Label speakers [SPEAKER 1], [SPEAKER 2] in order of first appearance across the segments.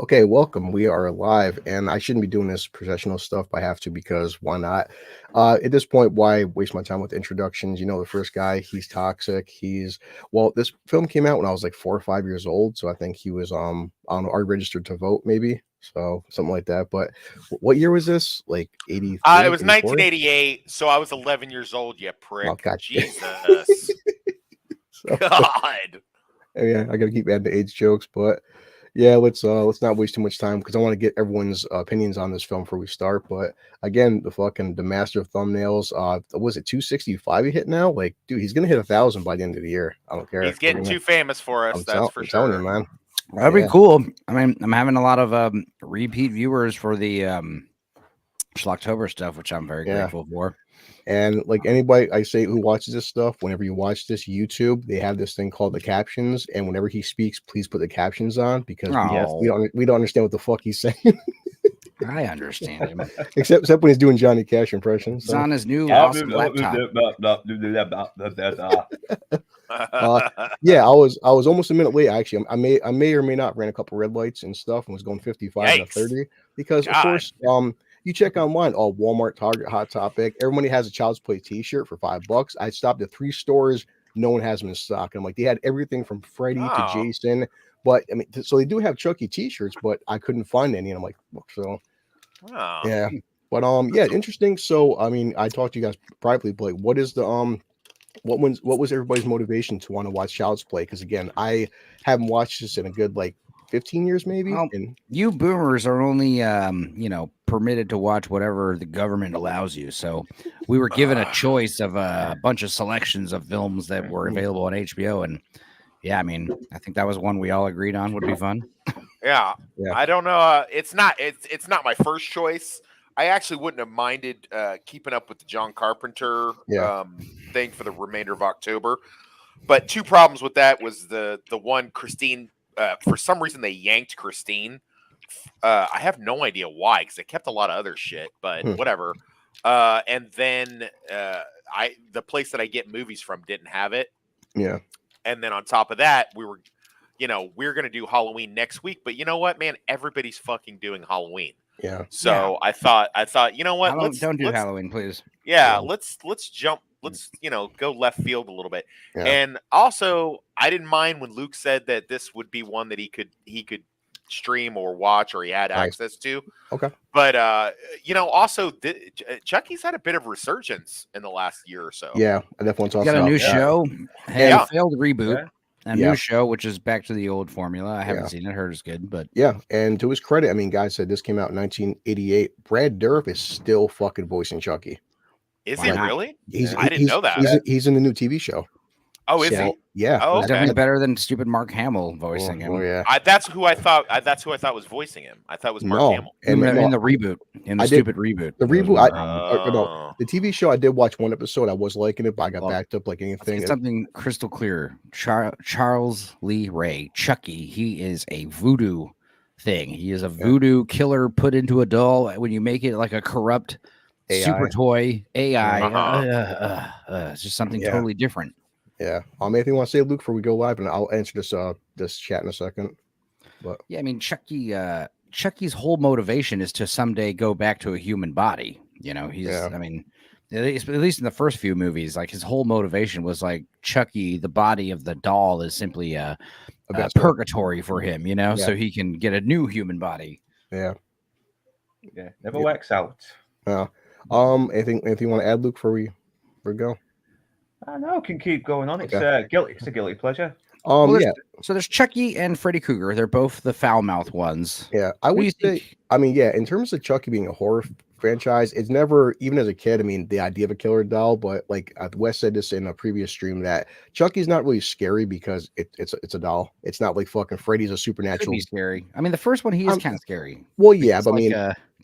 [SPEAKER 1] Okay, welcome. We are live, and I shouldn't be doing this professional stuff, but I have to because why not? At this point, why waste my time with introductions? You know, the first guy, he's toxic. This film came out when I was like 4 or 5 years old, so I think he was I don't know, already registered to vote, maybe. So something like that. But what year was this? Like
[SPEAKER 2] It
[SPEAKER 1] 83,
[SPEAKER 2] was
[SPEAKER 1] 84?
[SPEAKER 2] 1988, so I was 11 years old, you
[SPEAKER 1] Oh
[SPEAKER 2] prick.
[SPEAKER 1] god.
[SPEAKER 2] Jesus.
[SPEAKER 1] So,
[SPEAKER 2] God.
[SPEAKER 1] yeah, I gotta keep adding the age jokes, but yeah, let's not waste too much time because I want to get everyone's opinions on this film before we start. But again, the master of thumbnails. Was it 265 he hit now? Like, dude, he's gonna hit 1,000 by the end of the year. I don't care.
[SPEAKER 2] He's getting too famous for us, that's for
[SPEAKER 1] I'm telling you,
[SPEAKER 2] sure.
[SPEAKER 1] man.
[SPEAKER 3] That'd be
[SPEAKER 1] Yeah.
[SPEAKER 3] cool. I mean, I'm having a lot of repeat viewers for the Schlocktober stuff, which I'm very
[SPEAKER 1] Yeah.
[SPEAKER 3] grateful for.
[SPEAKER 1] And like anybody I say who watches this stuff, whenever you watch this YouTube, they have this thing called the captions, and whenever he speaks, please put the captions on because we don't understand what the fuck he's saying.
[SPEAKER 3] I understand him.
[SPEAKER 1] except when he's doing Johnny Cash impressions.
[SPEAKER 3] He's on his new awesome laptop.
[SPEAKER 1] Yeah, I was almost a minute late. Actually, I may or may not ran a couple red lights and stuff and was going 55 and a 30 because of course you check online, all Walmart, Target, Hot Topic, everybody has a Child's Play t-shirt for $5. I stopped at 3 stores, no one has them in stock. I'm like, they had everything from Freddy to Jason, but I mean, so they do have Chucky t-shirts, but I couldn't find any, and I'm like, yeah, but yeah, interesting. So I mean, I talked to you guys privately, but like, what is the what was everybody's motivation to want to watch Child's Play? Because again, I haven't watched this in a good like 15 years maybe.
[SPEAKER 3] Well, you boomers are only permitted to watch whatever the government allows you. So we were given a choice of a bunch of selections of films that were available on HBO, and yeah, I mean, I think that was one we all agreed on would be fun.
[SPEAKER 2] Yeah. I don't know. It's not my first choice. I actually wouldn't have minded keeping up with the John Carpenter thing for the remainder of October. But two problems with that was the one Christine. For some reason, they yanked Christine. I have no idea why, because they kept a lot of other shit, but whatever. And then the place that I get movies from didn't have it.
[SPEAKER 1] Yeah.
[SPEAKER 2] And then on top of that, we're going to do Halloween next week. But you know what, man? Everybody's fucking doing Halloween.
[SPEAKER 1] Yeah.
[SPEAKER 2] So I thought, you know what?
[SPEAKER 3] Don't do Halloween, please.
[SPEAKER 2] Yeah, let's jump. Let's go left field a little bit. Yeah. And also, I didn't mind when Luke said that this would be one that he could stream or watch or he had access to.
[SPEAKER 1] Okay.
[SPEAKER 2] But also Chucky's had a bit of resurgence in the last year or so.
[SPEAKER 1] Yeah, I definitely
[SPEAKER 3] got a new show. Failed reboot. A new show, which is back to the old formula. I haven't seen it. Heard it's good, but
[SPEAKER 1] and to his credit, I mean, guys said this came out in 1988. Brad Dourif is still fucking voicing Chucky.
[SPEAKER 2] Is he really?
[SPEAKER 1] I
[SPEAKER 2] didn't know that.
[SPEAKER 1] He's in the new TV show.
[SPEAKER 2] Oh, is he?
[SPEAKER 1] Yeah.
[SPEAKER 2] Oh,
[SPEAKER 3] he's definitely better than stupid Mark Hamill voicing him.
[SPEAKER 1] Oh, yeah.
[SPEAKER 2] That's who I thought was voicing him. I thought it was Mark Hamill.
[SPEAKER 3] In the reboot, stupid reboot.
[SPEAKER 1] The reboot. No, the TV show. I did watch one episode. I was liking it, but I got backed up like anything.
[SPEAKER 3] Something crystal clear. Charles Lee Ray, Chucky. He is a voodoo thing. He is a voodoo killer put into a doll. When you make it like a corrupt AI. Super toy AI, it's just something totally different.
[SPEAKER 1] Yeah. Anything you want to say, Luke, before we go live, and I'll answer this chat in a second. But
[SPEAKER 3] yeah, I mean, Chucky's whole motivation is to someday go back to a human body. You know, I mean, at least in the first few movies, like his whole motivation was like Chucky, the body of the doll, is simply a purgatory for him. You know, so he can get a new human body.
[SPEAKER 1] Yeah.
[SPEAKER 4] Yeah. Never works out.
[SPEAKER 1] Anything you want to add, Luke, before we go?
[SPEAKER 4] I know, can keep going on. It's a guilty pleasure.
[SPEAKER 3] So there's Chucky and Freddy Krueger. They're both the foul mouth ones.
[SPEAKER 1] Yeah, I would say. I mean, in terms of Chucky being a horror franchise, it's never, even as a kid. I mean, the idea of a killer doll, but like Wes said this in a previous stream, that Chucky's not really scary because it's a doll. It's not like fucking Freddy's a supernatural.
[SPEAKER 3] Could be scary. I mean, the first one he is kind of scary.
[SPEAKER 1] Well, yeah, but I mean,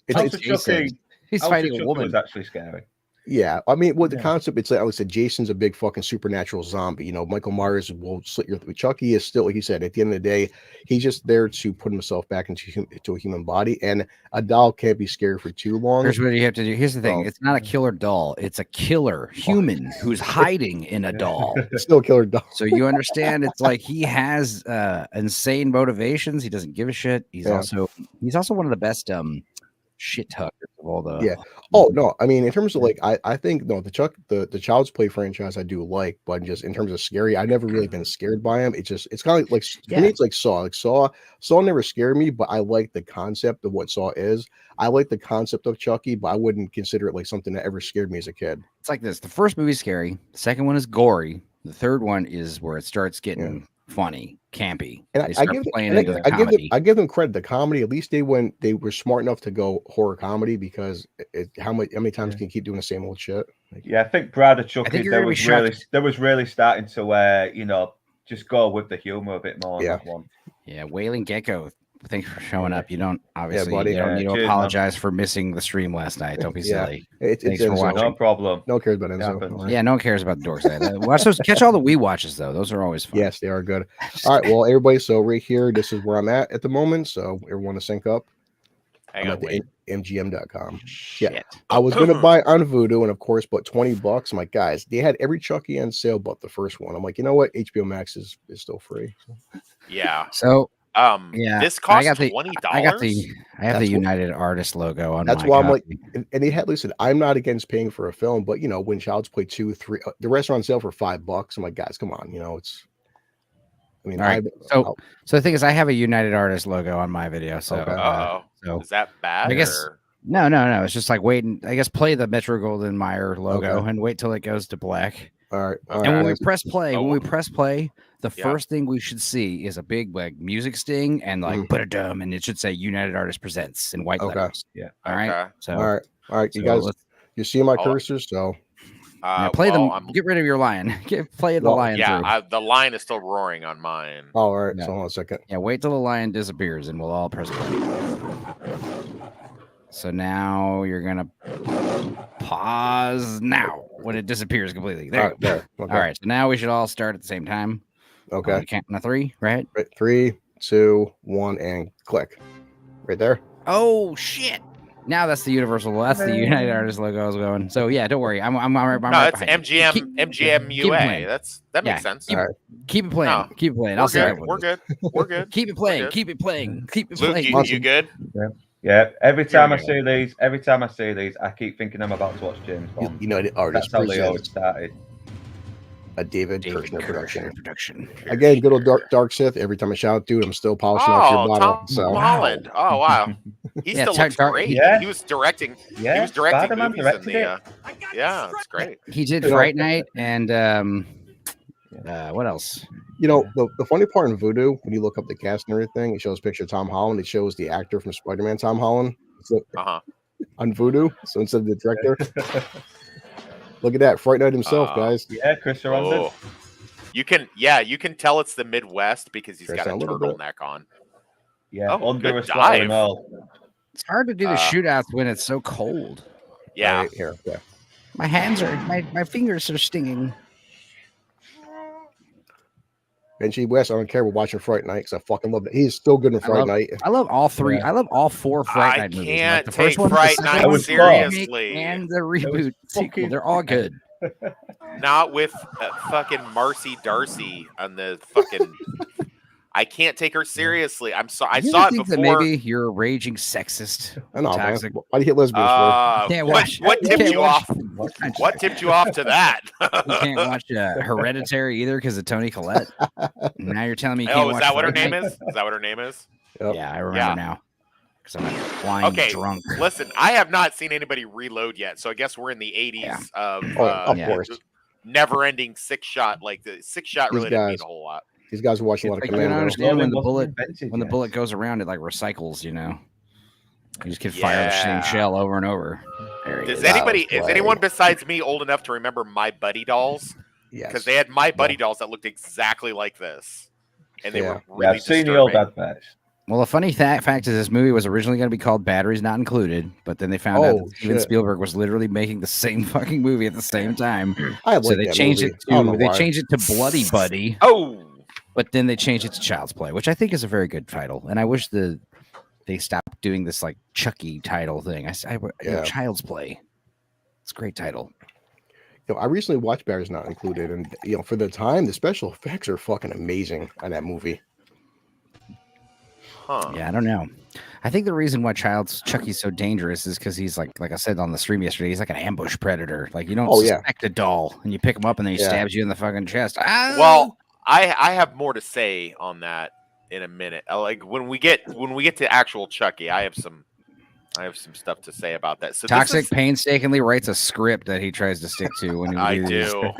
[SPEAKER 3] it's Chucky. He's fighting a woman.
[SPEAKER 4] Was actually scary.
[SPEAKER 1] Yeah, I mean, the concept, it's like I said, Jason's a big fucking supernatural zombie. Michael Myers will slit your throat. Chucky is still, like you said, at the end of the day, he's just there to put himself back into a human body, and a doll can't be scared for too long.
[SPEAKER 3] Here's what you have to do. Here's the thing: it's not a killer doll; it's a killer human who's hiding in a doll.
[SPEAKER 1] It's still a killer doll.
[SPEAKER 3] So you understand? It's like he has insane motivations. He doesn't give a shit. He's also one of the best shit tuckers of all the
[SPEAKER 1] Oh no, I mean in terms of like I think the Child's Play franchise I do like, but just in terms of scary, I've never really been scared by him. It's kind of like for me, it's like Saw. Like Saw never scared me, but I like the concept of what Saw is. I like the concept of Chucky, but I wouldn't consider it like something that ever scared me as a kid.
[SPEAKER 3] It's like this: the first movie's scary, the second one is gory, the third one is where it starts getting funny, campy.
[SPEAKER 1] And I give them credit. The comedy, at least they were smart enough to go horror comedy, because how many times can you keep doing the same old shit?
[SPEAKER 4] I think Brad of Chucky, there was really starting to just go with the humor a bit more on that one.
[SPEAKER 3] Yeah, Wailing Gecko, thanks for showing up. You don't obviously you don't need to apologize for missing the stream last night. Don't be silly.
[SPEAKER 1] Thanks for watching.
[SPEAKER 4] No problem.
[SPEAKER 1] No one cares about Enzo.
[SPEAKER 3] Yeah, no one cares about the Dork Side. Watch those. Catch all the Wii watches though. Those are always fun.
[SPEAKER 1] Yes, they are good. All right, well, everybody. So right here, this is where I'm at the moment. So everyone to sync up. I'm at the MGM.com. Yeah, I was gonna buy on Vudu, and of course, but $20. I'm like, guys, they had every Chucky on sale but the first one. I'm like, you know what? HBO Max is still free.
[SPEAKER 2] Yeah.
[SPEAKER 3] So
[SPEAKER 2] this costs $20.
[SPEAKER 3] I have the United Artists logo on.
[SPEAKER 1] That's why I'm like, and they had listen. I'm not against paying for a film, but when Child's Play 2, 3, the rest are on sale for $5. I'm like, guys, come on, it's. I mean,
[SPEAKER 3] right. So the thing is, I have a United Artists logo on my video. So,
[SPEAKER 2] so is that bad?
[SPEAKER 3] I guess no. It's just like waiting. I guess play the Metro Goldwyn Mayer logo and wait till it goes to black.
[SPEAKER 1] All right.
[SPEAKER 3] And when we press play, the first thing we should see is a big music sting and ba-da-dum, and it should say United Artists Presents in white letters.
[SPEAKER 4] Yeah.
[SPEAKER 3] All right. So
[SPEAKER 1] all right. You guys, you see my cursor, so.
[SPEAKER 3] Play them. Get rid of your lion. Play the lion.
[SPEAKER 2] Yeah, the lion is still roaring on mine.
[SPEAKER 1] All right. So hold on a second.
[SPEAKER 3] Yeah, wait till the lion disappears, and we'll all press play. So now you're gonna pause now when it disappears completely. There.
[SPEAKER 1] Okay.
[SPEAKER 3] All right. So now we should all start at the same time.
[SPEAKER 1] Okay.
[SPEAKER 3] Count on 3, right?
[SPEAKER 1] 3, 2, 1, and click. Right there.
[SPEAKER 3] Oh shit! Now that's the Universal. That's the United Artists logo I was going. So yeah, don't worry. I'm right
[SPEAKER 2] it's MGM UA. That makes sense.
[SPEAKER 3] Keep it playing. No, keep it playing. I'll say
[SPEAKER 2] we're good. We're good.
[SPEAKER 3] Keep it playing. Keep it playing. Keep it
[SPEAKER 2] Luke,
[SPEAKER 3] playing.
[SPEAKER 2] You good?
[SPEAKER 4] Yeah. Every time I see these, I keep thinking I'm about to watch James Bond.
[SPEAKER 1] United Artists.
[SPEAKER 4] That's how they always started.
[SPEAKER 1] A David Kirshner production. Again, good old Dark Sith. Every time I shout, dude, I'm still polishing off your bottle.
[SPEAKER 2] Tom Holland. Oh wow, he still looks great. Yeah. He was directing.
[SPEAKER 4] Yeah,
[SPEAKER 2] he was directing
[SPEAKER 4] Spider-Man
[SPEAKER 2] movies in the. Yeah, it's great.
[SPEAKER 3] He did Fright Night and what else?
[SPEAKER 1] The funny part in Vudu, when you look up the cast and everything, it shows a picture of Tom Holland. It shows the actor from Spider-Man, Tom Holland. On Vudu, so instead of the director. Look at that, Fright Night himself, guys.
[SPEAKER 4] Yeah, Chris Sarandon.
[SPEAKER 2] You can tell it's the Midwest because he's got a turtleneck on.
[SPEAKER 4] Yeah, under a sweater and all.
[SPEAKER 3] It's hard to do the shootouts when it's so cold.
[SPEAKER 2] Yeah.
[SPEAKER 1] Right here. Yeah.
[SPEAKER 3] My hands are my fingers are stinging.
[SPEAKER 1] Benji West, I don't care. We're watching Fright Night because I fucking love it. He's still good in Fright Night.
[SPEAKER 3] I love all 3. I love all 4 Fright Night movies.
[SPEAKER 2] I can't take Fright Night seriously.
[SPEAKER 3] And the reboot sequel, they're all good.
[SPEAKER 2] Not with fucking Marcy Darcy on the fucking. I can't take her seriously. I'm sorry. I saw it before.
[SPEAKER 3] That maybe you're a raging sexist.
[SPEAKER 1] I know. Why do you hit lesbians for?
[SPEAKER 2] What tipped you off? What tipped you off to that?
[SPEAKER 3] You can't watch Hereditary either because of Toni Collette. Now you're telling me you can't watch.
[SPEAKER 2] Is that what her name is? Is that what her name is?
[SPEAKER 1] Yep.
[SPEAKER 3] Yeah, I remember now. Because I'm flying drunk.
[SPEAKER 2] Listen, I have not seen anybody reload yet, so I guess we're in the 80s
[SPEAKER 1] of course.
[SPEAKER 2] Never-ending 6-shot. Like the 6-shot really didn't mean a whole lot.
[SPEAKER 1] These guys are watching a lot of
[SPEAKER 3] Commando. I understand when the bullet goes around, it like recycles. You just can fire the same shell over and over.
[SPEAKER 2] Is anyone besides me old enough to remember My Buddy dolls?
[SPEAKER 1] Yes.
[SPEAKER 2] Because they had My Buddy dolls that looked exactly like this, and they were really
[SPEAKER 4] I've seen the old adverts.
[SPEAKER 3] Well, a funny fact is this movie was originally going to be called Batteries Not Included, but then they found out that Steven Spielberg was literally making the same fucking movie at the same time. So they changed it to Bloody Buddy. But then they changed it to Child's Play, which I think is a very good title. And I wish they stopped doing this like Chucky title thing. Child's Play. It's a great title.
[SPEAKER 1] I recently watched Batteries Not Included, and for the time, the special effects are fucking amazing on that movie.
[SPEAKER 3] Yeah, I don't know. I think the reason why Chucky's so dangerous is because he's like I said on the stream yesterday, he's like an ambush predator. Like you don't suspect a doll, and you pick him up, and then he stabs you in the fucking chest.
[SPEAKER 2] Well, I have more to say on that in a minute. Like when we get to actual Chucky, I have some stuff to say about that. So
[SPEAKER 3] Toxic painstakingly writes a script that he tries to stick to when he
[SPEAKER 2] I do.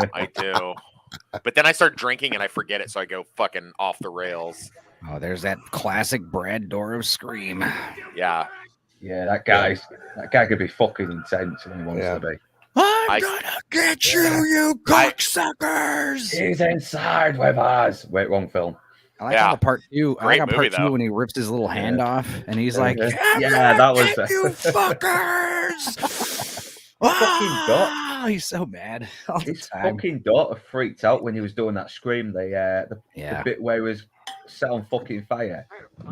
[SPEAKER 2] But then I start drinking and I forget it, so I go fucking off the rails.
[SPEAKER 3] Oh, there's that classic Brad Dourif scream.
[SPEAKER 2] Yeah.
[SPEAKER 4] Yeah, that guy could be fucking intense when he wants to be.
[SPEAKER 3] I'm gonna get you cocksuckers!
[SPEAKER 4] He's inside with us. Wait, wrong film.
[SPEAKER 3] I like how the part two. I like how part two when he rips his little hand off and he's like,
[SPEAKER 4] "Yeah, that was
[SPEAKER 3] you fuckers!"
[SPEAKER 4] Fucking Dot.
[SPEAKER 3] He's so mad.
[SPEAKER 4] His fucking daughter freaked out when he was doing that scream. The bit where he was set on fucking fire.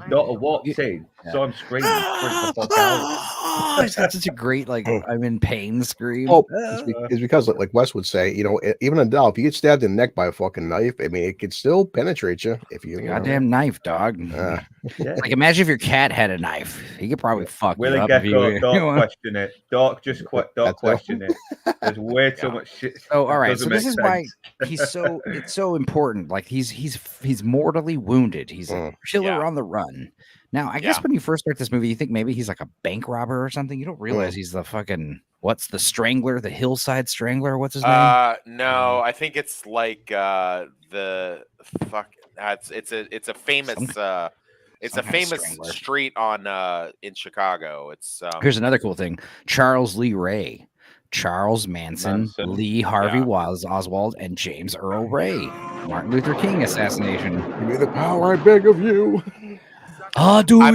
[SPEAKER 4] Daughter walked in, saw him screaming, freaked the fuck out.
[SPEAKER 3] It's such a great I'm in pain scream.
[SPEAKER 1] Oh, it's because like Wes would say, even a doll, if you get stabbed in the neck by a fucking knife, I mean, it could still penetrate you if you
[SPEAKER 3] goddamn knife, dog. Like imagine if your cat had a knife, he could probably fuck you up.
[SPEAKER 4] Don't question it. Don't question it. There's way too much shit.
[SPEAKER 3] Oh, all right. So this is why it's so important. Like he's mortally wounded. He's a killer on the run. Now, I guess when you first start this movie, you think maybe he's like a bank robber or something. You don't realize he's the fucking the Strangler, the Hillside Strangler. What's his name?
[SPEAKER 2] No, I think it's like the fuck. It's a famous street on in Chicago. It's
[SPEAKER 3] here's another cool thing: Charles Lee Ray, Charles Manson, Lee Harvey Oswald, and James Earl Ray. Martin Luther King assassination.
[SPEAKER 1] Give me the power, I beg of you.
[SPEAKER 3] Dembele.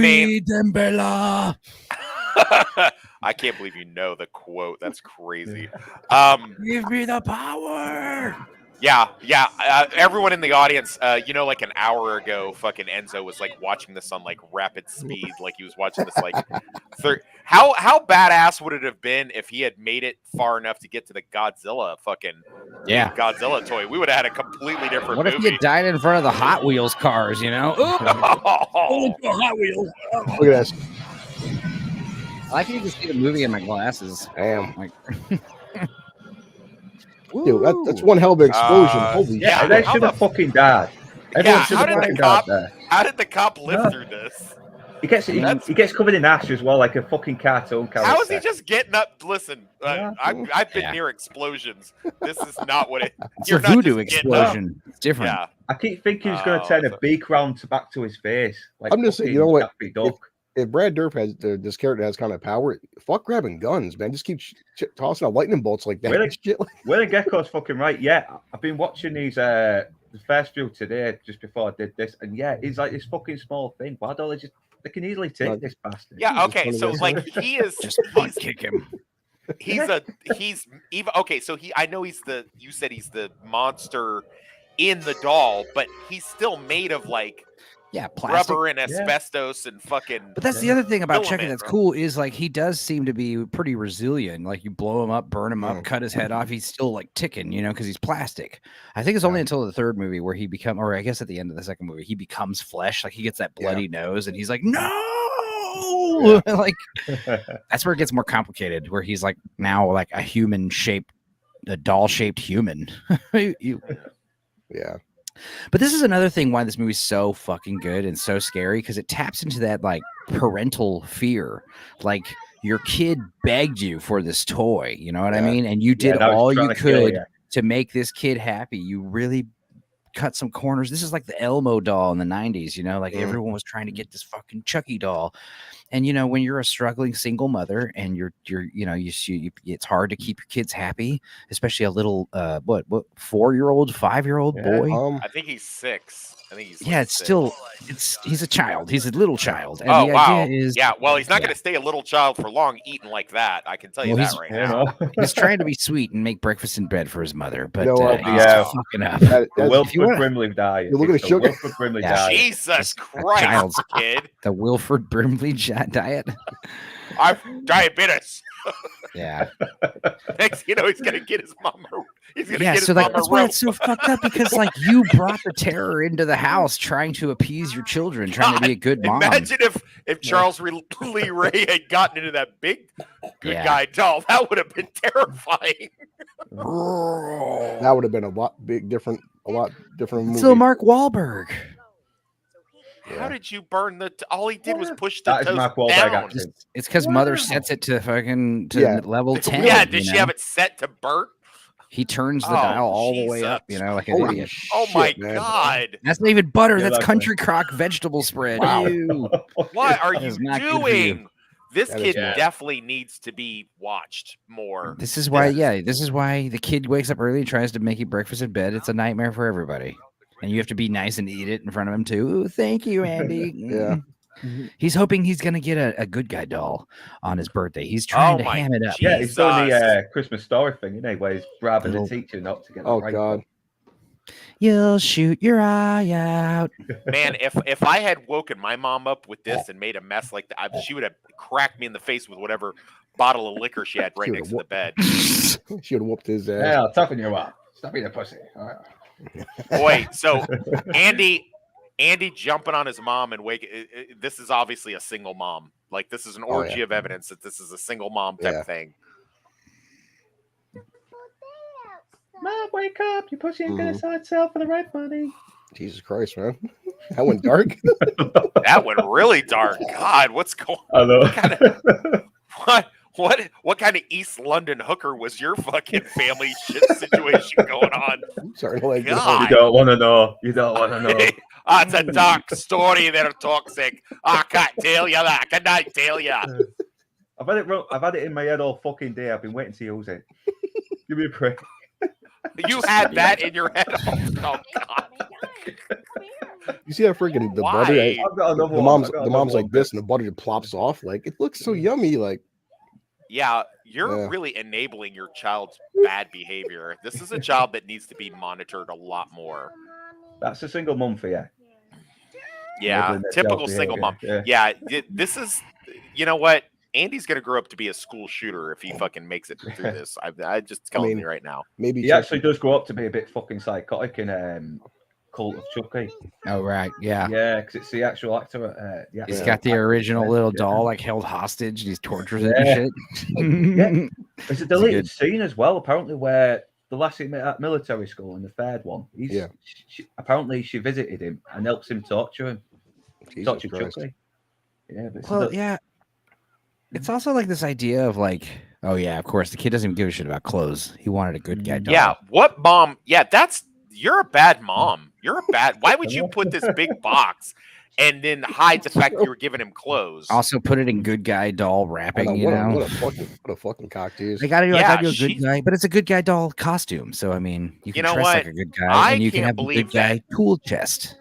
[SPEAKER 2] I can't believe you know the quote. That's crazy.
[SPEAKER 3] Give me the power.
[SPEAKER 2] Yeah. Everyone in the audience, like an hour ago, fucking Enzo was like watching this on like rapid speed, like he was watching this like. How badass would it have been if he had made it far enough to get to the Godzilla Godzilla toy? We would have had a completely different.
[SPEAKER 3] What if he had died in front of the Hot Wheels cars? Hot Wheels.
[SPEAKER 1] Look at this.
[SPEAKER 3] I can even see the movie in my glasses.
[SPEAKER 1] Damn. Dude, that's one hell of an explosion. Holy shit.
[SPEAKER 4] They should have fucking died.
[SPEAKER 2] How did the cop live through this?
[SPEAKER 4] He gets covered in ash as well, like a fucking cartoon character.
[SPEAKER 2] How is he just getting up? Listen, I've been near explosions. This is not what it.
[SPEAKER 3] It's a voodoo explosion. It's different.
[SPEAKER 2] Yeah.
[SPEAKER 4] I keep thinking he's going to turn a beak round back to his face. Like
[SPEAKER 1] I'm just saying, you know what? If Brad Dourif has this character has kind of power, fuck grabbing guns, man. Just keep tossing out lightning bolts like that.
[SPEAKER 4] Willie Gecko's fucking right. Yeah, I've been watching these the first few today just before I did this, and he's like this fucking small thing. Why don't they can easily take this bastard?
[SPEAKER 2] Yeah, okay, so like he is
[SPEAKER 3] just kick him.
[SPEAKER 2] I know you said he's the monster in the doll, but he's still made of like
[SPEAKER 3] plastic.
[SPEAKER 2] Rubber and asbestos and fucking.
[SPEAKER 3] But that's the other thing about Chucky that's cool is like he does seem to be pretty resilient. Like you blow him up, burn him up, cut his head off, he's still like ticking, because he's plastic. I think it's only until the third movie where or I guess at the end of the second movie, he becomes flesh. Like he gets that bloody nose and he's like, no, like that's where it gets more complicated. Where he's like now like a doll-shaped human.
[SPEAKER 1] Yeah.
[SPEAKER 3] But this is another thing why this movie's so fucking good and so scary, because it taps into that like parental fear. Like your kid begged you for this toy, you know what I mean? And you did all you could to make this kid happy. You really cut some corners. This is like the Elmo doll in the 90s, like everyone was trying to get this fucking Chucky doll. And you know, when you're a struggling single mother and you're it's hard to keep your kids happy, especially a little 4-year-old, 5-year-old boy.
[SPEAKER 2] I think he's 6. I think he's
[SPEAKER 3] it's 6. Still he's a child. He's a little child. And
[SPEAKER 2] the idea is, well, he's not going to stay a little child for long eating like that. I can tell you that right now.
[SPEAKER 3] He's trying to be sweet and make breakfast in bed for his mother, but he's fucking up.
[SPEAKER 4] The Wilford Brimley diet.
[SPEAKER 1] You're looking at sugar.
[SPEAKER 4] Wilford Brimley diet.
[SPEAKER 2] Jesus Christ, kid.
[SPEAKER 3] The Wilford Brimley diet.
[SPEAKER 2] I've diabetes.
[SPEAKER 3] Yeah.
[SPEAKER 2] Next, he's gonna get his mama. He's gonna get his
[SPEAKER 3] mama. That's why it's so fucked up, because you brought the terror into the house, trying to appease your children, trying to be a good mom.
[SPEAKER 2] Imagine if Charles Lee Ray had gotten into that big good guy doll. That would have been terrifying.
[SPEAKER 1] That would have been a lot different movie.
[SPEAKER 3] So Mark Wahlberg.
[SPEAKER 2] How did you burn all he did was push the toast down?
[SPEAKER 3] It's because mother sets it to level 10.
[SPEAKER 2] Yeah, did she have it set to burn?
[SPEAKER 3] He turns the dial all the way up, like an idiot.
[SPEAKER 2] Oh my God.
[SPEAKER 3] That's not even butter. That's country crock vegetable spread.
[SPEAKER 2] Wow. What are you doing? This kid definitely needs to be watched more.
[SPEAKER 3] This is why the kid wakes up early and tries to make you breakfast in bed. It's a nightmare for everybody. And you have to be nice and eat it in front of him too. Ooh, thank you, Andy.
[SPEAKER 1] Yeah.
[SPEAKER 3] He's hoping he's going to get a good guy doll on his birthday. He's trying to ham it up.
[SPEAKER 4] Yeah, he's doing the Christmas Story thing, where he's grabbing the teacher not to get
[SPEAKER 1] Oh, God.
[SPEAKER 3] You'll shoot your eye out.
[SPEAKER 2] Man, if I had woken my mom up with this and made a mess like that, she would have cracked me in the face with whatever bottle of liquor she had right next to the bed.
[SPEAKER 1] She would have whooped his ass.
[SPEAKER 4] Yeah, I'll toughen you up. Stop being a pussy. All right.
[SPEAKER 2] Boy, so Andy jumping on his mom and this is obviously a single mom. This is an orgy of evidence that this is a single mom type thing.
[SPEAKER 4] Mom, wake up! Your pussy ain't gonna sell itself for the right money.
[SPEAKER 1] Jesus Christ, man, that went dark.
[SPEAKER 2] That went really dark. God, what's going on? What kind of East London hooker was your fucking family shit situation going on?
[SPEAKER 1] I'm starting to like
[SPEAKER 2] God.
[SPEAKER 4] You don't want to know. You don't want to know.
[SPEAKER 2] It's a dark story. They're toxic. I can't tell you that. Can I tell you?
[SPEAKER 4] I've had it wrong. I've had it in my head all fucking day. I've been waiting to use it. Give me a break.
[SPEAKER 2] You had that in your head. Oh God.
[SPEAKER 1] You see that freaking the butter? The mom's like this, and the butter just plops off. It looks so yummy.
[SPEAKER 2] Yeah, you're really enabling your child's bad behavior. This is a child that needs to be monitored a lot more.
[SPEAKER 4] That's a single mom for you.
[SPEAKER 2] Yeah, typical single mom. Yeah, this is, you know what? Andy's going to grow up to be a school shooter if he fucking makes it through this. I just telling you right now.
[SPEAKER 1] Maybe
[SPEAKER 4] he actually does grow up to be a bit fucking psychotic in Cult of Chucky.
[SPEAKER 3] Oh, right. Yeah.
[SPEAKER 4] Yeah, because it's the actual actor.
[SPEAKER 3] He's got the original little doll held hostage. He's tortures it and
[SPEAKER 4] shit. There's a deleted scene as well, apparently, where the last he met at military school in the third one. Apparently, she visited him and helps him torture him. Torture Chucky. Yeah,
[SPEAKER 3] it's also this idea of oh yeah, of course the kid doesn't even give a shit about clothes. He wanted a good guy doll.
[SPEAKER 2] Yeah, what mom? Yeah, you're a bad mom. Why would you put this big box and then hide the fact that you were giving him clothes?
[SPEAKER 3] Also put it in good guy doll wrapping,
[SPEAKER 1] What a fucking cock, dude.
[SPEAKER 3] They gotta do a good guy, but it's a good guy doll costume. So I mean, you can dress like a good guy and you can have a good guy tool chest.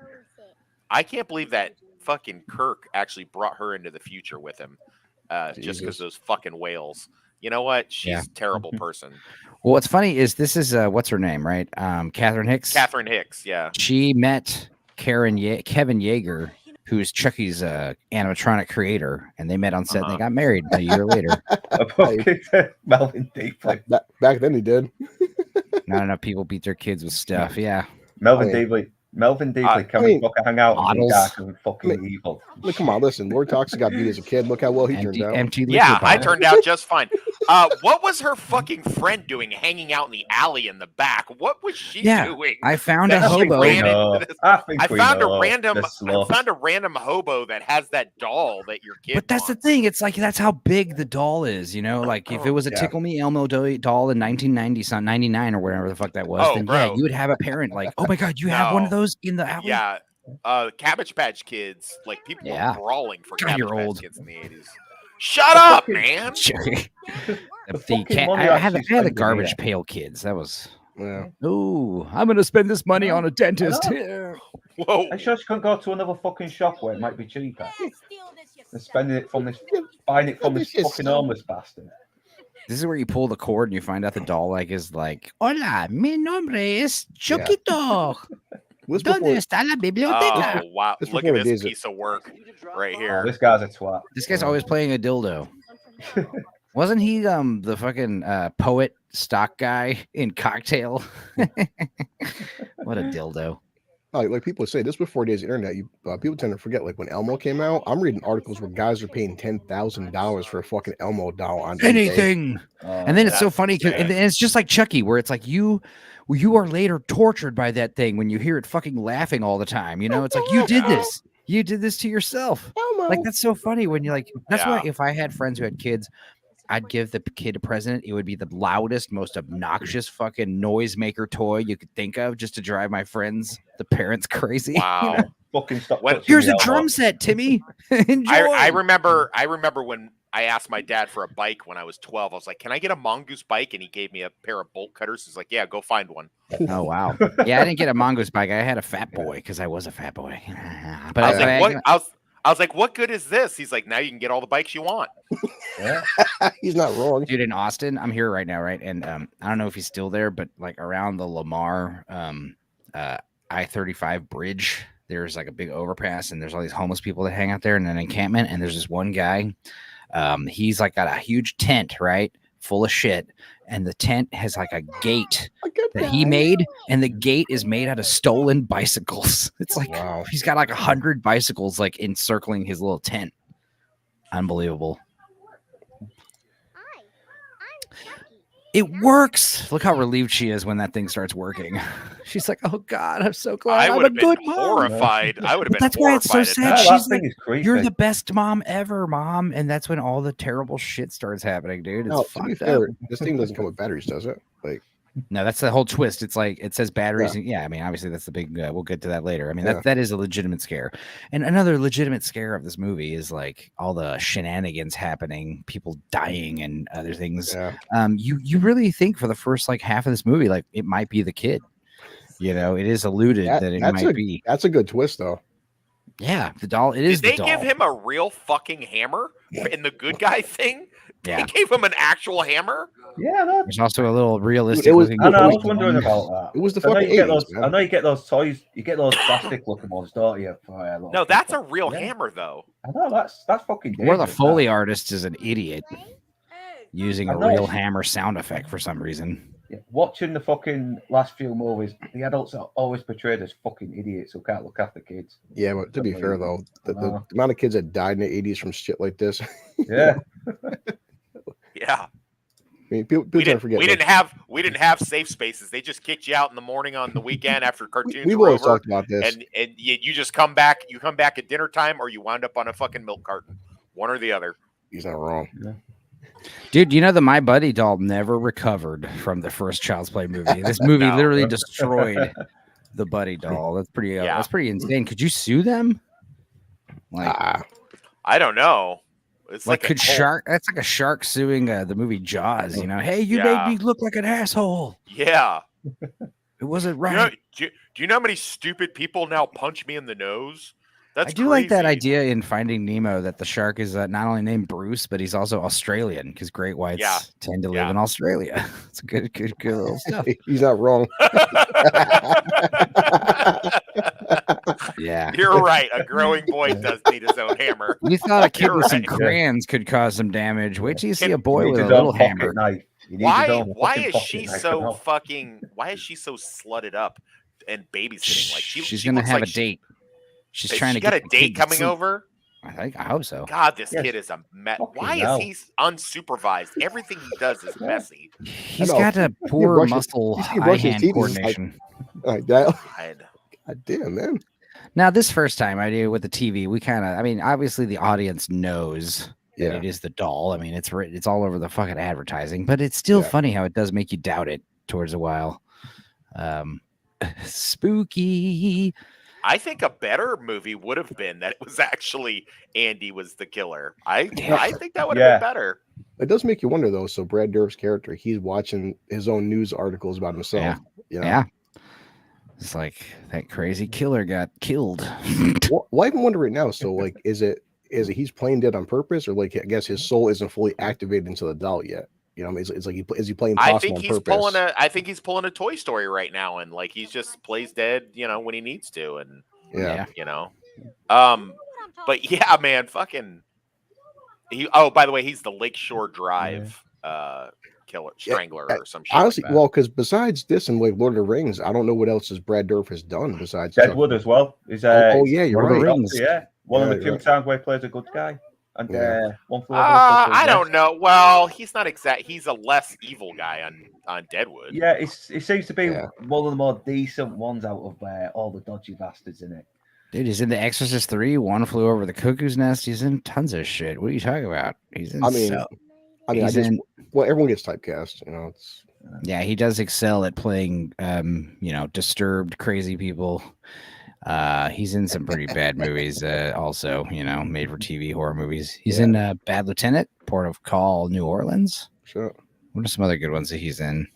[SPEAKER 2] I can't believe that fucking Kirk actually brought her into the future with him. Just because those fucking whales. You know what? She's a terrible person.
[SPEAKER 3] Well, what's funny is this is what's her name, right? Catherine Hicks.
[SPEAKER 2] Catherine Hicks, yeah.
[SPEAKER 3] She met Kevin Yeager, who's Chucky's animatronic creator, and they met on set and they got married a year later.
[SPEAKER 4] Melvin Deeply.
[SPEAKER 1] Back then he did.
[SPEAKER 3] Not enough people beat their kids with stuff. Yeah.
[SPEAKER 4] Melvin Deeply coming fucking hang out models. And fucking evil.
[SPEAKER 1] Look, come on, listen. Lord Toxic got beat as a kid. Look how well he turned out.
[SPEAKER 2] I turned out just fine. What was her fucking friend doing hanging out in the alley in the back? What was she doing?
[SPEAKER 3] I found a hobo.
[SPEAKER 2] I found a random hobo that has that doll that your kid
[SPEAKER 3] But that's the thing. It's that's how big the doll is, if it was a Tickle Me Elmo doll in 1999 or whatever the fuck that was, then you would have a parent oh my God, you have one of those in the alley?
[SPEAKER 2] Yeah. Cabbage Patch Kids, like people were brawling for
[SPEAKER 3] God,
[SPEAKER 2] Cabbage Patch
[SPEAKER 3] old.
[SPEAKER 2] Kids in the 80s. Shut up, man!
[SPEAKER 3] I had the Garbage Pail Kids. That was. Ooh, I'm gonna spend this money on a dentist.
[SPEAKER 2] Whoa!
[SPEAKER 4] I sure she couldn't go to another fucking shop where it might be cheaper. They're spending it from this, buying it from this fucking homeless bastard.
[SPEAKER 3] This is where you pull the cord and you find out the doll is like, "Hola, mi nombre es Choquito. ¿Dónde está la biblioteca?"
[SPEAKER 2] Oh, wow. Look at this piece of work right here.
[SPEAKER 4] Oh, this guy's a twat.
[SPEAKER 3] This guy's always playing a dildo. Wasn't he the fucking poet stock guy in Cocktail? What a dildo.
[SPEAKER 1] Like people say, this before days of internet, people tend to forget. Like when Elmo came out, I'm reading articles where guys are paying $10,000 for a fucking Elmo doll on
[SPEAKER 3] anything. And then it's so funny because it's just like Chucky, where it's like you are later tortured by that thing when you hear it fucking laughing all the time. You know, it's like you did this to yourself. Elmo. Like that's so funny when you're like, that's why if I had friends who had kids, I'd give the kid a present. It would be the loudest, most obnoxious fucking noisemaker toy you could think of, just to drive my friends, the parents, crazy.
[SPEAKER 2] Wow!
[SPEAKER 3] You know?
[SPEAKER 4] Fucking stop.
[SPEAKER 3] Here's a drum set, Timmy. Enjoy.
[SPEAKER 2] I remember when I asked my dad for a bike when I was 12. I was like, "Can I get a Mongoose bike?" And he gave me a pair of bolt cutters. He's like, "Yeah, go find one."
[SPEAKER 3] Oh wow! Yeah, I didn't get a Mongoose bike. I had a Fat Boy because I was a fat boy. But
[SPEAKER 2] I was like, what good is this? He's like, now you can get all the bikes you want.
[SPEAKER 1] Yeah. He's not wrong.
[SPEAKER 3] Dude, in Austin, I'm here right now, right? And I don't know if he's still there, but like around the Lamar I-35 bridge, there's like a big overpass and there's all these homeless people that hang out there in an encampment. And there's this one guy. He's like got a huge tent, right? Full of shit. And the tent has like a gate that he made, and the gate is made out of stolen bicycles. It's like he's got like 100 bicycles like encircling his little tent. Unbelievable. It works. Look how relieved she is when that thing starts working. She's like, "Oh God, I'm so glad I'm a good mom."
[SPEAKER 2] Horrified. I would have been.
[SPEAKER 3] That's why it's so sad.
[SPEAKER 4] No,
[SPEAKER 3] She's like, "You're the best mom ever, Mom," and that's when all the terrible shit starts happening, dude. It's fucked up.
[SPEAKER 1] This thing doesn't come with batteries, does it? Like,
[SPEAKER 3] no, that's the whole twist. It's like it says batteries. Yeah, I mean, obviously that's the big. We'll get to that later. I mean, that is a legitimate scare. And another legitimate scare of this movie is like all the shenanigans happening, people dying, and other things. Yeah. You really think for the first like half of this movie, like it might be the kid. You know, it is alluded that it might be.
[SPEAKER 1] That's a good twist, though.
[SPEAKER 3] Yeah, the doll. It is.
[SPEAKER 2] Did they give him a real fucking hammer in the good guy thing?
[SPEAKER 3] Yeah.
[SPEAKER 2] They gave him an actual hammer.
[SPEAKER 4] Yeah,
[SPEAKER 3] there's also a little realistic.
[SPEAKER 4] I was wondering about that.
[SPEAKER 1] It was the fucking 80s,
[SPEAKER 4] I know you get those toys. You get those plastic looking ones, don't you?
[SPEAKER 2] No, that's a real hammer, though.
[SPEAKER 4] I know that's fucking.
[SPEAKER 3] One of the Foley artists is an idiot using a real hammer sound effect for some reason.
[SPEAKER 4] Yeah. Watching the fucking last few movies, the adults are always portrayed as fucking idiots who can't look after kids.
[SPEAKER 1] Yeah, but to be fair though, the amount of kids that died in the 80s from shit like this.
[SPEAKER 4] Yeah.
[SPEAKER 2] Yeah.
[SPEAKER 1] I mean, people don't forget.
[SPEAKER 2] We didn't have safe spaces. They just kicked you out in the morning on the weekend after cartoons.
[SPEAKER 1] We've always talked about this,
[SPEAKER 2] and you just come back. You come back at dinner time, or you wind up on a fucking milk carton. One or the other.
[SPEAKER 1] He's not wrong.
[SPEAKER 4] Yeah.
[SPEAKER 3] Dude, you know the My Buddy doll never recovered from the first Child's Play movie. This movie literally destroyed the Buddy doll. That's pretty. That's pretty insane. Could you sue them? Like,
[SPEAKER 2] I don't know. It's
[SPEAKER 3] like could shark? That's like a shark suing the movie Jaws. You know, hey, you made me look like an asshole.
[SPEAKER 2] Yeah,
[SPEAKER 3] it wasn't right.
[SPEAKER 2] Do you know how many stupid people now punch me in the nose? That's
[SPEAKER 3] I do like that idea in Finding Nemo that the shark is not only named Bruce, but he's also Australian because great whites tend to live in Australia. It's good little stuff.
[SPEAKER 1] He's not wrong.
[SPEAKER 3] Yeah,
[SPEAKER 2] you're right. A growing boy does need his own hammer.
[SPEAKER 3] You thought a kid with some crayons could cause some damage. Wait till you see a boy with a little hammer.
[SPEAKER 2] Why is she so fucking? Why is she so slutted up and babysitting? Like
[SPEAKER 3] she's gonna have a date. She's trying to
[SPEAKER 2] get a date coming over.
[SPEAKER 3] I hope so.
[SPEAKER 2] God, this kid is a mess. Why is he unsupervised? Everything he does is messy.
[SPEAKER 3] He's got a poor muscle eye-hand coordination.
[SPEAKER 1] Like that. God damn, man.
[SPEAKER 3] Now, this first time I do with the TV, we kind of, I mean, obviously the audience knows that it is the doll. I mean, it's all over the fucking advertising, but it's still funny how it does make you doubt it towards a while. Spooky.
[SPEAKER 2] I think a better movie would have been that it was actually Andy was the killer. I think that would have been better.
[SPEAKER 1] It does make you wonder though. So Brad Dourif's character, he's watching his own news articles about himself.
[SPEAKER 3] Yeah.
[SPEAKER 1] You know?
[SPEAKER 3] Yeah. It's like that crazy killer got killed.
[SPEAKER 1] Well, I even wonder right now. So like, is it he's playing dead on purpose, or like I guess his soul isn't fully activated into the doll yet? You know, it's like is he playing possum on purpose?
[SPEAKER 2] I think he's pulling a Toy Story right now, and like he's just plays dead, you know, when he needs to, and you know, but yeah, man, fucking. Oh, by the way, he's the Lakeshore Drive killer, strangler, or some shit.
[SPEAKER 1] Honestly,
[SPEAKER 2] like
[SPEAKER 1] well, because besides this and like Lord of the Rings, I don't know what else Brad Dourif has done besides
[SPEAKER 4] Deadwood as well. He's
[SPEAKER 1] oh yeah, you're right.
[SPEAKER 3] Rings.
[SPEAKER 4] Yeah, one of the few times where he plays a good guy. And One Flew Over the
[SPEAKER 2] I don't know. Well, he's not exact. He's a less evil guy on Deadwood.
[SPEAKER 4] Yeah, it seems to be one of the more decent ones out of all the dodgy bastards in it.
[SPEAKER 3] Dude, he's in The Exorcist 3, One Flew Over the Cuckoo's Nest. He's in tons of shit. What are you talking about? He's in.
[SPEAKER 1] Well, everyone gets typecast. You know, it's.
[SPEAKER 3] Yeah, he does excel at playing, you know, disturbed, crazy people. He's in some pretty bad movies, also, you know, made for TV horror movies. He's in Bad Lieutenant, Port of Call, New Orleans.
[SPEAKER 1] Sure.
[SPEAKER 3] What are some other good ones that he's in?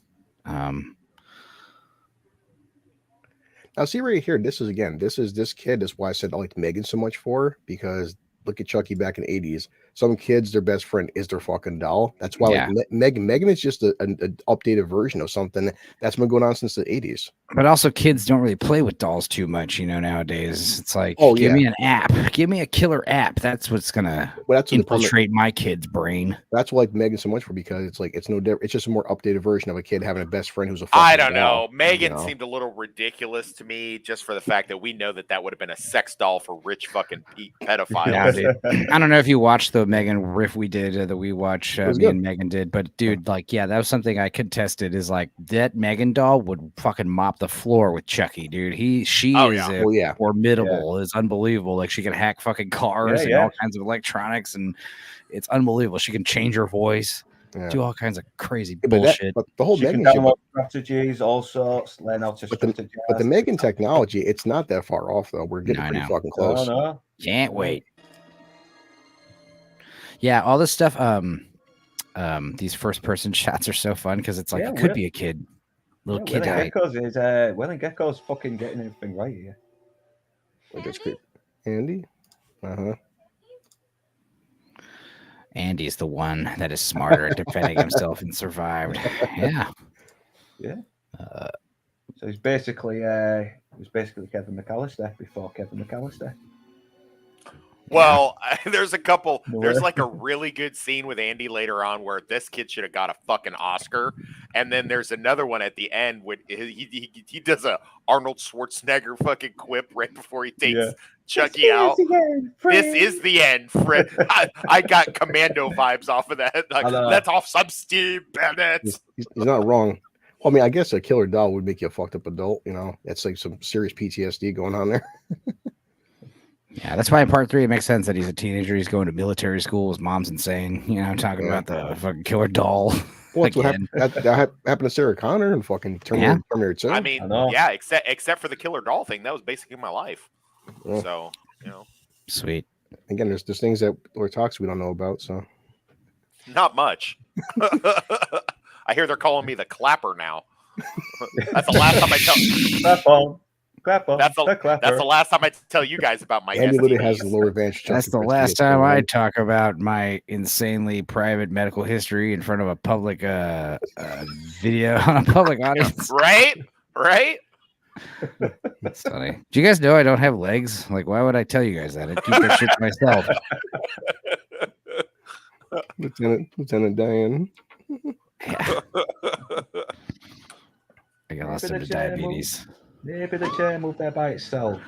[SPEAKER 1] Now, see right here, this is this kid. That's why I said I like Megan so much for, because look at Chucky back in the 80s. Some kids, their best friend is their fucking doll. That's why like, Megan is just an updated version of something that's been going on since the 80s.
[SPEAKER 3] But also, kids don't really play with dolls too much, you know, nowadays. It's like, give me an app. Give me a killer app. That's what's going to infiltrate my kid's brain.
[SPEAKER 1] That's why I like Megan so much for, because it's like, it's no different. It's just a more updated version of a kid having a best friend who's a fucking
[SPEAKER 2] I don't
[SPEAKER 1] doll,
[SPEAKER 2] know. Megan seemed a little ridiculous to me, just for the fact that we know that would have been a sex doll for rich fucking pedophiles.
[SPEAKER 3] Yeah, dude. I don't know if you watched the Megan riff we did, that we watched, me and Megan did, but dude, like, that was something I contested, is like that Megan doll would fucking mop the floor with Chucky, dude. She is formidable. It's unbelievable. Like, she can hack fucking cars and all kinds of electronics, and it's unbelievable. She can change her voice, do all kinds of crazy bullshit.
[SPEAKER 1] But the whole Megan
[SPEAKER 4] strategies, all sorts, learn how to strategize.
[SPEAKER 1] But the Megan technology, it's not that far off though. We're getting pretty fucking close.
[SPEAKER 3] Can't wait. Yeah, all this stuff. These first person shots are so fun, because it's like it could be a kid. Little kid.
[SPEAKER 4] William Gecko's fucking getting everything right here.
[SPEAKER 1] That's great. Andy?
[SPEAKER 3] Andy's the one that is smarter at defending himself and survived. Yeah.
[SPEAKER 4] So he's basically Kevin McAllister before Kevin McAllister.
[SPEAKER 2] Well, there's like a really good scene with Andy later on where this kid should have got a fucking Oscar. And then there's another one at the end when he does a Arnold Schwarzenegger fucking quip right before he takes Chucky out. This is the end, Fred. I got Commando vibes off of that. Like, let off some steam, Bennett.
[SPEAKER 1] He's not wrong. Well, I mean, I guess a killer doll would make you a fucked up adult, you know. That's like some serious PTSD going on there.
[SPEAKER 3] Yeah, that's why in part 3 it makes sense that he's a teenager. He's going to military school. His mom's insane. You know, I'm talking about the fucking killer doll.
[SPEAKER 1] Well, that's what happened to Sarah Connor and fucking Terminator 2.
[SPEAKER 2] I mean, except for the killer doll thing. That was basically my life. Yeah. So, you know.
[SPEAKER 3] Sweet.
[SPEAKER 1] Again, there's things that Lord talks we don't know about, so.
[SPEAKER 2] Not much. I hear they're calling me the clapper now. That's the last time I tell. That's the last time I tell you guys about my
[SPEAKER 1] Andy literally has the lower advantage.
[SPEAKER 3] That's the last time I talk about my insanely private medical history in front of a public video on a public audience.
[SPEAKER 2] Right?
[SPEAKER 3] That's funny. Do you guys know I don't have legs? Like, why would I tell you guys that? I keep that shit to myself.
[SPEAKER 1] Lieutenant Diane.
[SPEAKER 3] Yeah. I got lost into diabetes.
[SPEAKER 4] Maybe the chair moved there by itself.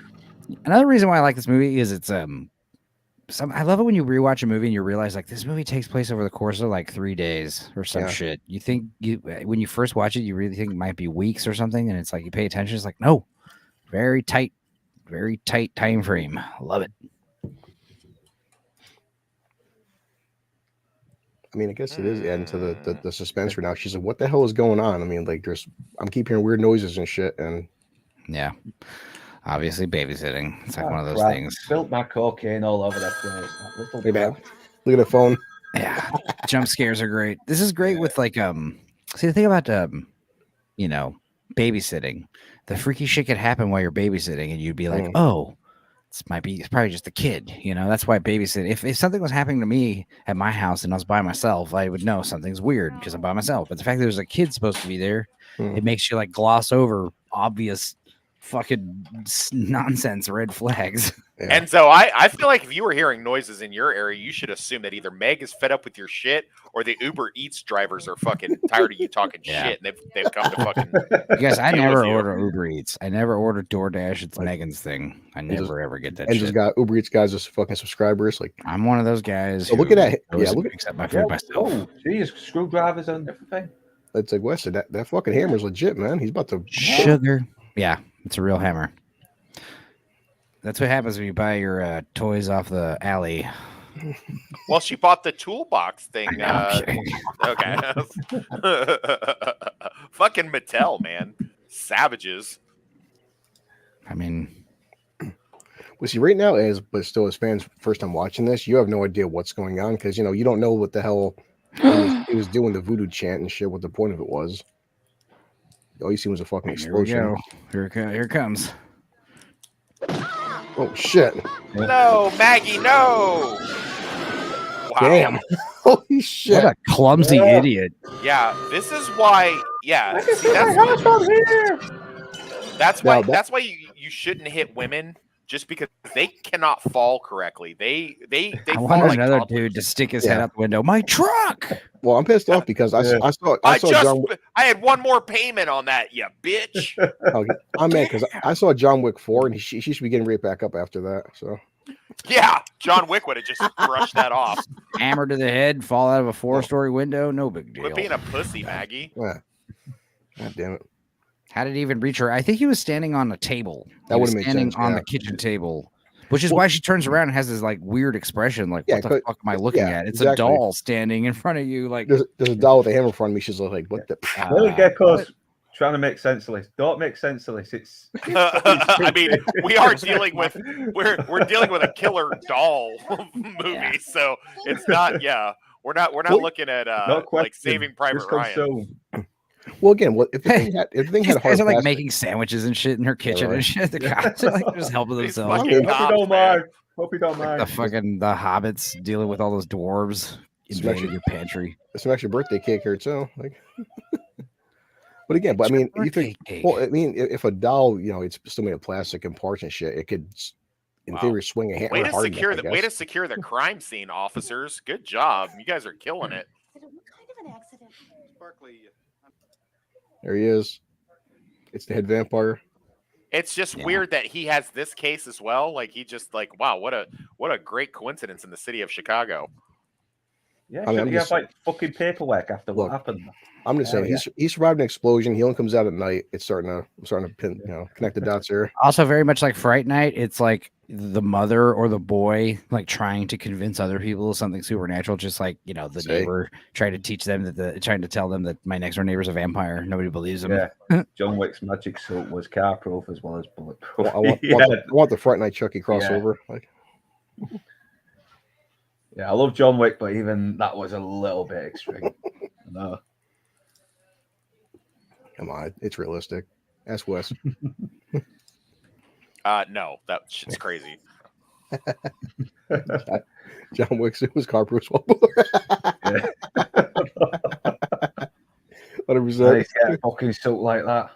[SPEAKER 3] Another reason why I like this movie is it's I love it when you rewatch a movie and you realize like this movie takes place over the course of like 3 days or some shit. You think when you first watch it, you really think it might be weeks or something, and it's like you pay attention. It's like no, very tight time frame. Love it.
[SPEAKER 1] I mean, I guess it is adding to the suspense right now. She's like, "What the hell is going on?" I mean, like, I'm keep hearing weird noises and shit, and
[SPEAKER 3] yeah. Obviously, babysitting. It's like one of those things.
[SPEAKER 4] Spilt my cocaine all over the place.
[SPEAKER 1] Look at the phone.
[SPEAKER 3] Yeah, jump scares are great. This is great with like See, the thing about babysitting, the freaky shit could happen while you're babysitting, and you'd be like, oh, it's probably just a kid. That's why babysitting. If something was happening to me at my house and I was by myself, I would know something's weird because I'm by myself. But the fact that there's a kid supposed to be there, it makes you like gloss over obvious fucking nonsense red flags.
[SPEAKER 2] Yeah. And so I feel like if you were hearing noises in your area, you should assume that either Meg is fed up with your shit or the Uber Eats drivers are fucking tired of you talking shit and they've come to fucking.
[SPEAKER 3] You guys, I never order Uber Eats. I never order DoorDash. It's Megan's thing. I never ever get that.
[SPEAKER 1] And
[SPEAKER 3] shit.
[SPEAKER 1] Just got Uber Eats guys as fucking subscribers. Like
[SPEAKER 3] I'm one of those guys.
[SPEAKER 1] So look at that.
[SPEAKER 3] Yeah, look at accept my food myself.
[SPEAKER 4] Oh, geez, screwdrivers and everything.
[SPEAKER 1] It's like Weston. That fucking hammer's legit, man. He's about to
[SPEAKER 3] sugar. Yeah, it's a real hammer. That's what happens when you buy your toys off the alley.
[SPEAKER 2] Well, she bought the toolbox thing. Okay. Fucking Mattel, man. Savages.
[SPEAKER 1] I mean, well, see, right now, but still, as fans, first time watching this, you have no idea what's going on because you don't know what the hell he was doing the voodoo chant and shit. What the point of it was? All you see was a fucking explosion.
[SPEAKER 3] Here it comes.
[SPEAKER 1] Oh shit!
[SPEAKER 2] No, Maggie, no!
[SPEAKER 1] Wow. Damn! Holy shit!
[SPEAKER 3] What a clumsy idiot!
[SPEAKER 2] Yeah, this is why. Yeah, see, that's why you shouldn't hit women just because they cannot fall correctly. They
[SPEAKER 3] I
[SPEAKER 2] fall
[SPEAKER 3] want
[SPEAKER 2] like
[SPEAKER 3] another
[SPEAKER 2] toddlers.
[SPEAKER 3] dude to stick his head out the window. My truck.
[SPEAKER 1] Well, I'm pissed off because I saw
[SPEAKER 2] I had one more payment on that, you bitch.
[SPEAKER 1] I'm mad because I saw John Wick 4 and she should be getting right back up after that. So
[SPEAKER 2] yeah, John Wick would have just brushed that off.
[SPEAKER 3] Hammer to the head, fall out of a 4-story window, no big deal.
[SPEAKER 2] Quit being a pussy, Maggie.
[SPEAKER 1] Yeah. God damn it.
[SPEAKER 3] How did he even reach her? I think he was standing on a table.
[SPEAKER 1] That would have made sense.
[SPEAKER 3] On the kitchen table. Which is why she turns around and has this like weird expression, like what the fuck am I looking at? It's a doll standing in front of you. Like
[SPEAKER 1] there's a doll with a hammer in front of me. She's like, what the?
[SPEAKER 4] Really, Gecko's trying to make sense of this. Don't make sense of this. It's
[SPEAKER 2] I mean, we are dealing with we're dealing with a killer doll movie, so it's not. Yeah, we're not looking at like Saving Private Ryan.
[SPEAKER 1] Well, again, if the thing had
[SPEAKER 3] guys are like making sandwiches and shit in her kitchen and shit. The cops are like just helping themselves.
[SPEAKER 4] Hope you don't mind. Hope you don't mind.
[SPEAKER 3] The hobbits dealing with all those dwarves invading your pantry.
[SPEAKER 1] It's an extra birthday cake here too. Like, but again, I mean, you think? Well, I mean, if a doll, it's still made of plastic and parts and shit, it could, in theory, swing a hammer.
[SPEAKER 2] Way to secure the crime scene, officers. Good job. You guys are killing it.
[SPEAKER 5] What kind of an accident?
[SPEAKER 2] Sparkly.
[SPEAKER 1] There he is. It's the head vampire.
[SPEAKER 2] It's just weird that he has this case as well. Like he just like, wow, what a great coincidence in the city of Chicago.
[SPEAKER 4] Yeah, you have like fucking paperwork after what happened.
[SPEAKER 1] I'm just saying he survived an explosion. He only comes out at night. I'm starting to pin, connect the dots here.
[SPEAKER 3] Also, very much like Fright Night, it's like the mother or the boy like trying to convince other people something supernatural, just like the neighbor trying to teach them trying to tell them that my next door neighbor's a vampire. Nobody believes him.
[SPEAKER 4] Yeah, John Wick's magic suit was car proof as well as bulletproof.
[SPEAKER 1] I want the Fright Night Chucky crossover.
[SPEAKER 4] Yeah, I love John Wick, but even that was a little bit extreme. No.
[SPEAKER 1] Come on, it's realistic. Ask Wes.
[SPEAKER 2] No, that shit's crazy.
[SPEAKER 1] John Wick was car proof. 100%.
[SPEAKER 4] A fucking suit like that.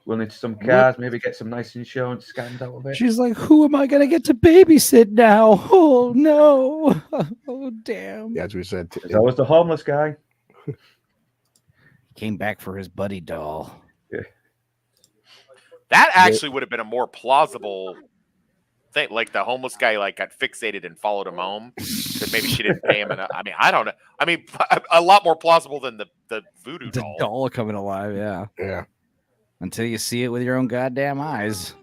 [SPEAKER 4] Run into some cars, maybe get some nice insurance scanned out of it.
[SPEAKER 3] She's like, who am I going to get to babysit now? Oh, no. Oh, damn.
[SPEAKER 1] Yeah, as we said.
[SPEAKER 4] That was the homeless guy.
[SPEAKER 3] Came back for his buddy doll.
[SPEAKER 4] Yeah.
[SPEAKER 2] That actually would have been a more plausible thing. Like the homeless guy got fixated and followed him home because maybe she didn't pay him enough. I mean, I don't know. I mean, a lot more plausible than the voodoo doll.
[SPEAKER 3] The doll coming alive, yeah.
[SPEAKER 1] Yeah.
[SPEAKER 3] Until you see it with your own goddamn eyes.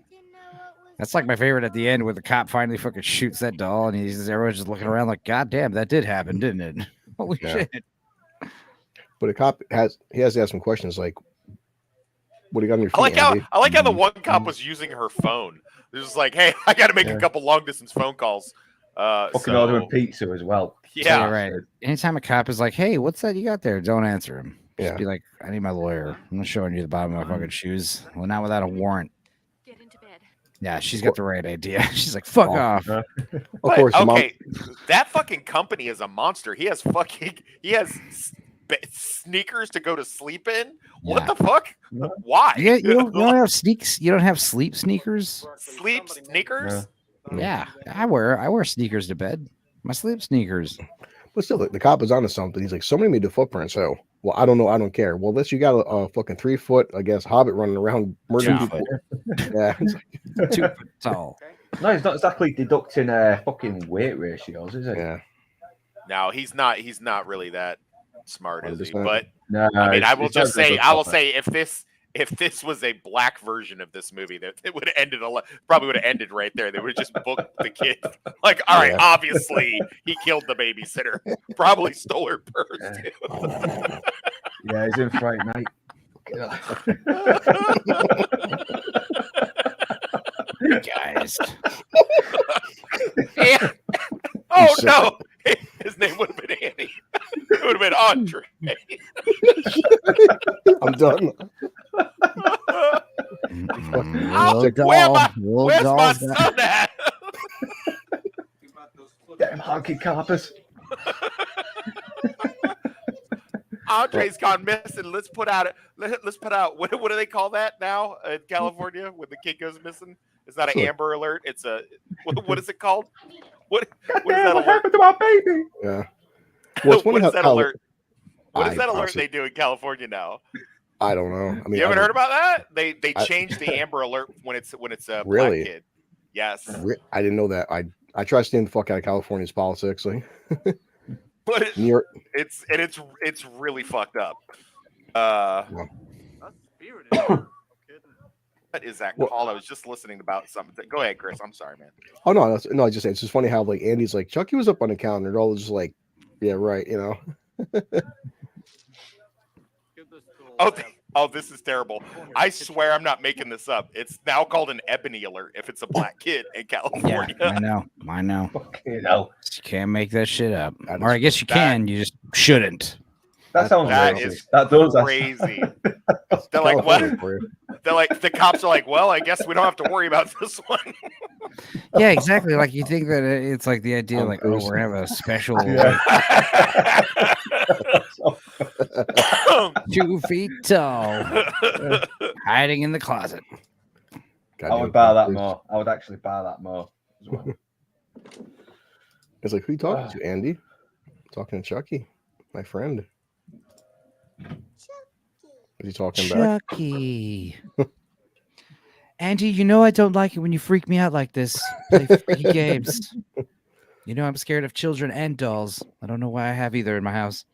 [SPEAKER 3] That's like my favorite at the end where the cop finally fucking shoots that doll and everyone's just looking around like, God damn, that did happen, didn't it? Holy shit.
[SPEAKER 1] But a cop has to ask some questions like, What do you got on your feet,
[SPEAKER 2] I like how the one cop was using her phone. It was like, hey, I got to make a couple long distance phone calls.
[SPEAKER 4] Fucking ordering pizza as well.
[SPEAKER 3] Yeah, right. Anytime a cop is like, hey, what's that you got there? Don't answer him. Just be like, I need my lawyer. I'm not showing you the bottom of my fucking shoes. Well, not without a warrant. Get into bed. Yeah, she's got the right idea. She's like, fuck off.
[SPEAKER 1] Of course.
[SPEAKER 2] Okay, that fucking company is a monster. He has sneakers to go to sleep in. What the fuck? Why?
[SPEAKER 3] You don't have sneaks. You don't have sleep sneakers.
[SPEAKER 2] Sleep sneakers?
[SPEAKER 3] Yeah, I wear sneakers to bed. My sleep sneakers.
[SPEAKER 1] But still, the cop is onto something. He's like, somebody made the footprints. So, well, I don't know. I don't care. Well, unless you got a fucking 3 foot, I guess, hobbit running around murdering people. Yeah,
[SPEAKER 3] 2 foot tall.
[SPEAKER 4] No, he's not exactly deducting fucking weight ratios, is he?
[SPEAKER 1] Yeah.
[SPEAKER 2] No, he's not. He's not really that smart, is he?
[SPEAKER 1] 100%.
[SPEAKER 2] But
[SPEAKER 4] no,
[SPEAKER 2] I mean, I will say, if this was a black version of this movie, that it would have ended probably would have ended right there. They would have just booked the kid. Like, all right, obviously he killed the babysitter. Probably stole her purse.
[SPEAKER 4] Yeah, he's in Fright Night.
[SPEAKER 3] Guys.
[SPEAKER 2] Oh no! His name would have been Andy. It would have been Andre.
[SPEAKER 1] I'm done.
[SPEAKER 2] Where's my son at?
[SPEAKER 4] Damn honky coppers.
[SPEAKER 2] Andre's gone missing. Let's put out what do they call that now in California when the kid goes missing? It's not an Amber Alert. It's a what is it called? What is that alert?
[SPEAKER 4] Happened to my baby?
[SPEAKER 1] Yeah.
[SPEAKER 2] What is that alert? What is that alert they do in California now?
[SPEAKER 1] I don't know. I mean,
[SPEAKER 2] you haven't heard about that? They changed the Amber Alert when it's a black kid. Yes.
[SPEAKER 1] I didn't know that. I try to stay the fuck out of California's politics. Like.
[SPEAKER 2] But New York. It's really fucked up. What is that call? I was just listening about something. Go ahead, Chris. I'm sorry, man.
[SPEAKER 1] Oh no, I just say it's just funny how like Andy's like Chucky was up on the calendar. They're all just like, yeah, right, you know.
[SPEAKER 2] Oh, this is terrible. I swear I'm not making this up. It's now called an Ebony Alert if it's a black kid in California.
[SPEAKER 3] Yeah, I know.
[SPEAKER 4] You know.
[SPEAKER 3] You can't make that shit up. Or I guess you can, you just shouldn't.
[SPEAKER 4] That sounds
[SPEAKER 2] crazy. They're like, what? They're like, the cops are like, well, I guess we don't have to worry about this one.
[SPEAKER 3] Yeah, exactly. Like you think that it's like the idea, like, oh, we're gonna have a special 2 feet tall, hiding in the closet.
[SPEAKER 4] I would buy that more. I would actually buy that more as well.
[SPEAKER 1] It's like, who you talking to, Andy? I'm talking to Chucky, my friend. Is he talking back?
[SPEAKER 3] Chucky. Andy, you know I don't like it when you freak me out like this. Play freaky games. You know I'm scared of children and dolls. I don't know why I have either in my house.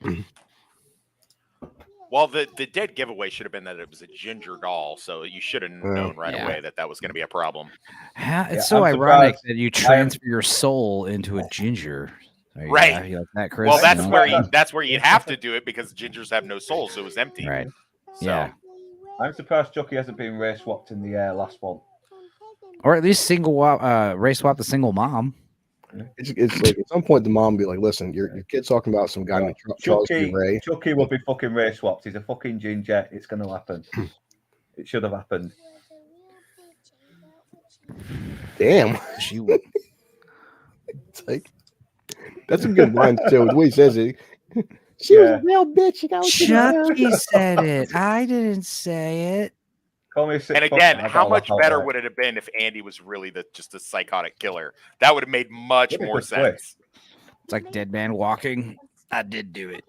[SPEAKER 2] Well, the dead giveaway should have been that it was a ginger doll, so you should have known right away that was going to be a problem.
[SPEAKER 3] It's so ironic that you transfer your soul into a ginger.
[SPEAKER 2] Right.
[SPEAKER 3] You like that, Chris?
[SPEAKER 2] Well, that's where you'd have to do it because gingers have no soul, so it was empty.
[SPEAKER 3] Right.
[SPEAKER 2] So.
[SPEAKER 3] Yeah.
[SPEAKER 4] I'm surprised Chucky hasn't been race swapped in the last one.
[SPEAKER 3] Or at least race swap the single mom.
[SPEAKER 1] It's like at some point the mom be like, listen, your kid's talking about some guy named Charles B. Ray.
[SPEAKER 4] Chucky will be fucking race swapped. He's a fucking ginger. It's going to happen. It should have happened.
[SPEAKER 1] Damn.
[SPEAKER 3] She would.
[SPEAKER 1] It's like, that's a good line too. The way he says it. She was a real bitch.
[SPEAKER 3] Chucky said it. I didn't say it.
[SPEAKER 2] And again, how much better would it have been if Andy was really just a psychotic killer? That would have made much more sense.
[SPEAKER 3] It's like Dead Man Walking. I did do it.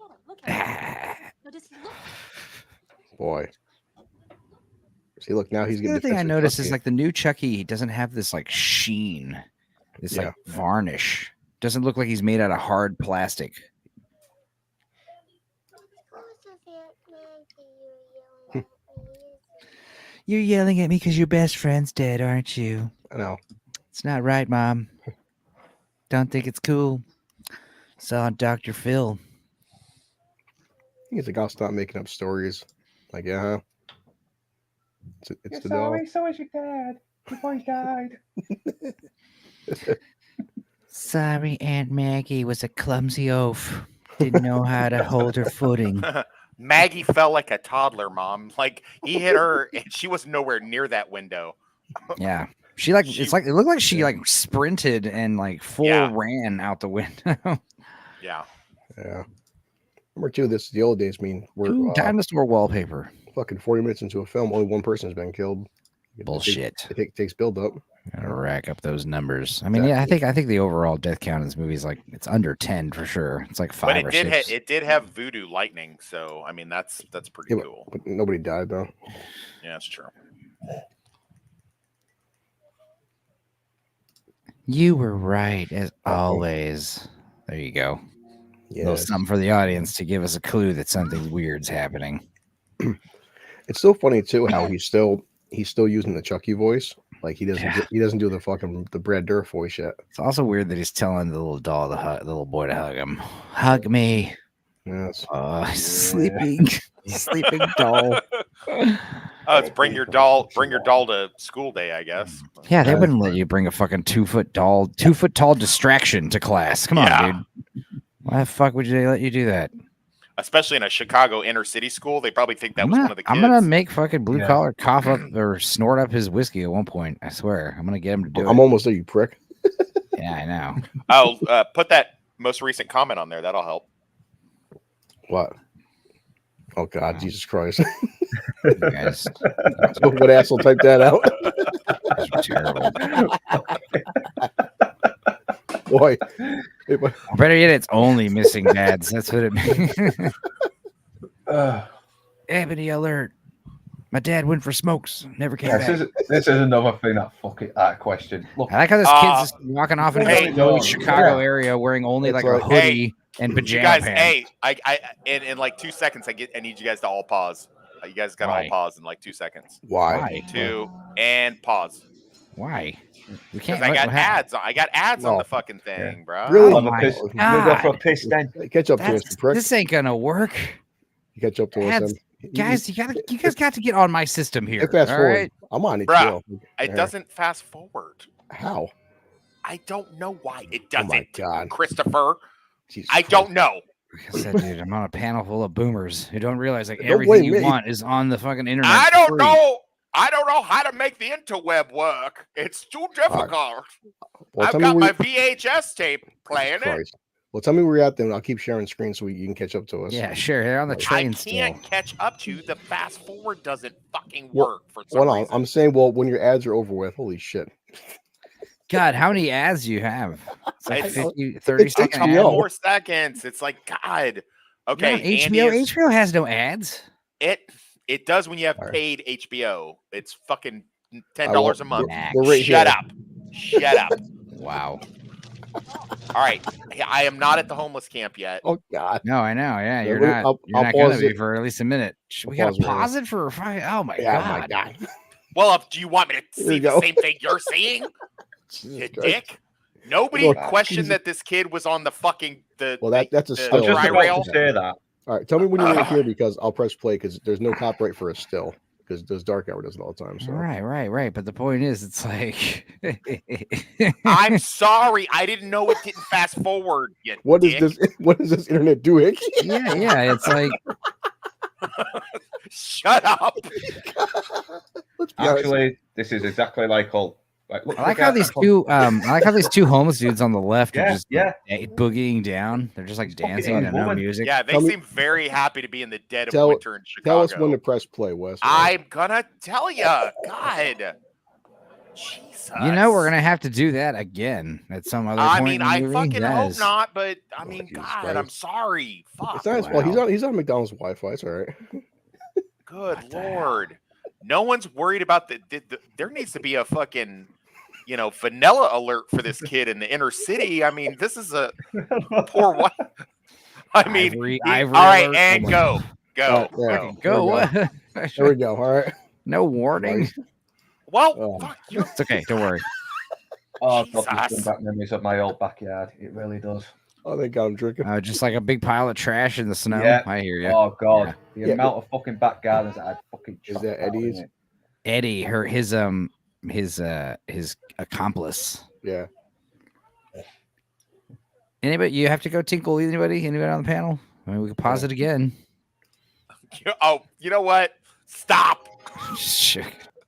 [SPEAKER 1] Boy. See, look, now he's getting.
[SPEAKER 3] The thing I noticed is like the new Chucky doesn't have this like sheen, this like varnish. Doesn't look like he's made out of hard plastic. You're yelling at me because your best friend's dead, aren't you?
[SPEAKER 1] I know.
[SPEAKER 3] It's not right, Mom. Don't think it's cool. Saw Dr. Phil.
[SPEAKER 1] He's like, I'll stop making up stories. Like, yeah. It's the doll.
[SPEAKER 4] So is your dad. Your boy died.
[SPEAKER 3] Sorry, Aunt Maggie was a clumsy oaf. Didn't know how to hold her footing.
[SPEAKER 2] Maggie fell like a toddler, Mom. Like he hit her, and she was nowhere near that window.
[SPEAKER 3] Yeah, it looked like she like sprinted and like ran out the window.
[SPEAKER 2] Yeah.
[SPEAKER 1] Number two, this is the old days. I mean, we're
[SPEAKER 3] dinosaur wallpaper.
[SPEAKER 1] Fucking 40 minutes into a film, only one person has been killed.
[SPEAKER 3] Bullshit.
[SPEAKER 1] It takes build up.
[SPEAKER 3] Gotta rack up those numbers. I mean, exactly. I think the overall death count in this movie is like it's under 10 for sure. It's like 5 or 6.
[SPEAKER 2] It did have voodoo lightning, so I mean that's pretty cool.
[SPEAKER 1] But nobody died though.
[SPEAKER 2] Yeah, that's true.
[SPEAKER 3] You were right as always. There you go. Yeah, a little something for the audience to give us a clue that something weird's happening.
[SPEAKER 1] It's so funny too how he's still using the Chucky voice. Like he doesn't do the fucking the Brad Dourif voice yet.
[SPEAKER 3] It's also weird that he's telling the little doll the little boy to hug him. Hug me.
[SPEAKER 1] Yes.
[SPEAKER 3] Sleeping doll.
[SPEAKER 2] Oh, it's bring your doll to school day, I guess.
[SPEAKER 3] Yeah, they wouldn't let you bring a fucking 2-foot tall distraction to class. Come on, dude. Why the fuck would they let you do that?
[SPEAKER 2] Especially in a Chicago inner city school, they probably think that was one of the kids.
[SPEAKER 3] I'm gonna make fucking blue collar cough up or snort up his whiskey at one point. I swear, I'm gonna get him to do it.
[SPEAKER 1] I'm almost there, you prick.
[SPEAKER 3] Yeah, I know.
[SPEAKER 2] I'll put that most recent comment on there. That'll help.
[SPEAKER 1] What? Oh God, Jesus Christ!
[SPEAKER 3] You guys,
[SPEAKER 1] what asshole typed that out?
[SPEAKER 3] Terrible.
[SPEAKER 1] Boy.
[SPEAKER 3] Better yet, it's only missing dads. That's what it means. Ebony alert. My dad went for smokes. Never came back.
[SPEAKER 4] This is another thing that fucking question. Look,
[SPEAKER 3] I like how this kid's just walking off in the Chicago area wearing only like a hoodie and pajama pants.
[SPEAKER 2] I in like 2 seconds, I need you guys to all pause. You guys got to all pause in like 2 seconds.
[SPEAKER 1] Why?
[SPEAKER 2] 2 and pause.
[SPEAKER 3] Why? We
[SPEAKER 2] can't. I got ads. I got ads on the fucking thing, bro.
[SPEAKER 1] Really?
[SPEAKER 3] Oh my God.
[SPEAKER 4] Go for a piss then.
[SPEAKER 1] Catch up to us, prick.
[SPEAKER 3] This ain't gonna work.
[SPEAKER 1] Catch up to us,
[SPEAKER 3] guys. You guys got to get on my system here.
[SPEAKER 1] Fast forward. Right? I'm on it,
[SPEAKER 2] bro. It doesn't fast forward.
[SPEAKER 1] How?
[SPEAKER 2] I don't know why it doesn't.
[SPEAKER 1] Oh my God,
[SPEAKER 2] Christopher. I don't know.
[SPEAKER 3] Like I said, dude, I'm on a panel full of boomers who don't realize like everything you want is on the fucking internet.
[SPEAKER 2] I don't know how to make the interweb work. It's too difficult. Right. Well, I've got my VHS tape playing it.
[SPEAKER 1] Well, tell me where you're at then. I'll keep sharing screen so you can catch up to us.
[SPEAKER 3] Yeah, sure. They're on the train.
[SPEAKER 2] I can't catch up to you. The fast forward doesn't fucking work for some reason.
[SPEAKER 1] I'm saying, well, when your ads are over with, holy shit.
[SPEAKER 3] God, how many ads do you have? It's like 30 seconds.
[SPEAKER 2] 4 seconds. It's like, God. Okay.
[SPEAKER 3] HBO has no ads.
[SPEAKER 2] It does when you have paid HBO. It's fucking $10 a month.
[SPEAKER 1] Shut
[SPEAKER 2] up. Shut up.
[SPEAKER 3] Wow.
[SPEAKER 2] All right. I am not at the homeless camp yet.
[SPEAKER 1] Oh God.
[SPEAKER 3] No, I know. Yeah, you're not. You're not gonna be for at least a minute. We gotta pause it for 5. Oh my God.
[SPEAKER 2] Well, do you want me to see the same thing you're seeing? You dick. Nobody questioned that this kid was on the fucking
[SPEAKER 1] that's a still.
[SPEAKER 4] I'm just about to say that.
[SPEAKER 1] All right, tell me when you're right here because I'll press play because there's no copyright for a still because there's Dark Hour does it all the time. So
[SPEAKER 3] right. But the point is, it's like
[SPEAKER 2] I'm sorry, I didn't know it didn't fast forward.
[SPEAKER 1] What does this internet doing?
[SPEAKER 3] Yeah, it's like
[SPEAKER 2] shut up.
[SPEAKER 4] Actually, this is exactly like all.
[SPEAKER 3] I like how these two homeless dudes on the left are just boogieing down. They're just like dancing and no music.
[SPEAKER 2] Yeah, they seem very happy to be in the dead of winter in Chicago.
[SPEAKER 1] Tell us when to press play, Wes.
[SPEAKER 2] I'm gonna tell you. God. Jesus.
[SPEAKER 3] You know we're gonna have to do that again at some other point.
[SPEAKER 2] I mean, I fucking hope not, but I mean, God, I'm sorry. Fuck.
[SPEAKER 1] It's not his fault. He's on McDonald's Wi-Fi. It's all right.
[SPEAKER 2] Good Lord. No one's worried about there needs to be a fucking vanilla alert for this kid in the inner city. I mean, this is a poor one. I mean,
[SPEAKER 3] Ivory
[SPEAKER 2] all right,
[SPEAKER 3] alert.
[SPEAKER 2] and go.
[SPEAKER 3] Go.
[SPEAKER 1] There we go. All right.
[SPEAKER 3] No warning.
[SPEAKER 2] Well, fuck you.
[SPEAKER 3] It's okay. Don't worry.
[SPEAKER 4] Oh, God, brings back memories of my old backyard. It really does.
[SPEAKER 1] Oh, they got him drinking.
[SPEAKER 3] Just like a big pile of trash in the snow.
[SPEAKER 4] Yeah.
[SPEAKER 3] I hear you.
[SPEAKER 4] Oh, God. The amount of fucking back gardens that I'd fucking
[SPEAKER 1] is that Eddie's?
[SPEAKER 3] Eddie, his accomplice.
[SPEAKER 1] Yeah.
[SPEAKER 3] Anybody? You have to go tinkle. Anybody on the panel? I mean, we can pause it again.
[SPEAKER 2] Oh, you know what? Stop.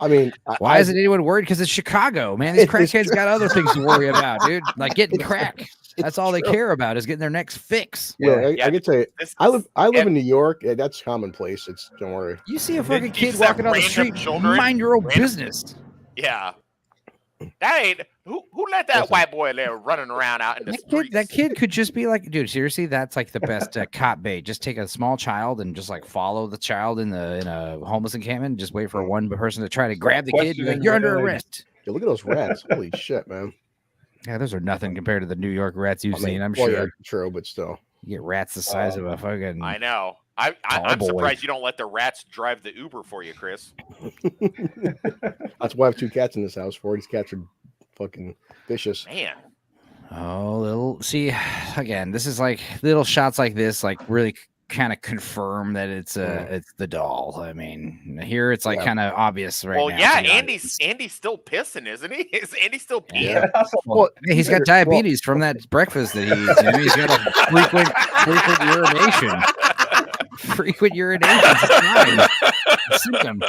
[SPEAKER 1] I mean,
[SPEAKER 3] why isn't anyone worried? Because it's Chicago, man. These crackheads got other things to worry about, dude. Like getting crack. That's all they care about is getting their next fix.
[SPEAKER 1] Yeah, I can tell you, I live in New York. Yeah, that's commonplace. Don't worry.
[SPEAKER 3] You see a fucking kid walking down the street, mind your own business.
[SPEAKER 2] Yeah. That ain't who let that white boy there running around out in the streets?
[SPEAKER 3] That kid could just be like, dude, seriously, that's like the best cop bait. Just take a small child and just like follow the child in a homeless encampment. Just wait for one person to try to grab the kid. You're under arrest.
[SPEAKER 1] Yeah, look at those rats. Holy shit, man.
[SPEAKER 3] Yeah, those are nothing compared to the New York rats you've seen. I'm sure.
[SPEAKER 1] Yeah, true, but still,
[SPEAKER 3] you get rats the size of a fucking.
[SPEAKER 2] I know. I'm surprised you don't let the rats drive the Uber for you, Chris.
[SPEAKER 1] That's why I have 2 cats in this house. 4 of these cats are fucking vicious.
[SPEAKER 2] Man.
[SPEAKER 3] Oh, again, this is like little shots like this, like really kind of confirm that it's the doll. I mean, here it's like kind of obvious right now.
[SPEAKER 2] Well, yeah, Andy's still pissing, isn't he? Is Andy still peeing?
[SPEAKER 3] Yeah. Well, he's got diabetes from that breakfast that he eats. You know, he's got a frequent urination. Frequent urination. Symptom.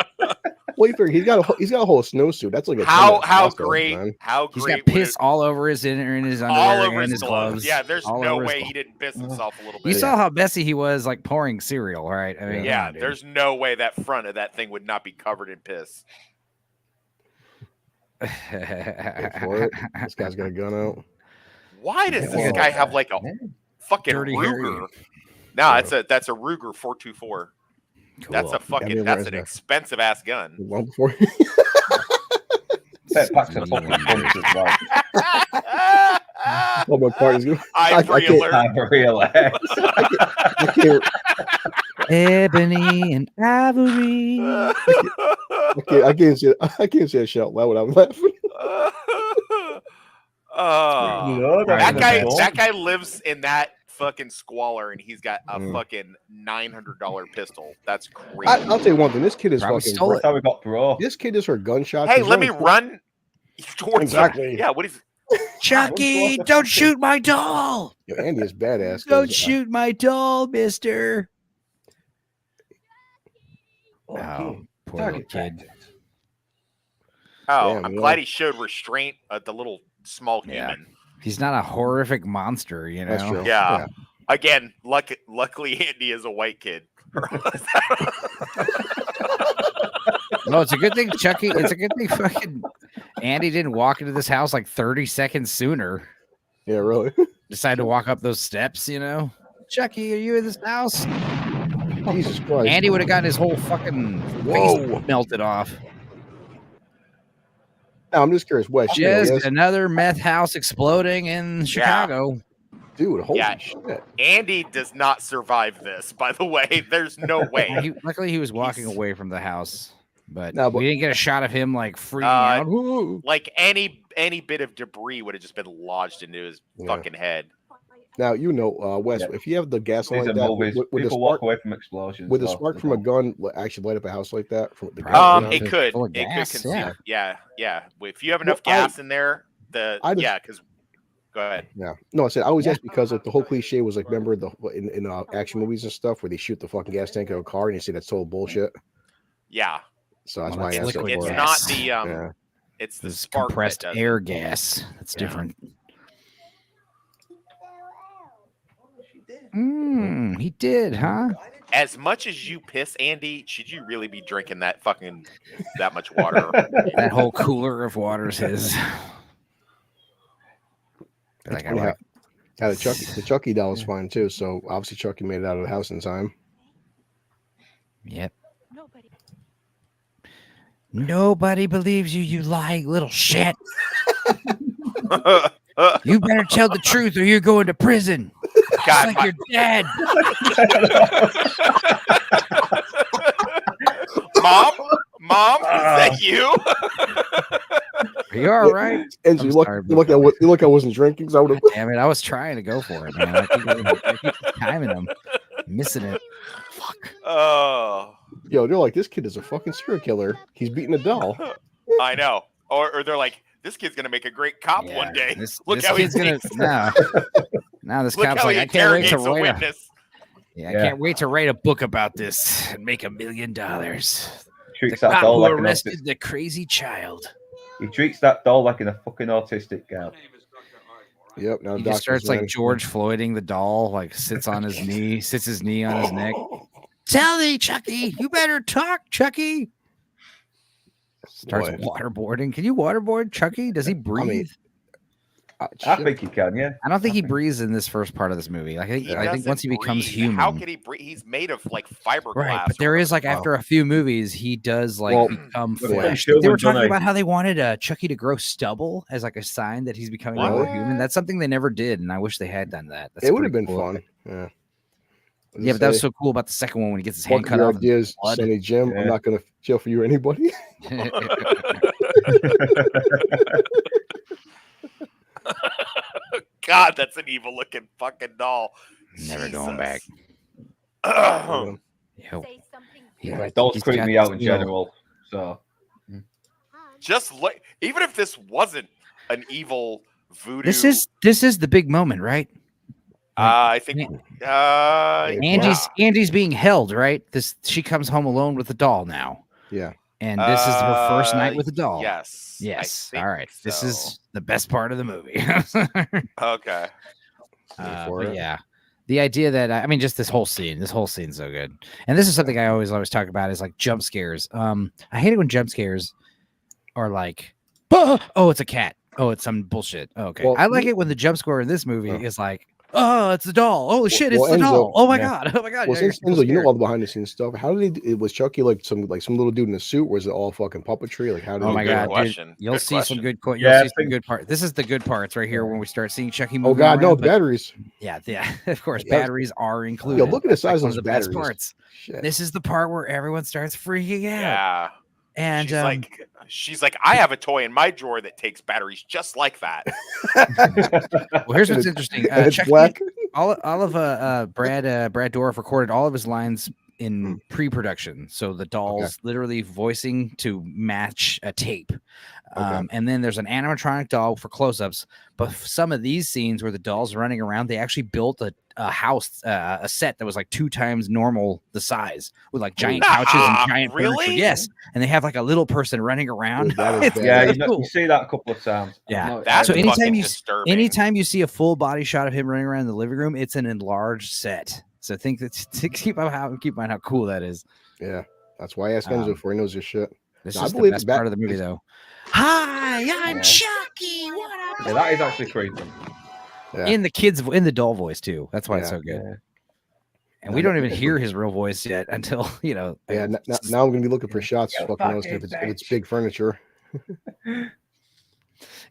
[SPEAKER 1] Well, he's got a whole snowsuit. That's like a
[SPEAKER 2] how great.
[SPEAKER 3] He's got piss all over his underwear and his gloves.
[SPEAKER 2] Yeah, there's no way he didn't piss himself a little bit.
[SPEAKER 3] You saw how messy he was, like pouring cereal, right? I mean,
[SPEAKER 2] yeah, there's no way that front of that thing would not be covered in piss.
[SPEAKER 1] This guy's got a gun out.
[SPEAKER 2] Why does this guy have like a fucking Ruger? No, that's a Ruger 424. Cool. That's a fucking that's an expensive ass gun.
[SPEAKER 1] Long before.
[SPEAKER 4] That packs a fucking punch as well.
[SPEAKER 1] Oh, my part is
[SPEAKER 4] Ivory alert.
[SPEAKER 1] I can't.
[SPEAKER 3] Ebony and ivory.
[SPEAKER 1] I can't say that shit out loud when I'm laughing.
[SPEAKER 2] That guy lives in that fucking squalor, and he's got a fucking $900 pistol. That's crazy.
[SPEAKER 1] I'll tell you one thing. This kid is fucking.
[SPEAKER 4] That's how we got bro.
[SPEAKER 1] This kid is her gunshot.
[SPEAKER 2] Hey, let me run towards
[SPEAKER 1] exactly.
[SPEAKER 2] Yeah, what is?
[SPEAKER 3] Chucky, don't shoot my doll.
[SPEAKER 1] Yo, Andy is badass.
[SPEAKER 3] Don't shoot my doll, mister. Oh, poor little kid.
[SPEAKER 2] Oh, I'm glad he showed restraint at the little small human.
[SPEAKER 3] He's not a horrific monster, you know.
[SPEAKER 1] That's true.
[SPEAKER 2] Yeah. Again, luckily Andy is a white kid.
[SPEAKER 3] No, it's a good thing, Chucky. It's a good thing fucking Andy didn't walk into this house like 30 seconds sooner.
[SPEAKER 1] Yeah, really.
[SPEAKER 3] Decided to walk up those steps, you know. Chucky, are you in this house?
[SPEAKER 1] Jesus Christ.
[SPEAKER 3] Andy would have gotten his whole fucking face melted off.
[SPEAKER 1] Now, I'm just curious. What?
[SPEAKER 3] Just another meth house exploding in Chicago.
[SPEAKER 1] Dude, holy shit.
[SPEAKER 2] Andy does not survive this, by the way. There's no way.
[SPEAKER 3] Luckily, he was walking away from the house. But we didn't get a shot of him like freaking out.
[SPEAKER 2] Like any bit of debris would have just been lodged into his fucking head.
[SPEAKER 1] Now Wes, if you have the gasoline
[SPEAKER 4] with the spark, walk away from explosions.
[SPEAKER 1] Would the spark from a gun actually light up a house like that?
[SPEAKER 2] It could. It could consume. Yeah. If you have enough gas in there, because go ahead.
[SPEAKER 1] Yeah. No, I said I always ask because like the whole cliche was like, remember in action movies and stuff where they shoot the fucking gas tank of a car and you say that's total bullshit.
[SPEAKER 2] Yeah.
[SPEAKER 1] So that's why I asked.
[SPEAKER 2] It's not the it's the spark
[SPEAKER 3] compressed air gas. That's different. He did, huh?
[SPEAKER 2] As much as you piss, Andy, should you really be drinking that much water?
[SPEAKER 3] That whole cooler of water is his.
[SPEAKER 1] The Chucky doll is fine too. So obviously Chucky made it out of the house in time.
[SPEAKER 3] Yep. Nobody believes you, you lying little shit. You better tell the truth or you're going to prison. God, like your dad.
[SPEAKER 2] Mom, is that you?
[SPEAKER 3] Are you all right?
[SPEAKER 1] And you look, I wasn't drinking. So I would have.
[SPEAKER 3] Damn it! I was trying to go for it, man. I keep timing him, missing it. fuck?
[SPEAKER 2] Oh.
[SPEAKER 1] Yo, they're like, this kid is a fucking serial killer. He's beating a doll.
[SPEAKER 2] I know. Or they're like, this kid's gonna make a great cop one day. Look how
[SPEAKER 3] he's gonna. Now this cop's like, I can't wait to write I can't wait to write a book about this and make $1 million.
[SPEAKER 4] Treats that doll like
[SPEAKER 3] arrested the crazy child.
[SPEAKER 4] He treats that doll like a fucking autistic girl.
[SPEAKER 1] Yep. Now
[SPEAKER 3] he just starts like George Floyding the doll, like sits his knee on his neck. Tell me, Chucky, you better talk, Chucky. Starts waterboarding. Can you waterboard Chucky? Does he breathe?
[SPEAKER 4] I think he can, yeah.
[SPEAKER 3] I don't think he breathes in this first part of this movie. Like I think once he becomes human.
[SPEAKER 2] How can he breathe? He's made of like fiberglass.
[SPEAKER 3] Right, but there is like after a few movies, he does like become flesh. They were talking about how they wanted Chucky to grow stubble as like a sign that he's becoming more human. That's something they never did, and I wish they had done that.
[SPEAKER 1] It would have been fun. Yeah.
[SPEAKER 3] Yeah, but that was so cool about the second one when he gets his hand cut off.
[SPEAKER 1] Ideas, Sonny Jim. I'm not going to chill for you or anybody.
[SPEAKER 2] God, that's an evil looking fucking doll.
[SPEAKER 3] Never going back.
[SPEAKER 4] Dolls creep me out in general. So
[SPEAKER 2] just like, even if this wasn't an evil voodoo,
[SPEAKER 3] this is the big moment, right?
[SPEAKER 2] I think
[SPEAKER 3] Angie's being held, right? She comes home alone with the doll now.
[SPEAKER 1] Yeah.
[SPEAKER 3] And this is her first night with the doll.
[SPEAKER 2] Yes.
[SPEAKER 3] All right. So. This is the best part of the movie.
[SPEAKER 2] Okay.
[SPEAKER 3] But yeah. The idea that I mean, just this whole scene's so good. And this is something I always talk about is like jump scares. I hate it when jump scares are like, oh, it's a cat. Oh, it's some bullshit. Oh, okay. Well, I like it when the jump scare in this movie is like, oh, it's the doll. Oh shit, it's the doll. Oh my god. Oh my god.
[SPEAKER 1] Well, since Enzo, you know all the behind the scenes stuff. How did it was Chucky like some little dude in a suit? Was it all fucking puppetry? Like how did?
[SPEAKER 3] Oh my god, dude, you'll see some good. You'll see some good parts. This is the good parts right here when we start seeing Chucky moving.
[SPEAKER 1] Oh god,
[SPEAKER 3] around,
[SPEAKER 1] no batteries.
[SPEAKER 3] Yeah, of course, batteries are included.
[SPEAKER 1] Yo, look at the size of those batteries.
[SPEAKER 3] Best parts. Shit. This is the part where everyone starts freaking out.
[SPEAKER 2] Yeah.
[SPEAKER 3] And
[SPEAKER 2] she's like, I have a toy in my drawer that takes batteries just like that.
[SPEAKER 3] Well, here's what's interesting. Chucky, all of Brad Dourif recorded all of his lines in pre-production, so the doll's literally voicing to match a tape. And then there's an animatronic doll for close-ups. But some of these scenes where the doll's running around, they actually built a house, a set that was like 2 times normal the size, with like giant couches and giant furniture. Yes, and they have like a little person running around.
[SPEAKER 4] You see that a couple of times.
[SPEAKER 3] Yeah,
[SPEAKER 2] that's
[SPEAKER 3] so
[SPEAKER 2] anytime
[SPEAKER 3] you see a full body shot of him running around in the living room, it's an enlarged set. So keep in mind how cool that is.
[SPEAKER 1] Yeah, that's why I asked Enzo for. He knows his shit.
[SPEAKER 3] This is the best part of the movie, though. Hi, I'm Chucky. What up?
[SPEAKER 4] Yeah, that is actually creepy.
[SPEAKER 3] Yeah. In the doll voice too. That's why it's so good. Yeah. And we don't even hear his real voice yet until
[SPEAKER 1] Yeah, now I'm gonna be looking for shots. If it's big furniture.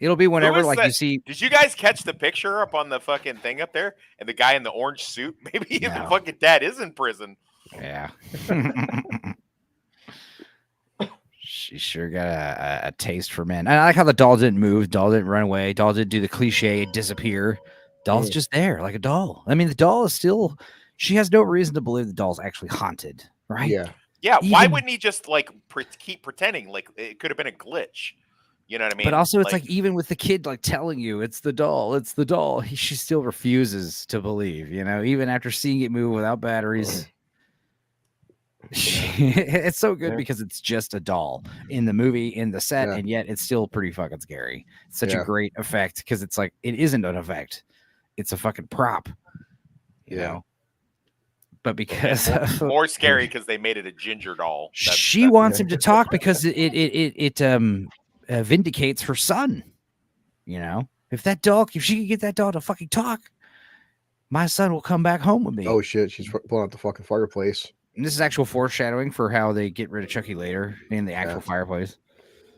[SPEAKER 3] It'll be whenever you see.
[SPEAKER 2] Did you guys catch the picture up on the fucking thing up there? And the guy in the orange suit? Maybe the fucking dad is in prison.
[SPEAKER 3] Yeah. She sure got a taste for men. And I like how the doll didn't move, doll didn't run away, doll didn't do the cliche disappear. Doll's just there like a doll. I mean, the doll is still. She has no reason to believe the doll's actually haunted, right?
[SPEAKER 2] Yeah. Why wouldn't he just like keep pretending like it could have been a glitch? You know what I mean?
[SPEAKER 3] But also, it's like even with the kid like telling you it's the doll, she still refuses to believe. You know, even after seeing it move without batteries. It's so good because it's just a doll in the movie, in the set, and yet it's still pretty fucking scary. It's such a great effect because it's like it isn't an effect; it's a fucking prop. You know. But because
[SPEAKER 2] more scary because they made it a ginger doll.
[SPEAKER 3] She wants him to talk because it vindicates her son. You know, if she could get that doll to fucking talk, my son will come back home with me.
[SPEAKER 1] Oh shit! She's pulling out the fucking fireplace.
[SPEAKER 3] And this is actual foreshadowing for how they get rid of Chucky later in the actual fireplace.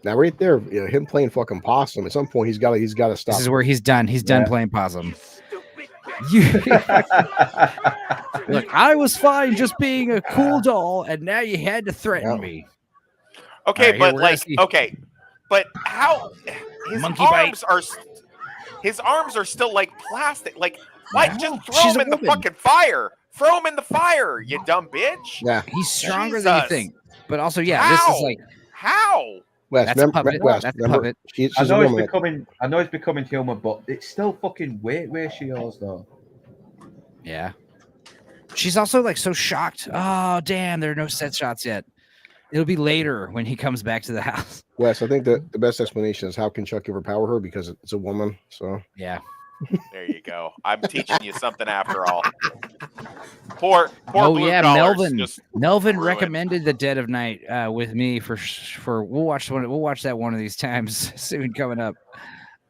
[SPEAKER 1] Now, right there, him playing fucking possum. At some point, he's got to stop.
[SPEAKER 3] This is where he's done. He's done playing possum. Look, I was fine just being a cool doll, and now you had to threaten me.
[SPEAKER 2] Okay, but how his arms are still like plastic. Like, why just throw him in the fucking fire? Throw him in the fire, you dumb bitch.
[SPEAKER 1] Yeah,
[SPEAKER 3] he's stronger than you think. But also, yeah, this is like
[SPEAKER 2] how.
[SPEAKER 1] Wes,
[SPEAKER 3] that's a puppet. That's a puppet.
[SPEAKER 1] I
[SPEAKER 4] know he's becoming human, but it's still fucking weight ratios though.
[SPEAKER 3] Yeah. She's also like so shocked. Oh damn, there are no set shots yet. It'll be later when he comes back to the house.
[SPEAKER 1] Wes, I think that the best explanation is how can Chucky overpower her because it's a woman. So
[SPEAKER 3] yeah.
[SPEAKER 2] There you go. I'm teaching you something after all. Poor
[SPEAKER 3] Blue Melvin recommended The Dead of Night with me for we'll watch that one of these times soon coming up.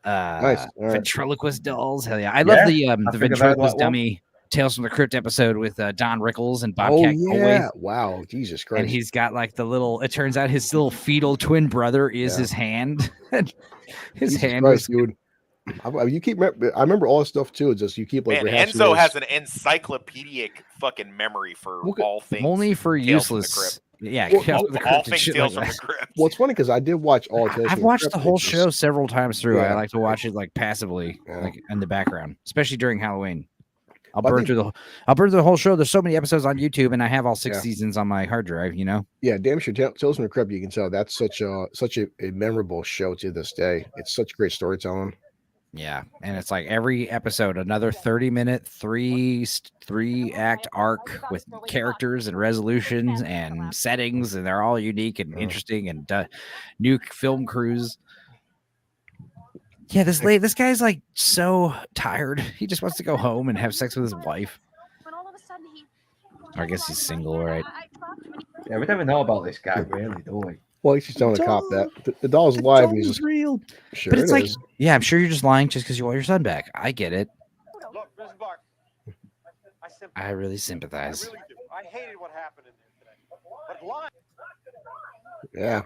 [SPEAKER 1] Nice.
[SPEAKER 3] Ventriloquist dolls. Hell yeah. I love the ventriloquist dummy Tales from the Crypt episode with Don Rickles and Bobcat Goldthwait.
[SPEAKER 1] Wow, Jesus Christ.
[SPEAKER 3] And he's got like it turns out his little fetal twin brother is his hand. His hand
[SPEAKER 1] Christ, dude. I remember all this stuff too. It's just you keep like.
[SPEAKER 2] Enzo has an encyclopedic fucking memory for all things.
[SPEAKER 3] Only for useless. Yeah,
[SPEAKER 2] all things Tales from the Crypt.
[SPEAKER 1] Well, it's funny because I did watch all.
[SPEAKER 3] I've watched the whole show several times through. I like to watch it like passively, like in the background, especially during Halloween. I'll burn through the whole show. There's so many episodes on YouTube, and I have all 6 seasons on my hard drive. You know.
[SPEAKER 1] Yeah, damn sure. Tales from the Crypt. You can tell that's such a memorable show to this day. It's such great storytelling.
[SPEAKER 3] Yeah, and it's like every episode, another 30-minute, three-act arc with characters and resolutions and settings, and they're all unique and interesting and new film crews. Yeah, this guy's like so tired. He just wants to go home and have sex with his wife. I guess he's single, right?
[SPEAKER 4] Yeah, we never know about this guy, really, do we?
[SPEAKER 1] Well, he's telling the cop that the doll's alive and he's just
[SPEAKER 3] real.
[SPEAKER 1] Sure,
[SPEAKER 3] but it's like, yeah, I'm sure you're just lying just because you want your son back. I get it.
[SPEAKER 5] Look, Mrs. Bark,
[SPEAKER 3] I really sympathize.
[SPEAKER 5] I really do. I hated what happened in there today. But lying.
[SPEAKER 1] Yeah.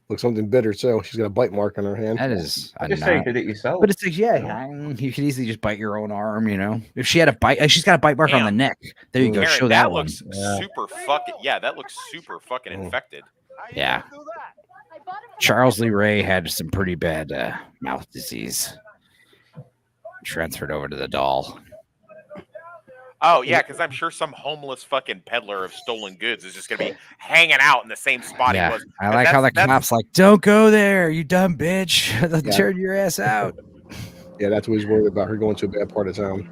[SPEAKER 1] Looks something bitter, so she's got a bite mark on her hand.
[SPEAKER 3] That is
[SPEAKER 4] just say you did it yourself.
[SPEAKER 3] But it's like, you could easily just bite your own arm, you know. If she had a bite, she's got a bite mark on the neck. There you go.
[SPEAKER 2] Aaron,
[SPEAKER 3] show that one.
[SPEAKER 2] Super fucking that looks super fucking infected.
[SPEAKER 3] Yeah. Charles Lee Ray had some pretty bad mouth disease. Transferred over to the doll.
[SPEAKER 2] Oh, yeah, because I'm sure some homeless fucking peddler of stolen goods is just going to be hanging out in the same spot he was.
[SPEAKER 3] I like how the cop's like, don't go there, you dumb bitch. They'll turn your ass out.
[SPEAKER 1] Yeah, that's what he's worried about, her going to a bad part of town.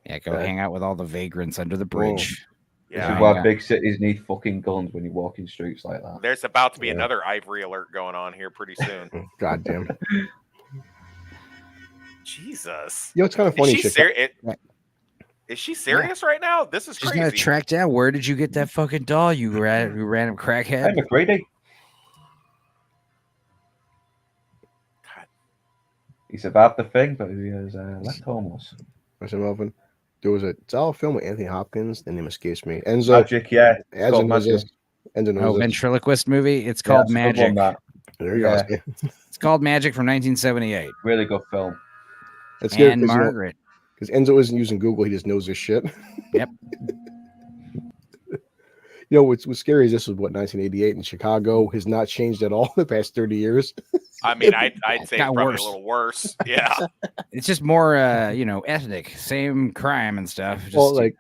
[SPEAKER 3] Yeah, go hang out with all the vagrants under the bridge.
[SPEAKER 4] This is why big cities need fucking guns when you walk in streets like that.
[SPEAKER 2] There's about to be another Ivory alert going on here pretty soon.
[SPEAKER 1] God damn.
[SPEAKER 2] Jesus.
[SPEAKER 1] You know, it's kind of funny.
[SPEAKER 2] Is she serious right now? This is crazy.
[SPEAKER 3] She's gonna track down. Where did you get that fucking doll, you random crackhead?
[SPEAKER 4] Hey, McGrady. God. He survived the thing, but he was left homeless.
[SPEAKER 1] Listen, Melvin. There was a film with Anthony Hopkins. The name escapes me. Enzo.
[SPEAKER 4] Magic, yeah.
[SPEAKER 1] Enzo knows this.
[SPEAKER 3] Ventriloquist movie. It's called Magic.
[SPEAKER 1] There you go.
[SPEAKER 3] It's called Magic from 1978.
[SPEAKER 4] Really good film.
[SPEAKER 1] It's good.
[SPEAKER 3] And Margaret.
[SPEAKER 1] Because Enzo isn't using Google. He just knows this shit.
[SPEAKER 3] Yep.
[SPEAKER 1] You know, what's scary is this was, 1988 in Chicago has not changed at all the past 30 years.
[SPEAKER 2] I mean, I'd say it's probably a little worse. Yeah.
[SPEAKER 3] It's just more, ethnic. Same crime and stuff. Just,
[SPEAKER 1] well, like,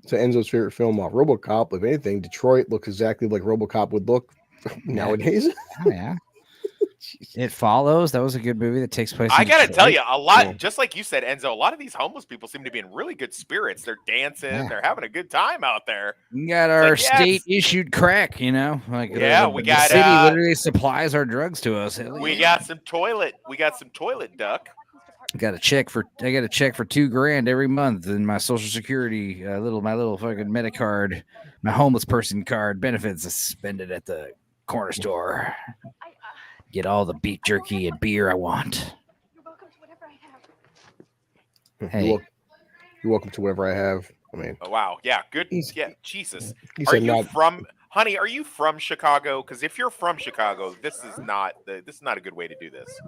[SPEAKER 1] to Enzo's favorite film, RoboCop. If anything, Detroit looks exactly like RoboCop would look nowadays.
[SPEAKER 3] Oh, yeah. It Follows. That was a good movie that takes place.
[SPEAKER 2] I got to tell you, a lot, just like you said, Enzo, a lot of these homeless people seem to be in really good spirits. They're dancing. They're having a good time out there.
[SPEAKER 3] We got our state-issued crack, you know? Like,
[SPEAKER 2] we got
[SPEAKER 3] the city literally supplies our drugs to us.
[SPEAKER 2] We got some toilet duck.
[SPEAKER 3] I got a check for $2,000 every month in my Social Security, my little fucking Medicard, my homeless person card benefits. I spend it at the corner store. Get all the beef jerky and beer I want.
[SPEAKER 5] You're welcome to whatever I have.
[SPEAKER 3] Hey,
[SPEAKER 1] you're welcome to whatever I have. I mean,
[SPEAKER 2] oh, wow, yeah, good. Yeah, Jesus. Are you from Chicago? Because if you're from Chicago, this is not a good way to do this.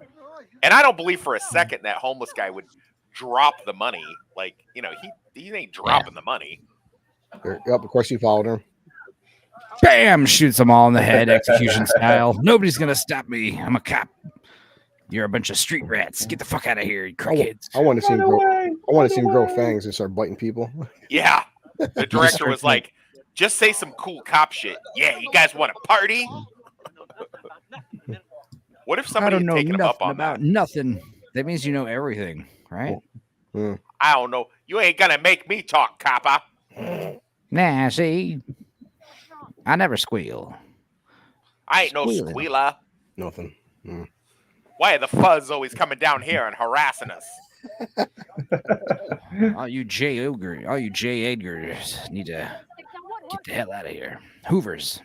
[SPEAKER 2] And I don't believe for a second that homeless guy would drop the money. Like, you know, he ain't dropping the money.
[SPEAKER 1] Yep, of course he followed her.
[SPEAKER 3] Bam! Shoots them all in the head, execution style. Nobody's gonna stop me. I'm a cop. You're a bunch of street rats. Get the fuck out of here, you crackheads.
[SPEAKER 1] I want to see him I want to see him grow fangs and start biting people.
[SPEAKER 2] Yeah. The director was like, just say some cool cop shit. Yeah, you guys want to party? What if somebody had taken him up on that?
[SPEAKER 3] Nothing. That means you know everything, right?
[SPEAKER 2] I don't know. You ain't gonna make me talk, copper.
[SPEAKER 3] Nah, see, I never squeal.
[SPEAKER 2] I ain't no squealer.
[SPEAKER 1] Nothing.
[SPEAKER 2] Why are the fuzz always coming down here and harassing us?
[SPEAKER 3] All you J. Edgars need to get the hell out of here. Hoovers.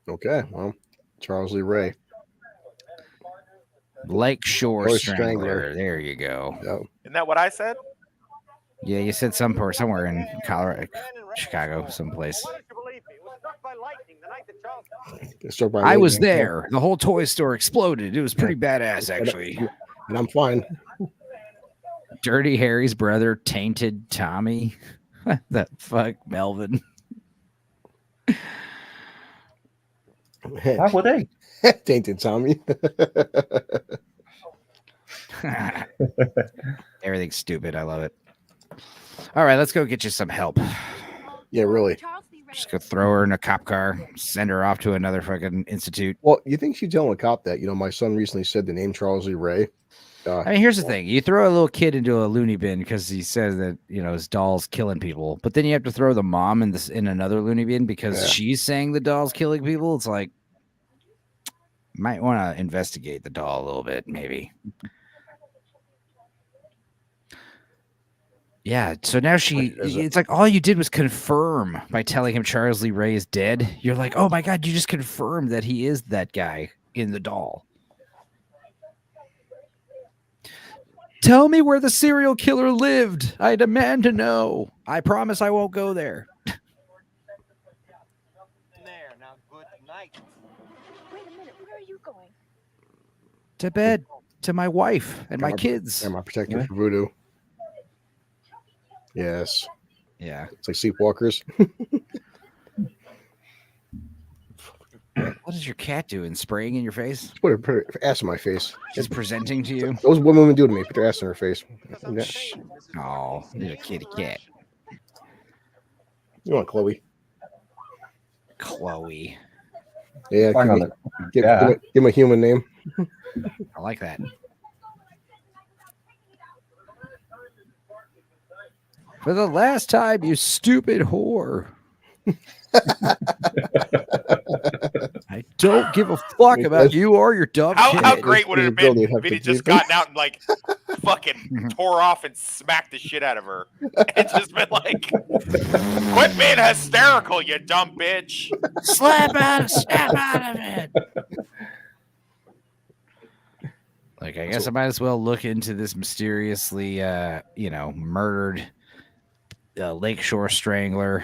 [SPEAKER 1] Okay, well, Charles Lee Ray.
[SPEAKER 3] Lakeshore Strangler. There you go.
[SPEAKER 1] Yep.
[SPEAKER 2] Isn't that what I said?
[SPEAKER 3] Yeah, you said somewhere in Colorado, Chicago, someplace. I was there. The whole toy store exploded. It was pretty badass, actually.
[SPEAKER 1] And I'm fine.
[SPEAKER 3] Dirty Harry's brother, Tainted Tommy. That fuck, Melvin.
[SPEAKER 4] How were they?
[SPEAKER 1] Tainted Tommy.
[SPEAKER 3] Everything's stupid. I love it. All right, let's go get you some help.
[SPEAKER 1] Yeah, really.
[SPEAKER 3] Just go throw her in a cop car, send her off to another fucking institute.
[SPEAKER 1] Well, you think she'd tell a cop that? My son recently said the name Charles Lee Ray.
[SPEAKER 3] I mean, here's the thing. You throw a little kid into a loony bin because he says that, his doll's killing people. But then you have to throw the mom in another loony bin because she's saying the doll's killing people. It's like, might want to investigate the doll a little bit, maybe. Yeah, so now it's like all you did was confirm by telling him Charles Lee Ray is dead. You're like, oh my God, you just confirmed that he is that guy in the doll. Tell me where the serial killer lived. I demand to know. I promise I won't go there.
[SPEAKER 5] There, now good night. Wait a minute, where are you going?
[SPEAKER 3] To bed, to my wife and my kids.
[SPEAKER 1] And my protector for voodoo. Yes.
[SPEAKER 3] Yeah.
[SPEAKER 1] It's like sleepwalkers.
[SPEAKER 3] What is your cat doing? Spraying in your face?
[SPEAKER 1] Put her ass in my face.
[SPEAKER 3] Just presenting to you?
[SPEAKER 1] Those women do to me. Put their ass in her face.
[SPEAKER 3] Oh, you're a kitty cat.
[SPEAKER 1] You want Chloe?
[SPEAKER 3] Chloe.
[SPEAKER 1] Yeah. Give him a human name.
[SPEAKER 3] I like that. For the last time, you stupid whore. I don't give a fuck about you or your dumb kid.
[SPEAKER 2] How great would it have been if he'd just gotten out and fucking tore off and smacked the shit out of her and just been like, quit being hysterical, you dumb bitch.
[SPEAKER 3] Snap out of it. Like, I guess I might as well look into this mysteriously, murdered Lakeshore Strangler.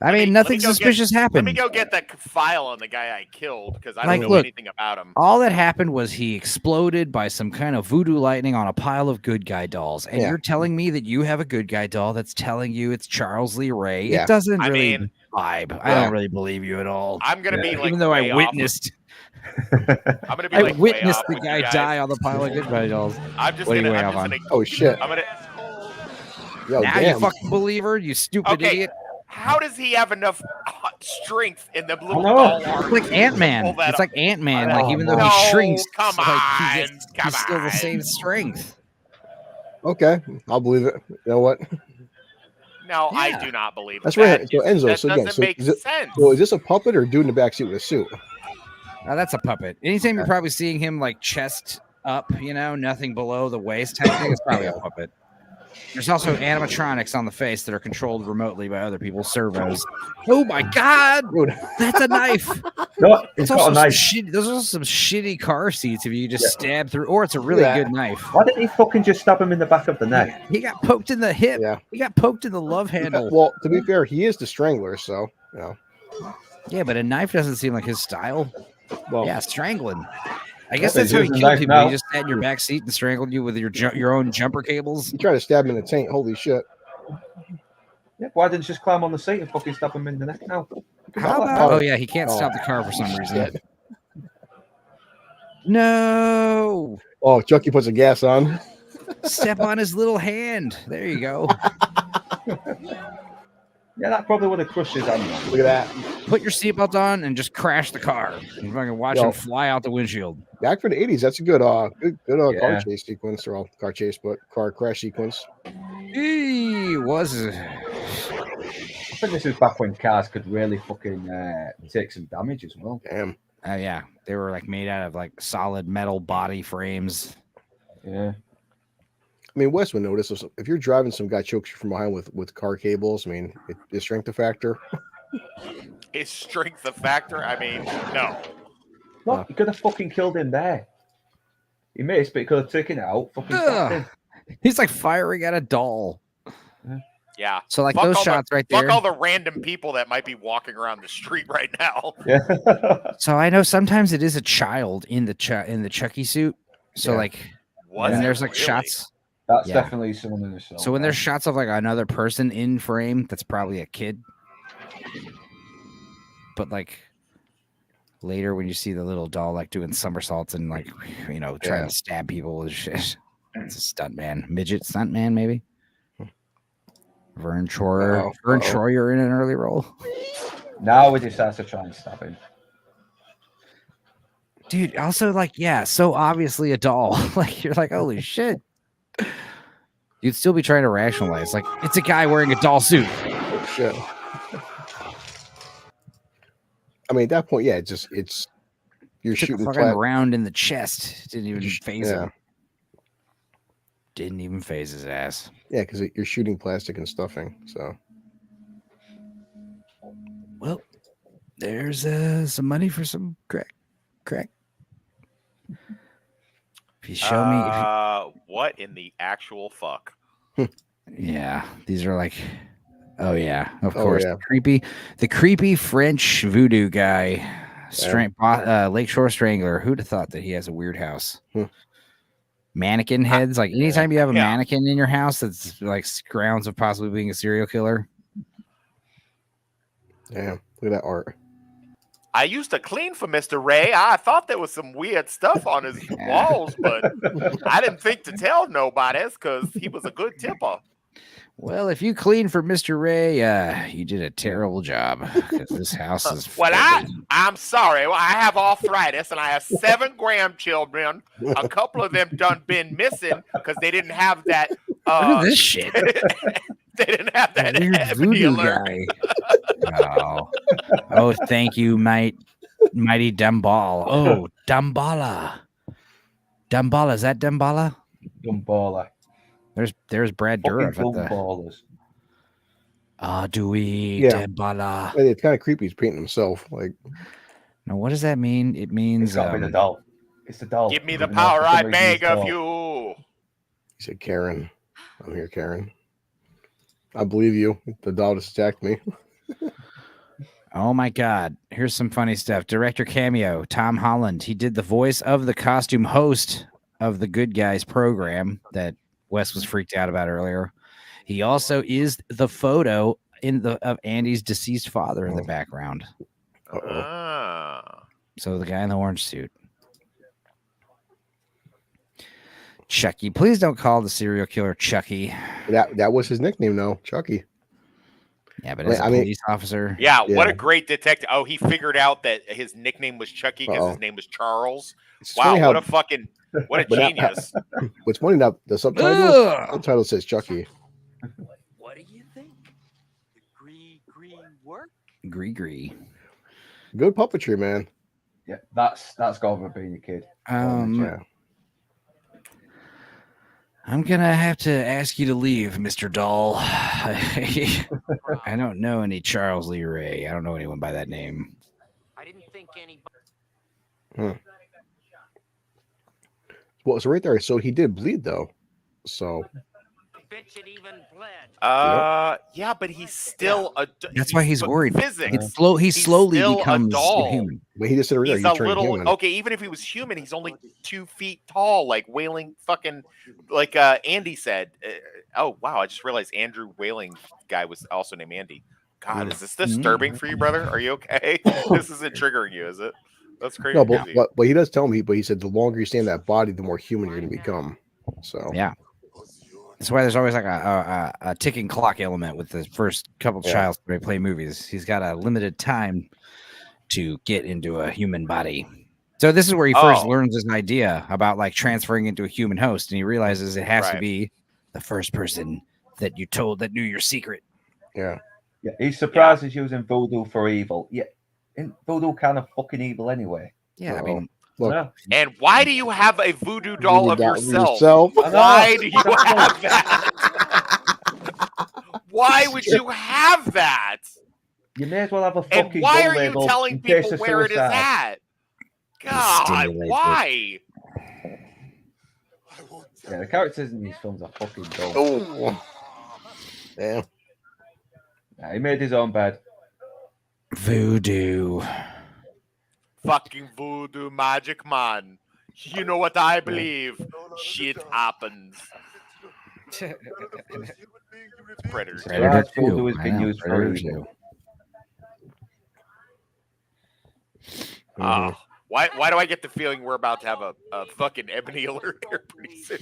[SPEAKER 3] I mean, nothing suspicious happened.
[SPEAKER 2] Let me go get that file on the guy I killed because I don't know anything about him.
[SPEAKER 3] All that happened was he exploded by some kind of voodoo lightning on a pile of good guy dolls. And you're telling me that you have a good guy doll that's telling you it's Charles Lee Ray. Yeah. It doesn't really vibe. I don't really believe you at all.
[SPEAKER 2] I'm going to be like,
[SPEAKER 3] even though I witnessed.
[SPEAKER 2] I'm gonna be I
[SPEAKER 3] witnessed the guy die on the pile of good guy dolls.
[SPEAKER 2] I'm just gonna.
[SPEAKER 1] Oh shit!
[SPEAKER 2] I'm gonna.
[SPEAKER 1] Yo,
[SPEAKER 3] now you fucking believer, you stupid idiot.
[SPEAKER 2] How does he have enough strength in the little doll arm?
[SPEAKER 3] It's like Ant-Man. It's like Ant-Man. Like even though he shrinks, he's still the same strength.
[SPEAKER 1] Okay, I'll believe it. You know what?
[SPEAKER 2] No, I do not believe
[SPEAKER 1] that's right. So
[SPEAKER 2] Enzo,
[SPEAKER 1] that
[SPEAKER 2] doesn't make sense.
[SPEAKER 1] So is this a puppet or a dude in the backseat with a suit?
[SPEAKER 3] That's a puppet. Anytime you're probably seeing him like chest up, nothing below the waist type thing, it's probably a puppet. There's also animatronics on the face that are controlled remotely by other people's servos. Oh my God, that's a knife.
[SPEAKER 4] No, it's not a knife.
[SPEAKER 3] Those are some shitty car seats if you just stab through, or it's a really good knife.
[SPEAKER 4] Why didn't he fucking just stab him in the back of the neck?
[SPEAKER 3] He got poked in the hip. Yeah. He got poked in the love handle.
[SPEAKER 1] Well, to be fair, he is the strangler, so
[SPEAKER 3] Yeah, but a knife doesn't seem like his style.
[SPEAKER 1] Well,
[SPEAKER 3] yeah, strangling. I guess that's how he killed people. He just sat in your back seat and strangled you with your own jumper cables.
[SPEAKER 1] You try to stab him in the taint. Holy shit!
[SPEAKER 4] Yeah, why didn't you just climb on the seat and fucking stab him in the neck now?
[SPEAKER 3] How about? Oh yeah, he can't stop the car for some reason. No.
[SPEAKER 1] Oh, Chucky puts a gas on.
[SPEAKER 3] Step on his little hand. There you go.
[SPEAKER 4] Yeah, that probably would have crushed his hand.
[SPEAKER 1] Look at that.
[SPEAKER 3] Put your seatbelt on and just crash the car. And fucking watch him fly out the windshield.
[SPEAKER 1] Back for the 80s, that's a good car chase sequence, or car chase, but car crash sequence.
[SPEAKER 3] He was.
[SPEAKER 4] I think this is back when cars could really fucking take some damage as well.
[SPEAKER 1] Damn.
[SPEAKER 3] Yeah, they were like made out of like solid metal body frames.
[SPEAKER 4] Yeah.
[SPEAKER 1] I mean, Wes would notice if you're driving, some guy chokes you from behind with car cables. I mean, is strength a factor?
[SPEAKER 2] Is strength a factor? I mean, no.
[SPEAKER 4] What? You could have fucking killed him there. He missed, but he could have taken it out. Fucking stopped him.
[SPEAKER 3] He's like firing at a doll.
[SPEAKER 2] Yeah.
[SPEAKER 3] So like those shots right there.
[SPEAKER 2] Fuck all the random people that might be walking around the street right now.
[SPEAKER 4] Yeah.
[SPEAKER 3] So I know sometimes it is a child in the Chucky suit. So like when there's like shots.
[SPEAKER 4] That's definitely someone in the show.
[SPEAKER 3] So when there's shots of like another person in frame, that's probably a kid. But like later when you see the little doll like doing somersaults and like trying to stab people with shit, it's a stuntman, midget stuntman maybe. Vern Troyer. Vern Troyer in an early role.
[SPEAKER 4] Now we just have to try and stab him.
[SPEAKER 3] Dude, also like so obviously a doll. Like you're like, holy shit. You'd still be trying to rationalize, like it's a guy wearing a doll suit.
[SPEAKER 1] Oh shit! I mean, at that point, it's you're shooting
[SPEAKER 3] a fucking round in the chest. Didn't even phase him. Didn't even phase his ass.
[SPEAKER 1] Yeah, because you're shooting plastic and stuffing. So,
[SPEAKER 3] well, there's some money for some crack. If you show me,
[SPEAKER 2] what in the actual fuck?
[SPEAKER 3] Yeah, these are like, of course, the creepy French voodoo guy, Lakeshore Strangler. Who'd have thought that he has a weird house? Mannequin heads. Like anytime you have a mannequin in your house, that's like grounds of possibly being a serial killer.
[SPEAKER 1] Damn, look at that art.
[SPEAKER 2] I used to clean for Mr. Ray. I thought there was some weird stuff on his walls, but I didn't think to tell nobody because he was a good tipper.
[SPEAKER 3] Well, if you clean for Mr. Ray, you did a terrible job. This house is
[SPEAKER 2] well, I'm sorry. Well, I have arthritis and I have 7 grandchildren. A couple of them done been missing because they didn't have that.
[SPEAKER 3] Look at this shit.
[SPEAKER 2] They didn't have that voodoo guy.
[SPEAKER 3] Oh, thank you, mighty Dumball. Oh, Dumbala. Dumbala, is that Dumbala?
[SPEAKER 4] Dumbala.
[SPEAKER 3] There's Brad Dourif at the Dewey Dumbala.
[SPEAKER 1] It's kind of creepy. He's painting himself. Like,
[SPEAKER 3] now what does that mean? It means
[SPEAKER 4] the doll. It's the doll.
[SPEAKER 2] Give me the power, I beg of you.
[SPEAKER 1] He said, "Karen, I'm here, Karen. I believe you. The doll just attacked me."
[SPEAKER 3] Oh my God. Here's some funny stuff. Director cameo, Tom Holland. He did the voice of the costume host of the Good Guys program that Wes was freaked out about earlier. He also is the photo of Andy's deceased father in the background. So the guy in the orange suit. Chucky. Please don't call the serial killer Chucky.
[SPEAKER 1] That was his nickname, though. Chucky.
[SPEAKER 3] Yeah, but as a police officer.
[SPEAKER 2] Yeah, what a great detective. Oh, he figured out that his nickname was Chucky because his name was Charles. Wow, what a genius.
[SPEAKER 1] What's funny now, the subtitle says Chucky.
[SPEAKER 6] What do you think? The green work?
[SPEAKER 3] Gree.
[SPEAKER 1] Good puppetry, man.
[SPEAKER 4] Yeah, that's got to be a kid.
[SPEAKER 3] I'm gonna have to ask you to leave, Mr. Doll. I don't know any Charles Lee Ray. I don't know anyone by that name.
[SPEAKER 6] I didn't think anybody.
[SPEAKER 1] Well, so right there. So he did bleed, though. So.
[SPEAKER 6] Bitch, it even bled.
[SPEAKER 2] Yeah, but he's still a.
[SPEAKER 3] That's why he's worried.
[SPEAKER 2] Physics.
[SPEAKER 3] He slowly becomes human.
[SPEAKER 1] But he just said
[SPEAKER 2] he's a little human. Okay. Even if he was human, he's only 2 feet tall, like Wailing fucking, like Andy said. Oh wow! I just realized Andrew Wailing guy was also named Andy. God, is this disturbing for you, brother? Are you okay? This isn't triggering you, is it? That's crazy.
[SPEAKER 1] No, but he does tell me. But he said the longer you stay in that body, the more human you're going to become. So
[SPEAKER 3] yeah, that's why there's always like a ticking clock element with the first couple Child's Play movies. He's got a limited time to get into a human body. So this is where he first learns his idea about like transferring into a human host, and he realizes it has to be the first person that you told that knew your secret.
[SPEAKER 1] Yeah.
[SPEAKER 4] He's surprised he's using voodoo for evil. Yeah, isn't voodoo kind of fucking evil anyway?
[SPEAKER 3] Yeah, I mean,
[SPEAKER 1] look.
[SPEAKER 2] And why do you have a voodoo doll of yourself? Why do you have that? Why would you have that?
[SPEAKER 4] You may as well have a fucking.
[SPEAKER 2] And why are you telling people where it is at? God, why?
[SPEAKER 4] Yeah, the characters in these films are fucking dumb.
[SPEAKER 1] Oh, damn.
[SPEAKER 4] Yeah, he made his own bed.
[SPEAKER 3] Voodoo.
[SPEAKER 2] Fucking voodoo magic man. You know what I believe? Shit happens. Predator.
[SPEAKER 3] Predator 2.
[SPEAKER 4] Voodoo has been used for evil.
[SPEAKER 2] Why do I get the feeling we're about to have a fucking Ebony alert here pretty soon?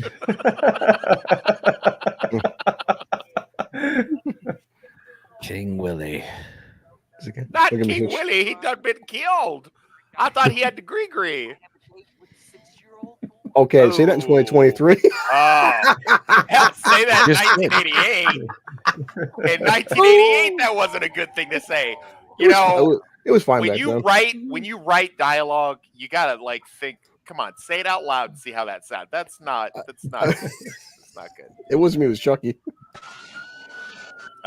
[SPEAKER 3] King Willie.
[SPEAKER 2] Not King Willie. He done been killed. I thought he had the gree.
[SPEAKER 1] Okay, say that in 2023.
[SPEAKER 2] Hell, say that in 1988. In 1988, that wasn't a good thing to say. You know,
[SPEAKER 1] it was fine.
[SPEAKER 2] When you write dialogue, you gotta like think. Come on, say it out loud and see how that sounds. That's not it's not good.
[SPEAKER 1] It wasn't me. It was Chucky.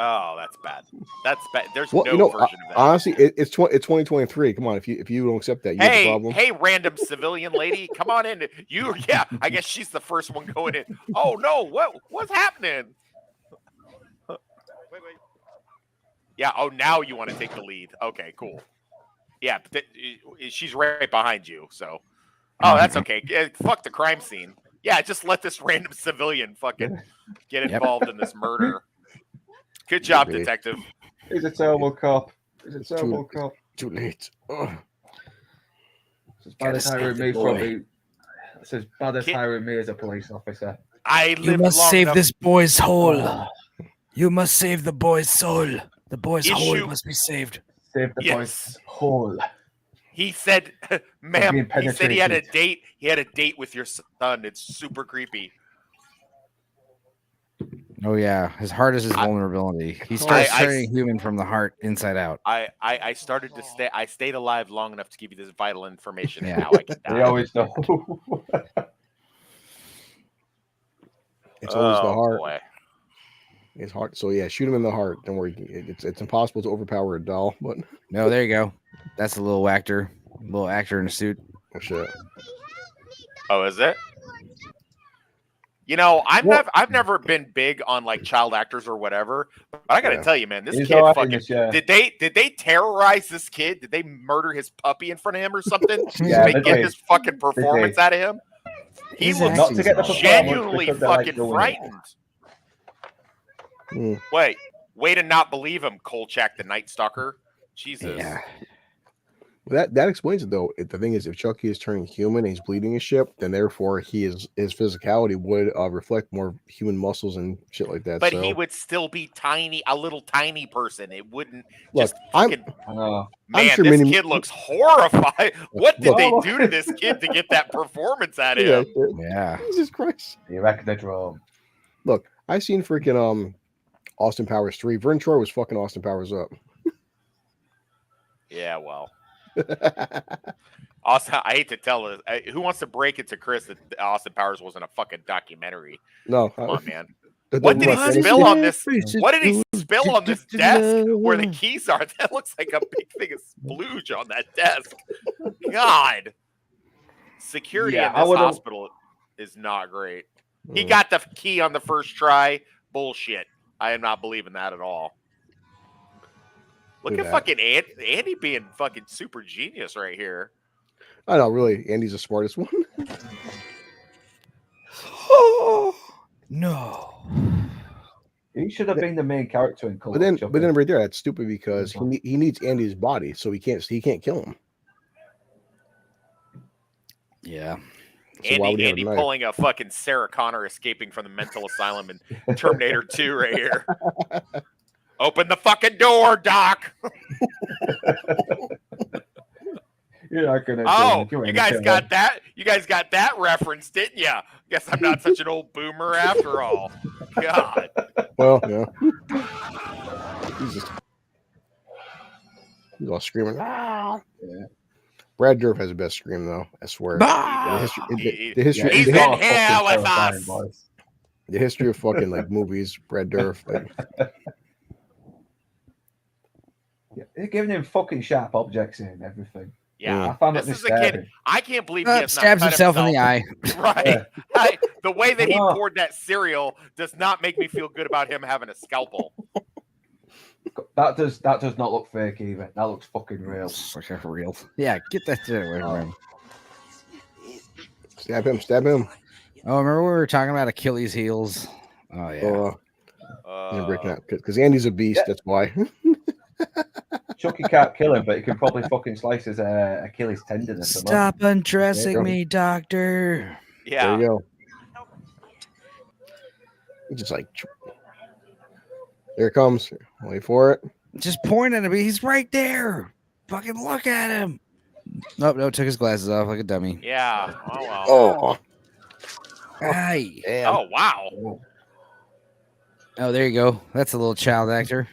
[SPEAKER 2] Oh, that's bad. That's bad. There's no version of that.
[SPEAKER 1] Honestly, it's 2023. Come on, if you don't accept that, you have a problem.
[SPEAKER 2] Hey, random civilian lady, come on in. I guess she's the first one going in. Oh no, what's happening? Wait. Yeah. Oh, now you want to take the lead. Okay, cool. Yeah, but she's right behind you. So, that's okay. Fuck the crime scene. Yeah, just let this random civilian fucking get involved in this murder. Good job, detective.
[SPEAKER 4] He's a terrible cop.
[SPEAKER 1] Too late.
[SPEAKER 4] It's as bad as hiring me as a police officer.
[SPEAKER 3] You must save this boy's soul. You must save the boy's soul. The boy's soul must be saved.
[SPEAKER 4] Save the boy's soul.
[SPEAKER 2] He said, ma'am, he said he had a date. He had a date with your son. It's super creepy.
[SPEAKER 3] Oh yeah, his heart is his vulnerability. He starts turning human from the heart inside out.
[SPEAKER 2] I started to stay. I stayed alive long enough to give you this vital information. Yeah, how I can die.
[SPEAKER 4] They always know.
[SPEAKER 1] It's always the heart.
[SPEAKER 2] Boy.
[SPEAKER 1] His heart. So yeah, shoot him in the heart. Don't worry. It's impossible to overpower a doll. But
[SPEAKER 3] no, there you go. That's a little actor in a suit.
[SPEAKER 1] Oh shit.
[SPEAKER 2] Oh, is it? You know, I've never been big on like child actors or whatever, but I got to tell you, man, this kid fucking did they terrorize this kid? Did they murder his puppy in front of him or something? Did they get this fucking performance out of him? He was
[SPEAKER 4] not to get the
[SPEAKER 2] genuinely fucking frightened. Wait, way to not believe him, Kolchak the Night Stalker. Jesus.
[SPEAKER 1] Yeah. That explains it though. The thing is, if Chucky is turning human and he's bleeding his ship, then therefore his physicality would reflect more human muscles and shit like that.
[SPEAKER 2] But he would still be tiny, a little tiny person. It wouldn't just fucking. Man, sure this kid looks horrified. What did they do to this kid to get that performance out of him?
[SPEAKER 3] Yeah,
[SPEAKER 1] Jesus Christ!
[SPEAKER 4] You reckon they're wrong?
[SPEAKER 1] Look, I seen freaking Austin Powers 3. Vern Troy was fucking Austin Powers up.
[SPEAKER 2] Yeah, well. Also, I hate to tell it. Who wants to break it to Chris that Austin Powers wasn't a fucking documentary?
[SPEAKER 1] No,
[SPEAKER 2] come on, man. What did he spill on this? What did he spill on this desk where the keys are? That looks like a big thing of splooge on that desk. God, security in this hospital is not great. He got the key on the first try. Bullshit. I am not believing that at all. Look at fucking Andy being fucking super genius right here.
[SPEAKER 1] I know, really. Andy's the smartest one.
[SPEAKER 3] Oh no!
[SPEAKER 4] He should have been the main character in Call.
[SPEAKER 1] But then right there, that's stupid because he needs Andy's body, so he can't kill him.
[SPEAKER 3] Yeah.
[SPEAKER 1] So
[SPEAKER 2] Andy pulling a fucking Sarah Connor escaping from the mental asylum in Terminator 2 right here. Open the fucking door, Doc.
[SPEAKER 4] You're not gonna.
[SPEAKER 2] You guys got that? You guys got that reference, didn't you? Guess I'm not such an old boomer after all. God.
[SPEAKER 1] Well, yeah. He's all screaming. Ah! Yeah. Brad Dourif has the best scream, though. I swear. The history.
[SPEAKER 2] He's in here with us.
[SPEAKER 1] The history of fucking like movies. Brad Dourif. Like,
[SPEAKER 4] yeah, they're giving him fucking sharp objects and everything.
[SPEAKER 2] Yeah,
[SPEAKER 4] I found
[SPEAKER 2] this is a kid. I can't believe he has
[SPEAKER 3] stabs himself in the eye.
[SPEAKER 2] Right. The way that he poured that cereal does not make me feel good about him having a scalpel.
[SPEAKER 4] That does not look fake either. That looks fucking real.
[SPEAKER 3] It's like a real. Yeah, get that shit away from him.
[SPEAKER 1] Stab him.
[SPEAKER 3] Oh, remember we were talking about Achilles' heels? Oh yeah.
[SPEAKER 1] Breaking out because Andy's a beast. That's why.
[SPEAKER 4] Chucky can't kill him, but he can probably fucking slice his Achilles tendon.
[SPEAKER 3] Stop undressing me, doctor.
[SPEAKER 2] Yeah.
[SPEAKER 1] There you go. Just like, there it comes. Wait for it.
[SPEAKER 3] Just point at him. He's right there. Fucking look at him. Nope, no, took his glasses off like a dummy.
[SPEAKER 2] Yeah. Oh, wow.
[SPEAKER 1] Oh.
[SPEAKER 3] Hey.
[SPEAKER 1] Damn.
[SPEAKER 2] Oh, wow.
[SPEAKER 3] Oh, there you go. That's a little child actor.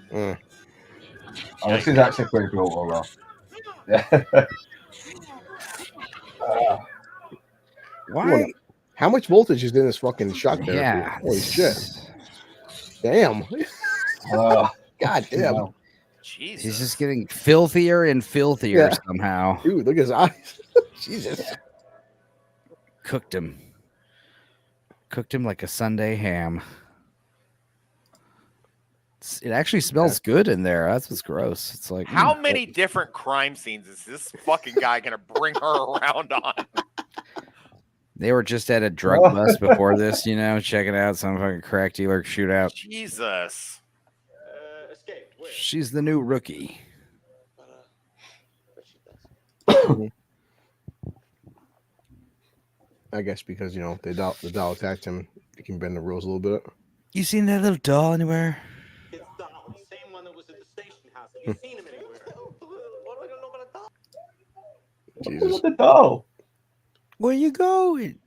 [SPEAKER 1] Mm.
[SPEAKER 4] Oh, this is actually pretty brutal, though. Yeah.
[SPEAKER 3] Why?
[SPEAKER 1] How much voltage is in this fucking shotgun?
[SPEAKER 3] Yeah.
[SPEAKER 1] Holy shit. Damn. God damn.
[SPEAKER 4] Wow.
[SPEAKER 2] Jesus.
[SPEAKER 3] He's just getting filthier and filthier somehow.
[SPEAKER 1] Dude, look at his eyes. Jesus.
[SPEAKER 3] Cooked him like a Sunday ham. It actually smells good in there. That's what's gross. It's like,
[SPEAKER 2] how many different crime scenes is this fucking guy gonna bring her around on?
[SPEAKER 3] They were just at a drug bust before this, checking out some fucking crack dealer shootout.
[SPEAKER 2] Jesus.
[SPEAKER 3] She's the new rookie.
[SPEAKER 1] I guess because the doll attacked him, he can bend the rules a little bit.
[SPEAKER 3] You seen that little doll anywhere?
[SPEAKER 7] It's doll, the same one that was at the station house. Have you seen him anywhere? What do I know about a doll?
[SPEAKER 1] Jesus.
[SPEAKER 4] The doll.
[SPEAKER 3] Where you going?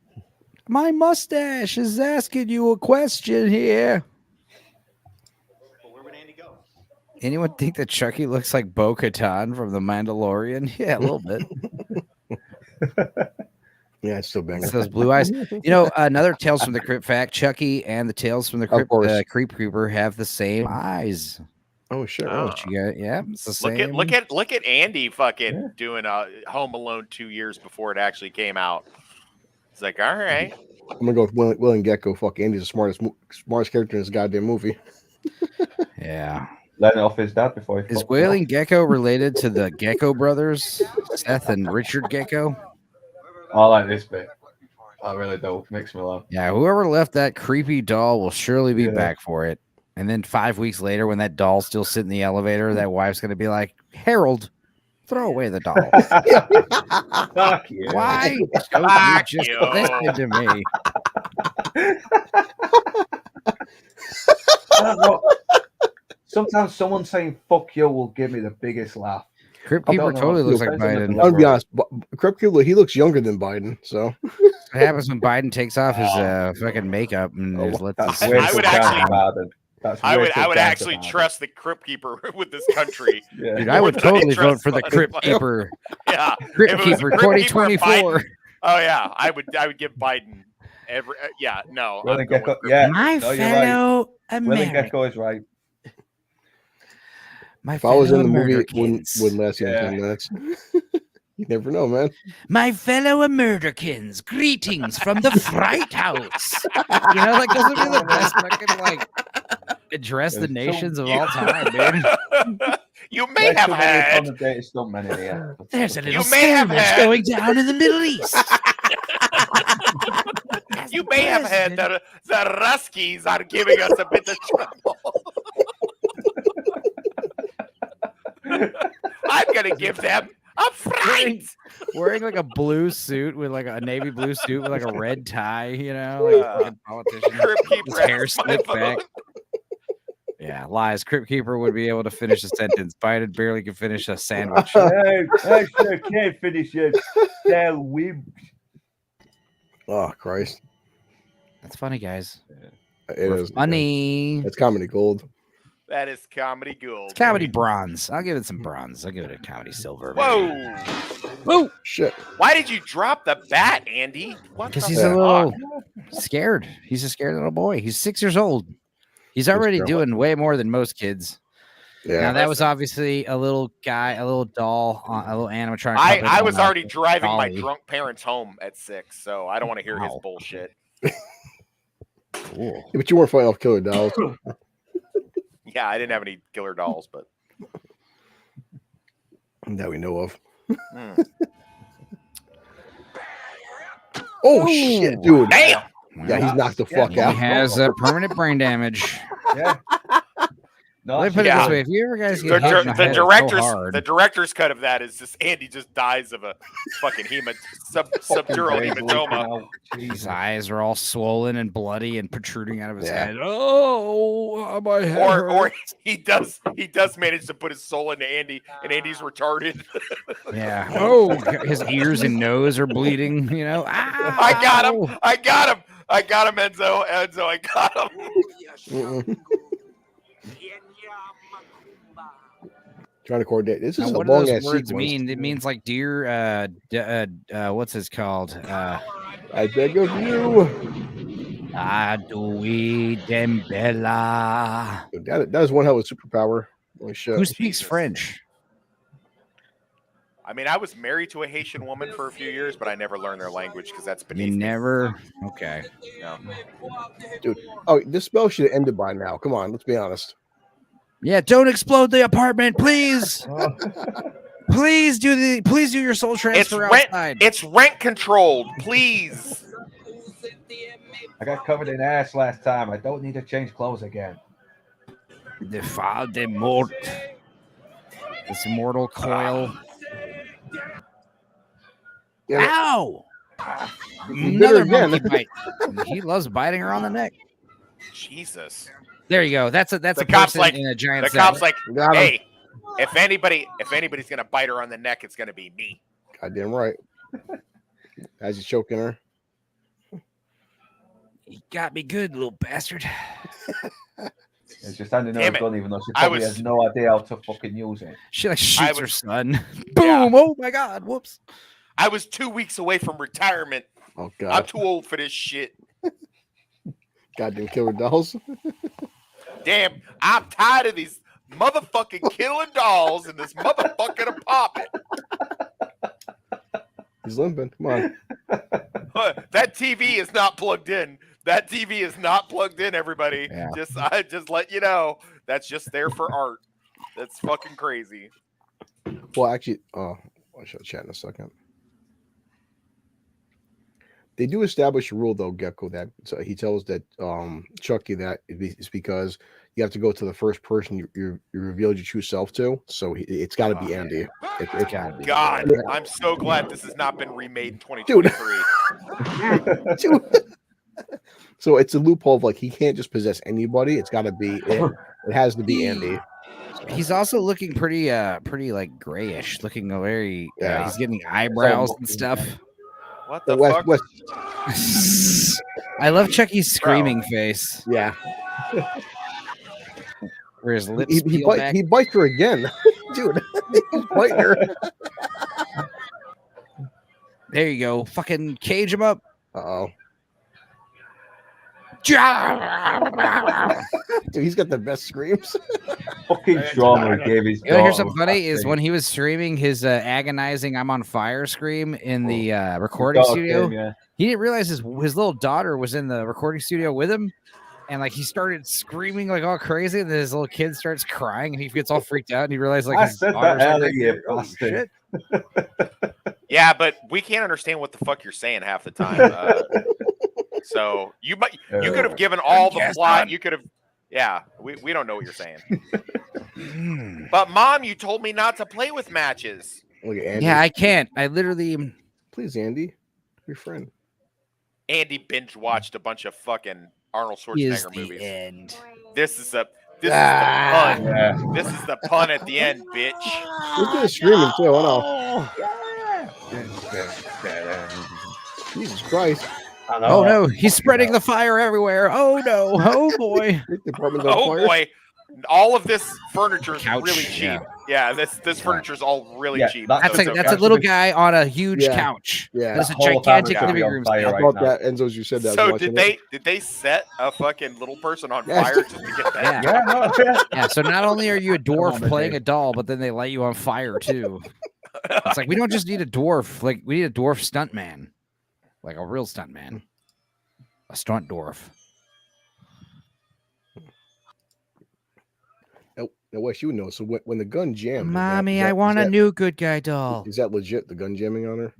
[SPEAKER 3] My mustache is asking you a question here.
[SPEAKER 7] Well, where would Andy go?
[SPEAKER 3] Anyone think that Chucky looks like Bo-Katan from The Mandalorian? Yeah, a little bit.
[SPEAKER 1] Yeah, it's still banging.
[SPEAKER 3] It's those blue eyes. Another Tales from the Crypt fact: Chucky and the Tales from the Crypt Creep Creeper have the same eyes.
[SPEAKER 1] Oh shit!
[SPEAKER 3] Yeah, it's the same.
[SPEAKER 2] Look at Andy fucking doing Home Alone 2 years before it actually came out. It's like, all right.
[SPEAKER 1] I'm gonna go with William Gecko. Fuck, Andy's the smartest character in this goddamn movie.
[SPEAKER 3] Yeah.
[SPEAKER 4] Letting off his dad before he.
[SPEAKER 3] Is Wailing Gecko related to the Gecko brothers, Seth and Richard Gecko?
[SPEAKER 4] I like this bit. I really do. Makes me laugh.
[SPEAKER 3] Yeah, whoever left that creepy doll will surely be back for it. And then 5 weeks later, when that doll's still sitting in the elevator, that wife's going to be like, Harold, throw away the doll.
[SPEAKER 4] Fuck you.
[SPEAKER 3] Why?
[SPEAKER 2] Fuck
[SPEAKER 3] You just
[SPEAKER 2] you.
[SPEAKER 3] listened to me.
[SPEAKER 4] I don't know. Sometimes someone saying "fuck you" will give me the biggest laugh.
[SPEAKER 3] Crypt Keeper totally looks like Biden.
[SPEAKER 1] I'll be honest, Crypt Keeper, he looks younger than Biden. So
[SPEAKER 3] what happens when Biden takes off his fucking makeup and just lets his
[SPEAKER 2] I would actually trust the Crypt Keeper with this country.
[SPEAKER 3] Dude, I would totally vote for the Crypt Keeper.
[SPEAKER 2] Yeah,
[SPEAKER 3] Crypt Keeper 2024.
[SPEAKER 2] Oh yeah, I would give Biden every. No.
[SPEAKER 3] My fellow Americans.
[SPEAKER 4] Willie Gecko is right.
[SPEAKER 1] If I was in the movie, it wouldn't last even 10 minutes. You never know, man.
[SPEAKER 3] My fellow Americans, greetings from the Fright House. Like those would be the best fucking address the nations of all time, dude.
[SPEAKER 2] You may have heard.
[SPEAKER 3] There's a little skirmish going down in the Middle East.
[SPEAKER 2] You may have heard that the Ruskies are giving us a bit of trouble. I'm gonna give them a fright.
[SPEAKER 3] wearing like a blue suit with like a navy blue suit with like a red tie, you know, like a fucking politician.
[SPEAKER 2] Crypt
[SPEAKER 3] His
[SPEAKER 2] Keeper
[SPEAKER 3] hair
[SPEAKER 2] has my
[SPEAKER 3] slicked
[SPEAKER 2] vote.
[SPEAKER 3] back. Yeah, lies. Crypt Keeper would be able to finish a sentence. Biden barely could finish a sandwich.
[SPEAKER 4] I can't finish it. Tell Wimp.
[SPEAKER 1] Oh Christ,
[SPEAKER 3] That's funny, guys.
[SPEAKER 1] it
[SPEAKER 3] We're
[SPEAKER 1] is
[SPEAKER 3] funny.
[SPEAKER 1] It's comedy gold.
[SPEAKER 2] That is comedy gold.
[SPEAKER 3] It's comedy bronze. I'll give it some bronze. I'll give it a comedy silver.
[SPEAKER 2] Whoa!
[SPEAKER 3] Whoa!
[SPEAKER 1] Shit.
[SPEAKER 2] Why did you drop the bat, Andy? What?
[SPEAKER 3] Because
[SPEAKER 2] the
[SPEAKER 3] he's
[SPEAKER 1] fuck?
[SPEAKER 3] a little scared. He's a scared little boy. He's 6 years old. He's already doing way more than most kids.
[SPEAKER 1] Yeah.
[SPEAKER 3] Now that was obviously a little guy, a little doll, a little animatronic.
[SPEAKER 2] I was already driving my
[SPEAKER 3] dolly.
[SPEAKER 2] drunk parents home at 6, so I don't want to hear his
[SPEAKER 3] Wow.
[SPEAKER 2] bullshit.
[SPEAKER 3] Cool.
[SPEAKER 1] Yeah, but you weren't fighting off killer dolls.
[SPEAKER 2] Yeah, I didn't have any killer dolls, but
[SPEAKER 1] that we know of.
[SPEAKER 2] mm.
[SPEAKER 1] Oh shit, dude.
[SPEAKER 2] Damn!
[SPEAKER 1] Yeah, he's knocked the fuck
[SPEAKER 3] He
[SPEAKER 1] out.
[SPEAKER 3] has permanent brain damage.
[SPEAKER 4] Yeah. No,
[SPEAKER 3] Let me put it
[SPEAKER 2] Yeah.
[SPEAKER 3] this way: if you ever guys
[SPEAKER 2] The,
[SPEAKER 3] get hit in the head so hard,
[SPEAKER 2] the director's cut of that is just Andy just dies of a fucking subdural hematoma.
[SPEAKER 3] his eyes are all swollen and bloody and protruding out of his
[SPEAKER 1] Yeah.
[SPEAKER 3] head. Oh, my head!
[SPEAKER 2] Or
[SPEAKER 3] hurts.
[SPEAKER 2] he does manage to put his soul into Andy, and Andy's retarded.
[SPEAKER 3] Yeah. Oh, his ears and nose are bleeding. You know.
[SPEAKER 2] I got him!
[SPEAKER 3] Ow.
[SPEAKER 2] I got him! I got him, Enzo! Enzo, I got him!
[SPEAKER 1] Mm-mm. Trying to coordinate. This is
[SPEAKER 3] Now,
[SPEAKER 1] a
[SPEAKER 3] what do
[SPEAKER 1] long
[SPEAKER 3] those
[SPEAKER 1] ass
[SPEAKER 3] words
[SPEAKER 1] sequence.
[SPEAKER 3] mean? It means like dear. What's this called?
[SPEAKER 1] I beg of you.
[SPEAKER 3] Adui Dembella.
[SPEAKER 1] Dude, that is one hell of a superpower. Holy shit.
[SPEAKER 3] Who speaks
[SPEAKER 2] Jesus.
[SPEAKER 3] French?
[SPEAKER 2] I mean, I was married to a Haitian woman for a few years, but I never learned their language because that's beneath
[SPEAKER 3] You
[SPEAKER 2] me.
[SPEAKER 3] never. Okay.
[SPEAKER 2] No.
[SPEAKER 1] Oh, this spell should have ended by now. Come on, let's be honest.
[SPEAKER 3] Yeah, don't explode the apartment, please. Please do your soul transfer outside.
[SPEAKER 2] It's rent controlled, please.
[SPEAKER 4] I got covered in ass last time. I don't need to change clothes again.
[SPEAKER 3] The Fall de Mort. This immortal coil.
[SPEAKER 1] Yeah.
[SPEAKER 3] Ow!
[SPEAKER 1] You bit her
[SPEAKER 3] Another
[SPEAKER 1] again.
[SPEAKER 3] monkey bite. He loves biting her on the neck.
[SPEAKER 2] Jesus.
[SPEAKER 3] There you go. That's a
[SPEAKER 2] The
[SPEAKER 3] person
[SPEAKER 2] cop's like-
[SPEAKER 3] in a giant
[SPEAKER 2] The
[SPEAKER 3] set.
[SPEAKER 2] cop's like,
[SPEAKER 1] Got him.
[SPEAKER 2] hey, if anybody's gonna bite her on the neck, it's gonna be me.
[SPEAKER 1] Goddamn right. As he's choking her.
[SPEAKER 3] You got me good, little bastard.
[SPEAKER 4] It's just handing her
[SPEAKER 2] Damn
[SPEAKER 4] a
[SPEAKER 2] it.
[SPEAKER 4] gun, even though she
[SPEAKER 2] I
[SPEAKER 4] probably
[SPEAKER 2] was-
[SPEAKER 4] has no idea how to fucking use it.
[SPEAKER 3] She like shoots her
[SPEAKER 2] was-
[SPEAKER 3] son. Boom! Oh my god! Whoops!
[SPEAKER 2] I was 2 weeks away from retirement.
[SPEAKER 1] Oh
[SPEAKER 2] I'm
[SPEAKER 1] god.
[SPEAKER 2] too old for this shit.
[SPEAKER 1] Goddamn killer dolls.
[SPEAKER 2] Damn, I'm tired of these motherfucking killing dolls in this motherfucking apartment.
[SPEAKER 1] He's limping. Come on.
[SPEAKER 2] That TV is not plugged in. That TV is not plugged in, everybody.
[SPEAKER 3] Yeah.
[SPEAKER 2] I just let you know. That's just there for art. That's fucking crazy.
[SPEAKER 1] Well, actually, I should chat in a second. They do establish a rule though, Gecko, that so he tells that Chucky that it's because you have to go to the first person you revealed your true self to. So it's got to be Andy. It's got to be.
[SPEAKER 2] God, I'm so glad this has not been remade in 2023.
[SPEAKER 1] Dude. So it's a loophole of like he can't just possess anybody. It's got to be it. It has to be Andy.
[SPEAKER 3] He's also looking pretty like grayish, looking very.
[SPEAKER 1] Yeah.
[SPEAKER 3] He's getting eyebrows and stuff.
[SPEAKER 2] What the
[SPEAKER 1] West,
[SPEAKER 2] fuck?
[SPEAKER 1] West,
[SPEAKER 3] I love Chucky's screaming face,
[SPEAKER 1] yeah.
[SPEAKER 3] where his lips
[SPEAKER 1] He
[SPEAKER 3] peel back.
[SPEAKER 1] bites her again, dude. He's biting her.
[SPEAKER 3] There you go. Fucking cage him up.
[SPEAKER 1] Uh-oh.
[SPEAKER 3] You
[SPEAKER 1] Dude, he's got the best screams.
[SPEAKER 4] Fucking drama gave his.
[SPEAKER 3] know, here's
[SPEAKER 4] daughter
[SPEAKER 3] something funny is
[SPEAKER 4] that
[SPEAKER 3] when he was streaming his agonizing "I'm on fire" scream in the
[SPEAKER 4] thing.
[SPEAKER 3] recording
[SPEAKER 4] Dog
[SPEAKER 3] studio.
[SPEAKER 4] game, yeah.
[SPEAKER 3] He didn't realize his little daughter was in the recording studio with him, and like he started screaming like all crazy, and then his little kid starts crying, and he gets all freaked out, and he realized like
[SPEAKER 4] I
[SPEAKER 3] his
[SPEAKER 4] said
[SPEAKER 3] daughter's
[SPEAKER 4] that
[SPEAKER 3] like,
[SPEAKER 4] earlier,
[SPEAKER 3] "Oh,
[SPEAKER 4] bastard."
[SPEAKER 3] shit."
[SPEAKER 2] Yeah, but we can't understand what the fuck you're saying half the time. So you could have given all the plot. You could have, yeah. We don't know what you're saying. But Mom, you told me not to play with matches.
[SPEAKER 1] Look at Andy.
[SPEAKER 3] Yeah, I can't. I literally.
[SPEAKER 1] Please, Andy, your friend.
[SPEAKER 2] Andy binge watched a bunch of fucking Arnold Schwarzenegger movies.
[SPEAKER 3] End.
[SPEAKER 2] This is the pun. Yeah. This is the pun at the end, bitch.
[SPEAKER 1] Who's doing screaming too? I know. Jesus Christ.
[SPEAKER 3] Oh no, he's spreading the fire everywhere. Oh no. Oh boy.
[SPEAKER 2] Boy. All of this furniture is really cheap.
[SPEAKER 3] Yeah,
[SPEAKER 2] this furniture is all really cheap.
[SPEAKER 3] That's a little guy on a huge couch.
[SPEAKER 1] Yeah,
[SPEAKER 3] that's a gigantic living room.
[SPEAKER 1] I thought that, Enzo's, you said that.
[SPEAKER 2] So did they set a fucking little person on fire just to get that?
[SPEAKER 3] Yeah. So not only are you a dwarf playing a doll, but then they light you on fire too. It's like we don't just need a dwarf. Like we need a dwarf stunt man, like a real stunt man, a stunt dwarf.
[SPEAKER 1] Now, Wes, you would know. So when the gun jammed,
[SPEAKER 3] Mommy, I want a new good guy doll.
[SPEAKER 1] Is that legit? The gun jamming on her?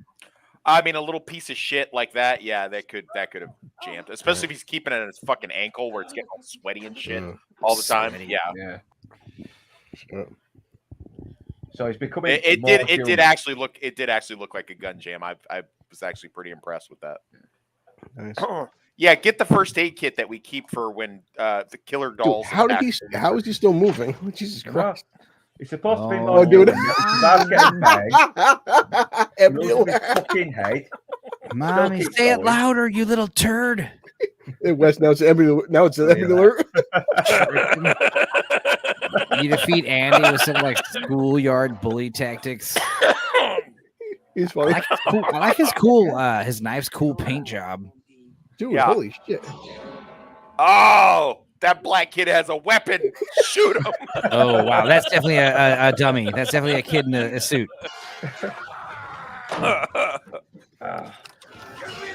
[SPEAKER 2] I mean, a little piece of shit like that. Yeah, that could have jammed. Especially if he's keeping it on his fucking ankle where it's getting all sweaty and shit all the time. Yeah.
[SPEAKER 4] So he's becoming.
[SPEAKER 2] It did actually look like a gun jam. I was actually pretty impressed with that.
[SPEAKER 1] Nice.
[SPEAKER 2] Yeah, get the first aid kit that we keep for when the killer dolls.
[SPEAKER 1] Dude, how is he still moving? Oh, Jesus Christ!
[SPEAKER 4] He's supposed to be more. Dude, that's getting fucking head.
[SPEAKER 3] Mommy, say it louder, you little turd.
[SPEAKER 1] Hey, Wes, now it's Emmy alert.
[SPEAKER 3] You defeat Andy with some like schoolyard bully tactics.
[SPEAKER 1] He's funny.
[SPEAKER 3] I like his cool, his knife's cool paint job.
[SPEAKER 1] Dude, holy shit.
[SPEAKER 2] Oh, that black kid has a weapon. Shoot him.
[SPEAKER 3] Oh, wow. That's definitely a dummy. That's definitely a kid in a suit.
[SPEAKER 6] Give me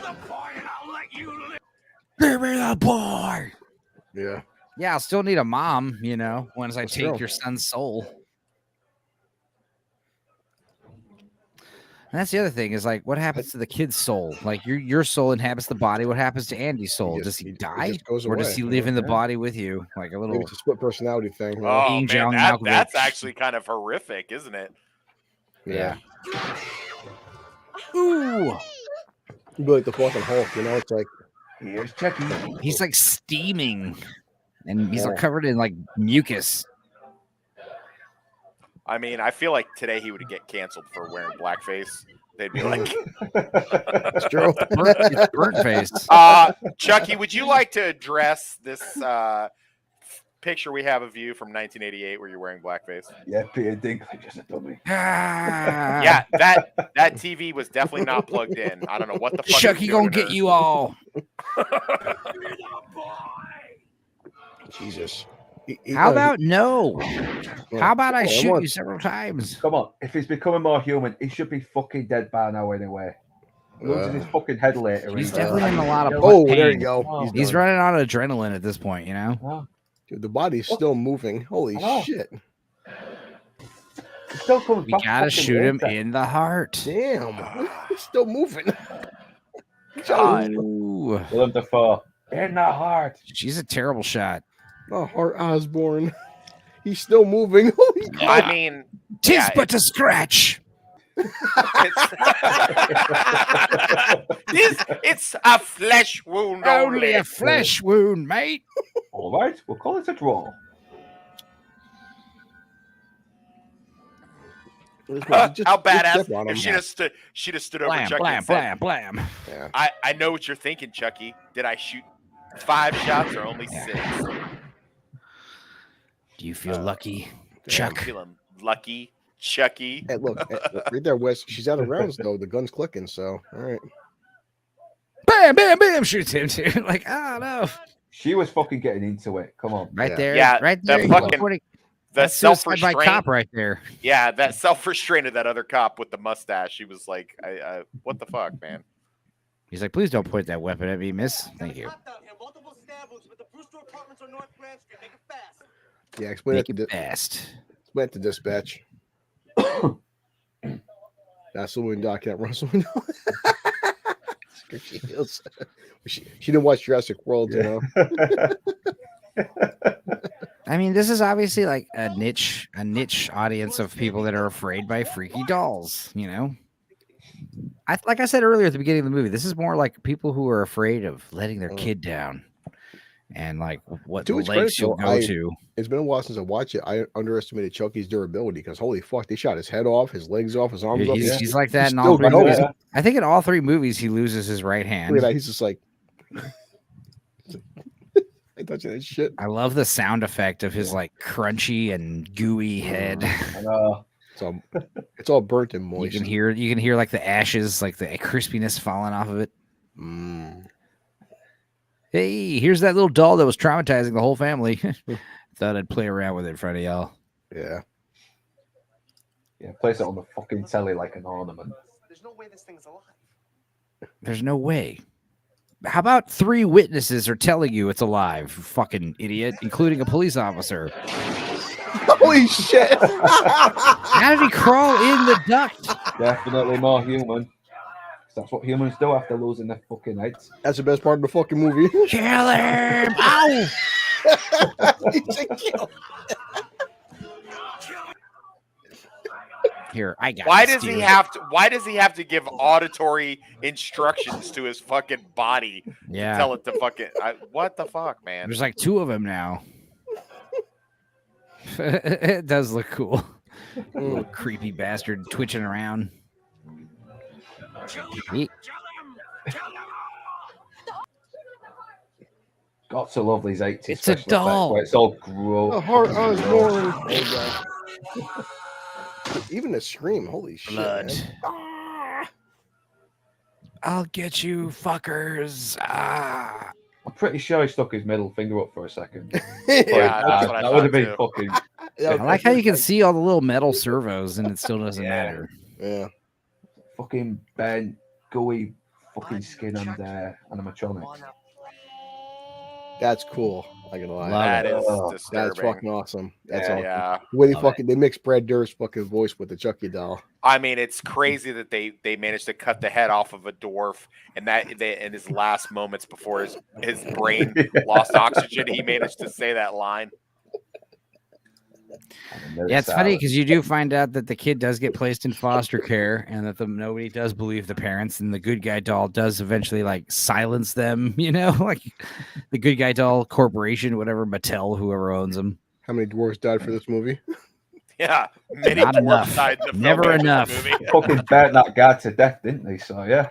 [SPEAKER 6] the boy and I'll let you live.
[SPEAKER 3] Give me the boy.
[SPEAKER 1] Yeah.
[SPEAKER 3] Yeah, I'll still need a mom, once I take your son's soul. And that's the other thing is like, what happens to the kid's soul? Like your soul inhabits the body. What happens to Andy's soul? Does he die, or does he live in the body with you? Like a little.
[SPEAKER 1] Maybe it's a split personality thing.
[SPEAKER 2] Oh man, that's actually kind of horrific, isn't it?
[SPEAKER 1] Yeah.
[SPEAKER 3] Ooh.
[SPEAKER 1] You'd be like the fucking Hulk, It's like
[SPEAKER 4] here's Chucky.
[SPEAKER 3] He's like steaming, and he's like covered in like mucus.
[SPEAKER 2] I mean, I feel like today he would get canceled for wearing blackface. They'd be like,
[SPEAKER 1] "It's true,
[SPEAKER 3] it's burnt face."
[SPEAKER 2] Chucky, would you like to address this picture we have of you from 1988 where you're wearing blackface?
[SPEAKER 4] Yeah, Peter Dinklage just a dummy.
[SPEAKER 2] Yeah, that TV was definitely not plugged in. I don't know what the fuck.
[SPEAKER 3] Chucky gonna get you all.
[SPEAKER 1] Jesus.
[SPEAKER 3] How about no? How about I shoot you several times?
[SPEAKER 4] Come on, if he's becoming more human, he should be fucking dead by now anyway. Losing his fucking head later.
[SPEAKER 3] He's definitely in a lot of
[SPEAKER 1] pain.
[SPEAKER 3] There
[SPEAKER 1] you go.
[SPEAKER 3] He's running on adrenaline at this point,
[SPEAKER 1] Dude, the body's still moving. Holy shit.
[SPEAKER 4] Still coming
[SPEAKER 3] we gotta shoot him in the heart.
[SPEAKER 1] Damn. He's still moving.
[SPEAKER 3] God.
[SPEAKER 4] Willem Dafoe. In the heart.
[SPEAKER 3] She's a terrible shot.
[SPEAKER 1] Oh, Hart Osborne. He's still moving.
[SPEAKER 2] I mean,
[SPEAKER 3] tis but a scratch.
[SPEAKER 2] It's a flesh wound.
[SPEAKER 3] Only a flesh wound, mate.
[SPEAKER 4] All right, we'll call it a draw.
[SPEAKER 2] How badass if she'd have stood over Chucky and said,
[SPEAKER 3] blam.
[SPEAKER 2] Yeah. I know what you're thinking, Chucky. Did I shoot 5 shots or only 6?
[SPEAKER 3] Do you feel lucky, Chuck?
[SPEAKER 2] I'm feeling lucky, Chucky.
[SPEAKER 1] Hey, look, right there, Wes. She's out of rounds though. The gun's clicking, so all right.
[SPEAKER 3] Bam, bam, bam! Shoots him too. Like, I don't know.
[SPEAKER 4] She was fucking getting into it. Come on,
[SPEAKER 3] right there.
[SPEAKER 2] Yeah,
[SPEAKER 3] right there.
[SPEAKER 2] The self-restraint
[SPEAKER 3] cop right there.
[SPEAKER 2] Yeah, that self-restraint of that other cop with the mustache. She was like, "I what the fuck, man?"
[SPEAKER 3] He's like, "Please don't point that weapon at me, miss. Thank you."
[SPEAKER 1] Yeah, explain
[SPEAKER 3] Make
[SPEAKER 1] it
[SPEAKER 3] fast.
[SPEAKER 1] Explain it to dispatch. That's the way Doc can't Russell. She didn't watch Jurassic World,
[SPEAKER 3] I I mean, this is obviously like a niche audience of people that are afraid by freaky dolls. You know, like I said earlier at the beginning of the movie, this is more like people who are afraid of letting their kid down, and like what the lengths you'll go to.
[SPEAKER 1] It's been a while since I watched it. I underestimated Chucky's durability because holy fuck, they shot his head off, his legs off, his arms off.
[SPEAKER 3] He's like that in all 3 movies. I think in all 3 movies he loses his right hand.
[SPEAKER 1] Look at that. He's just like. Touching that shit.
[SPEAKER 3] I love the sound effect of his like crunchy and gooey head.
[SPEAKER 1] It's all burnt and moist.
[SPEAKER 3] You can hear like the ashes, like the crispiness falling off of it. Hey, here's that little doll that was traumatizing the whole family. Thought I'd play around with it in front of y'all.
[SPEAKER 1] Yeah.
[SPEAKER 4] Yeah, place it on the fucking telly like an ornament.
[SPEAKER 2] There's no way this thing's alive.
[SPEAKER 3] There's no way. How about 3 witnesses are telling you it's alive, you fucking idiot, including a police officer?
[SPEAKER 1] Holy shit!
[SPEAKER 3] How did he crawl in the duct?
[SPEAKER 4] Definitely more human. That's what humans do after losing their fucking heads.
[SPEAKER 1] That's the best part of the fucking movie.
[SPEAKER 3] Kill him! Ow! Here, I got.
[SPEAKER 2] Why does he have to give auditory instructions to his fucking body?
[SPEAKER 3] Yeah.
[SPEAKER 2] To tell it to fucking. What the fuck, man?
[SPEAKER 3] There's like 2 of them now. It does look cool. Little creepy bastard twitching around.
[SPEAKER 4] Got to love these 80s.
[SPEAKER 3] It's a doll.
[SPEAKER 4] It's all gross.
[SPEAKER 1] The heart was born. Even the scream, holy shit.
[SPEAKER 3] Blood. I'll get you, fuckers.
[SPEAKER 4] I'm pretty sure he stuck his middle finger up for a second.
[SPEAKER 2] Yeah, that's what I
[SPEAKER 4] that would have been
[SPEAKER 2] too.
[SPEAKER 4] fucking.
[SPEAKER 3] I like how you can see all the little metal servos and it still doesn't matter.
[SPEAKER 1] Yeah.
[SPEAKER 4] Fucking bent, gooey fucking skin and animatronic.
[SPEAKER 1] That's cool. I can lie.
[SPEAKER 2] That is
[SPEAKER 1] That's
[SPEAKER 2] disturbing.
[SPEAKER 1] fucking awesome. That's awesome.
[SPEAKER 2] Yeah.
[SPEAKER 1] The way they mix Brad Dourif's fucking voice with the Chucky doll.
[SPEAKER 2] I mean, it's crazy that they managed to cut the head off of a dwarf, and that in his last moments before his brain lost oxygen, he managed to say that line.
[SPEAKER 3] Yeah, it's funny because you do find out that the kid does get placed in foster care, and that nobody does believe the parents, and the good guy doll does eventually like silence them. You know, like the good guy doll corporation, whatever, Mattel, whoever owns them.
[SPEAKER 1] How many dwarves died for this movie?
[SPEAKER 2] Yeah, many
[SPEAKER 3] Not
[SPEAKER 2] dwarves
[SPEAKER 3] enough.
[SPEAKER 2] died in the
[SPEAKER 3] Never
[SPEAKER 2] film
[SPEAKER 3] enough.
[SPEAKER 2] movie.
[SPEAKER 4] Fucking burnt that guy to death, didn't they? So yeah.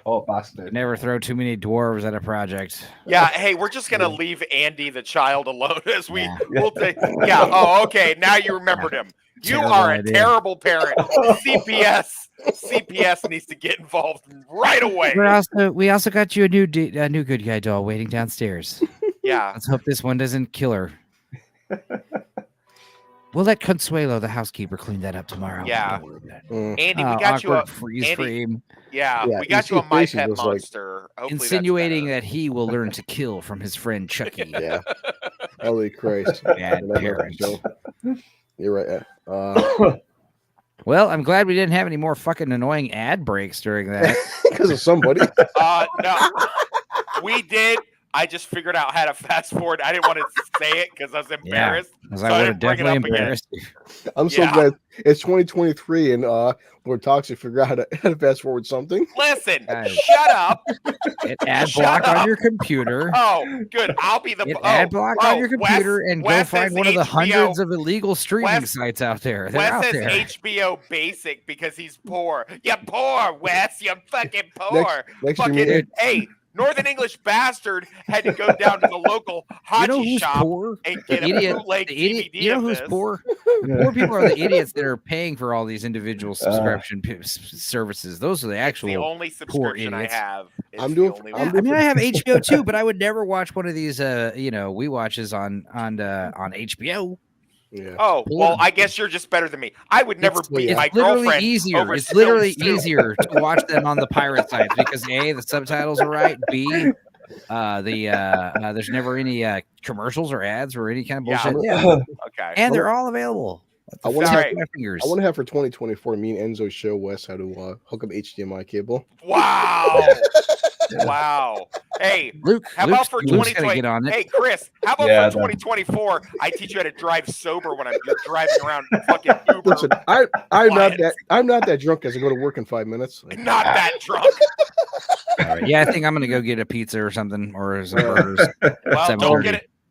[SPEAKER 4] Oh bastard.
[SPEAKER 3] Never throw too many dwarves at a project.
[SPEAKER 2] Yeah, hey, we're just gonna leave Andy the child alone as we'll take. Yeah. Oh, okay. Now you remembered him. You
[SPEAKER 3] Terrible
[SPEAKER 2] are
[SPEAKER 3] idea.
[SPEAKER 2] a terrible parent. CPS needs to get involved right away.
[SPEAKER 3] We also got you a new good guy doll waiting downstairs.
[SPEAKER 2] Yeah.
[SPEAKER 3] Let's hope this one doesn't kill her. We'll let Consuelo, the housekeeper, clean that up tomorrow.
[SPEAKER 2] Yeah.
[SPEAKER 3] Don't worry about it.
[SPEAKER 2] Andy, we got you a
[SPEAKER 3] freeze frame.
[SPEAKER 2] Yeah,
[SPEAKER 1] Yeah,
[SPEAKER 2] we got
[SPEAKER 1] you
[SPEAKER 2] you a
[SPEAKER 1] see
[SPEAKER 2] My
[SPEAKER 1] faces
[SPEAKER 2] Pet
[SPEAKER 1] was like-
[SPEAKER 2] Monster. Hopefully that's
[SPEAKER 3] Insinuating
[SPEAKER 2] better.
[SPEAKER 3] that he will learn to kill from his friend Chucky.
[SPEAKER 1] Yeah. Holy Christ.
[SPEAKER 3] Bad parents.
[SPEAKER 1] You're right.
[SPEAKER 3] Well, I'm glad we didn't have any more fucking annoying ad breaks during that.
[SPEAKER 1] Because of somebody.
[SPEAKER 2] No, we did. I just figured out how to fast forward. I didn't want to say it because I was embarrassed.
[SPEAKER 3] Because
[SPEAKER 2] So
[SPEAKER 3] I
[SPEAKER 2] I
[SPEAKER 3] would
[SPEAKER 2] didn't
[SPEAKER 3] have
[SPEAKER 2] bring it
[SPEAKER 3] definitely
[SPEAKER 2] up again.
[SPEAKER 3] embarrassed you.
[SPEAKER 1] I'm so
[SPEAKER 2] Yeah.
[SPEAKER 1] glad it's 2023 and Lord Toxic figure out how to fast forward something.
[SPEAKER 2] Listen,
[SPEAKER 3] Guys.
[SPEAKER 2] shut up.
[SPEAKER 3] Hit ad
[SPEAKER 2] Shut
[SPEAKER 3] block
[SPEAKER 2] up.
[SPEAKER 3] on your computer.
[SPEAKER 2] Oh, good. I'll be the
[SPEAKER 3] Hit ad block on your computer and go
[SPEAKER 2] Wes
[SPEAKER 3] find
[SPEAKER 2] is
[SPEAKER 3] one of the
[SPEAKER 2] HBO
[SPEAKER 3] hundreds of illegal streaming
[SPEAKER 2] Wes-
[SPEAKER 3] sites out there. They're
[SPEAKER 2] Wes
[SPEAKER 3] out
[SPEAKER 2] is
[SPEAKER 3] there.
[SPEAKER 2] HBO Basic because he's poor. You're poor, Wes. You're fucking poor.
[SPEAKER 1] Next
[SPEAKER 2] Fucking,
[SPEAKER 1] year,
[SPEAKER 2] hey, Northern English bastard had to go down to the local
[SPEAKER 3] You know
[SPEAKER 2] Haji
[SPEAKER 3] who's
[SPEAKER 2] shop
[SPEAKER 3] poor?
[SPEAKER 2] and
[SPEAKER 3] The
[SPEAKER 2] get a
[SPEAKER 3] idiot.
[SPEAKER 2] bootleg
[SPEAKER 3] The idiot.
[SPEAKER 2] DVD
[SPEAKER 3] You know
[SPEAKER 2] of
[SPEAKER 3] who's
[SPEAKER 2] this.
[SPEAKER 3] poor? Poor people are the idiots that are paying for all these individual subscription services. Those are the
[SPEAKER 2] It's
[SPEAKER 3] actual.
[SPEAKER 2] the only subscription I
[SPEAKER 3] idiots.
[SPEAKER 2] have. It's
[SPEAKER 1] I'm
[SPEAKER 2] the
[SPEAKER 1] doing-
[SPEAKER 2] only
[SPEAKER 1] I'm
[SPEAKER 2] one.
[SPEAKER 3] I mean, I have HBO too, but I would never watch one of these. We watches on HBO.
[SPEAKER 1] yeah.
[SPEAKER 2] Oh, well, I guess you're just better than me. I would never beat my
[SPEAKER 3] literally
[SPEAKER 2] girlfriend
[SPEAKER 3] easier.
[SPEAKER 2] over
[SPEAKER 3] It's
[SPEAKER 2] spilled
[SPEAKER 3] literally
[SPEAKER 2] stew.
[SPEAKER 3] easier to watch them on the pirate sites because A, the subtitles are right. B, there's never any commercials or ads or any kind of
[SPEAKER 2] Yeah.
[SPEAKER 3] bullshit.
[SPEAKER 2] Okay.
[SPEAKER 3] And they're all available.
[SPEAKER 1] I want to
[SPEAKER 2] Sorry.
[SPEAKER 1] have,
[SPEAKER 3] My fingers.
[SPEAKER 1] I want to have for 2024 me and Enzo show Wes how to hook up HDMI cable.
[SPEAKER 2] Wow. wow. Hey,
[SPEAKER 3] Luke,
[SPEAKER 2] how
[SPEAKER 3] Luke's,
[SPEAKER 2] about for
[SPEAKER 3] Luke's
[SPEAKER 2] 2020?
[SPEAKER 3] get on it.
[SPEAKER 2] Hey, Chris, how about for 2024? I teach you how to drive sober when you're driving around fucking Uber.
[SPEAKER 1] Listen, I'm not that drunk as I go to work in 5 minutes. Like,
[SPEAKER 2] not that drunk.
[SPEAKER 3] All right. Yeah, I think I'm gonna go get a pizza or something, or some burgers.
[SPEAKER 2] Well,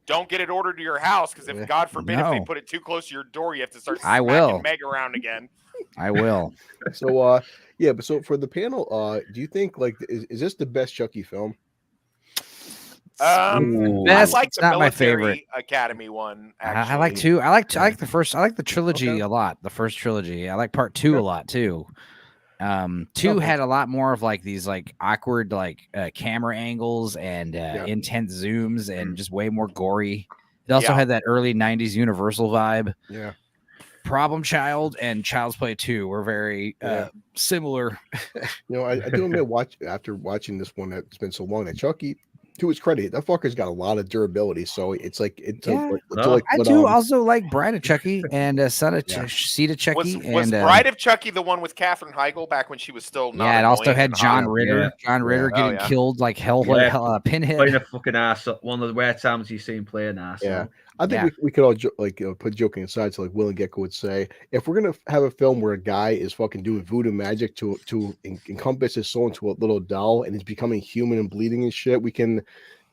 [SPEAKER 2] don't get it ordered to your house, because if God forbid if they put it too close to your door, you have to start smacking Meg around again.
[SPEAKER 3] I will.
[SPEAKER 1] So yeah, but so for the panel, do you think like is this the best Chucky film?
[SPEAKER 3] Best,
[SPEAKER 2] I like the
[SPEAKER 3] not
[SPEAKER 2] Military
[SPEAKER 3] my favorite
[SPEAKER 2] Academy one. Actually.
[SPEAKER 3] I like two. I like the first. I like the trilogy a lot. The first trilogy. I like part 2 a lot too. 2 had a lot more of like these like awkward like camera angles and intense zooms and just way more gory. It also had that early 90s Universal vibe.
[SPEAKER 1] Yeah.
[SPEAKER 3] Problem Child and Child's Play 2 were very similar.
[SPEAKER 1] I do admit, after watching this one that's been so long, that Chucky, to his credit, that fucker's got a lot of durability. So it's like
[SPEAKER 3] I do also like Bride of Chucky and Son of Seed of Chucky.
[SPEAKER 2] Was Bride of Chucky the one with Katherine Heigl back when she was still not?
[SPEAKER 3] Yeah, it also had John Ritter. Yeah. John Ritter getting killed like hell. Pinhead
[SPEAKER 4] playing a fucking ass. One of the rare times you see him play an ass.
[SPEAKER 1] Yeah. I think we could all put joking aside. So like Will and Gecko would say, if we're gonna have a film where a guy is fucking doing voodoo magic to encompass his soul into a little doll and he's becoming human and bleeding and shit, we can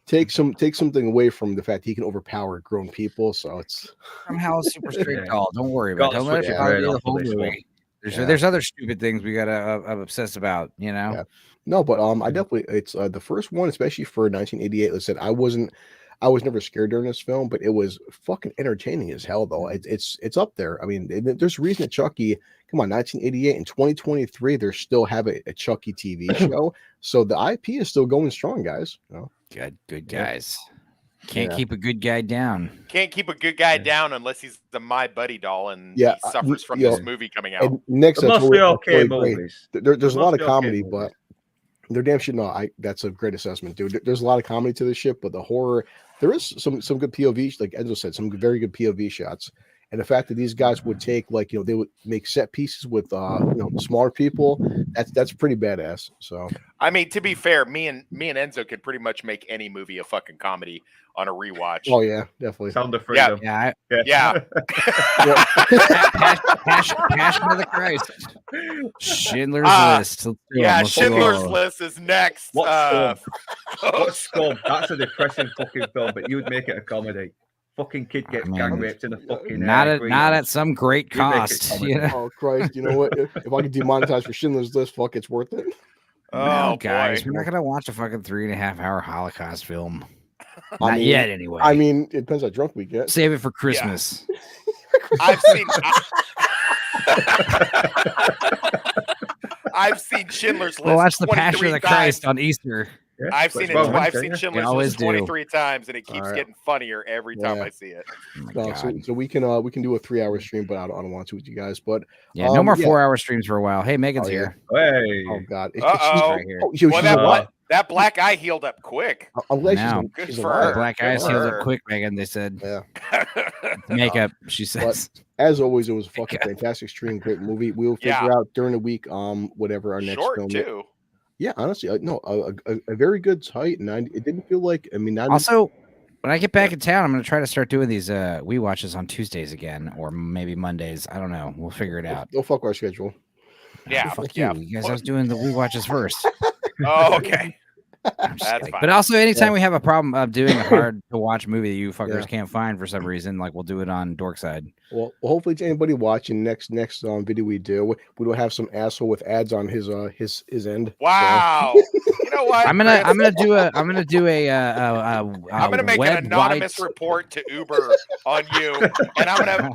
[SPEAKER 1] take something away from the fact he can overpower grown people. So it's
[SPEAKER 3] somehow a super straight doll. Don't worry about it. Don't let it be the whole movie. There's other stupid things we gotta obsess about.
[SPEAKER 1] Yeah. No, but I definitely it's the first one, especially for 1988. Like I said, I was never scared during this film, but it was fucking entertaining as hell, though. It's up there. I mean, there's a reason that Chucky, come on, 1988 and 2023, they're still have a Chucky TV show. So the IP is still going strong, guys.
[SPEAKER 3] Good guys. Can't keep a good guy down.
[SPEAKER 2] Can't keep a good guy down unless he's the My Buddy doll and he suffers from this movie coming out.
[SPEAKER 1] And next,
[SPEAKER 4] mostly okay movies.
[SPEAKER 1] There's a lot of comedy, but they're damn shit. No, that's a great assessment, dude. There's a lot of comedy to this shit, but the horror, there is some good POV, like Enzo said, some very good POV shots. And the fact that these guys would take they would make set pieces with smaller people, that's pretty badass. So
[SPEAKER 2] I mean, to be fair, me and Enzo could pretty much make any movie a fucking comedy on a rewatch.
[SPEAKER 1] Oh yeah, definitely.
[SPEAKER 4] Sound of freedom.
[SPEAKER 2] Yeah.
[SPEAKER 3] Passion of the Christ. Schindler's List.
[SPEAKER 2] Schindler's List is next.
[SPEAKER 4] What's Scum? That's a depressing fucking film, but you would make it a comedy. Fucking kid gets gang raped in a fucking
[SPEAKER 3] not at some great cost.
[SPEAKER 1] Oh Christ! You know what? If I could demonetize for Schindler's List, fuck, it's worth it.
[SPEAKER 3] Oh, guys, we're not gonna watch a fucking 3.5-hour Holocaust film. Not yet, anyway.
[SPEAKER 1] I mean, it depends how drunk we get.
[SPEAKER 3] Save it for Christmas.
[SPEAKER 2] Yeah. I've seen Schindler's List.
[SPEAKER 3] We'll watch the Passion of the Christ on Easter.
[SPEAKER 2] Yeah, I've seen Schindler's List 23 times, and it keeps getting funnier every time I see it.
[SPEAKER 1] So we can do a 3-hour stream, but I don't want to with you guys. But
[SPEAKER 3] no more 4-hour streams for a while. Hey, Megan's here.
[SPEAKER 4] Hey.
[SPEAKER 1] Oh God.
[SPEAKER 2] She's right here. That black eye healed up quick.
[SPEAKER 3] Good for her. Black eyes healed up quick, Megan. They said.
[SPEAKER 1] Yeah.
[SPEAKER 3] Makeup. She says.
[SPEAKER 1] But as always, it was a fucking fantastic stream, great movie. We will figure out during the week, whatever our next film.
[SPEAKER 2] Too.
[SPEAKER 1] Yeah, honestly, a very good height, and it didn't feel like. I mean,
[SPEAKER 3] also, when I get back in town, I'm going to try to start doing these We Watches on Tuesdays again, or maybe Mondays. I don't know. We'll figure it out.
[SPEAKER 1] Don't fuck our schedule.
[SPEAKER 2] Yeah,
[SPEAKER 3] fuck you. You guys, I was doing the We Watches first.
[SPEAKER 2] Oh, okay.
[SPEAKER 3] That's fine. But also, anytime we have a problem of doing a hard to watch movie that you fuckers can't find for some reason, like we'll do it on Dorkside.
[SPEAKER 1] Well, hopefully, to anybody watching next video we do, we will have some asshole with ads on his end.
[SPEAKER 2] Wow.
[SPEAKER 1] So.
[SPEAKER 2] You know what?
[SPEAKER 3] I'm gonna do a I'm
[SPEAKER 2] gonna make an anonymous report to Uber on you, and I'm gonna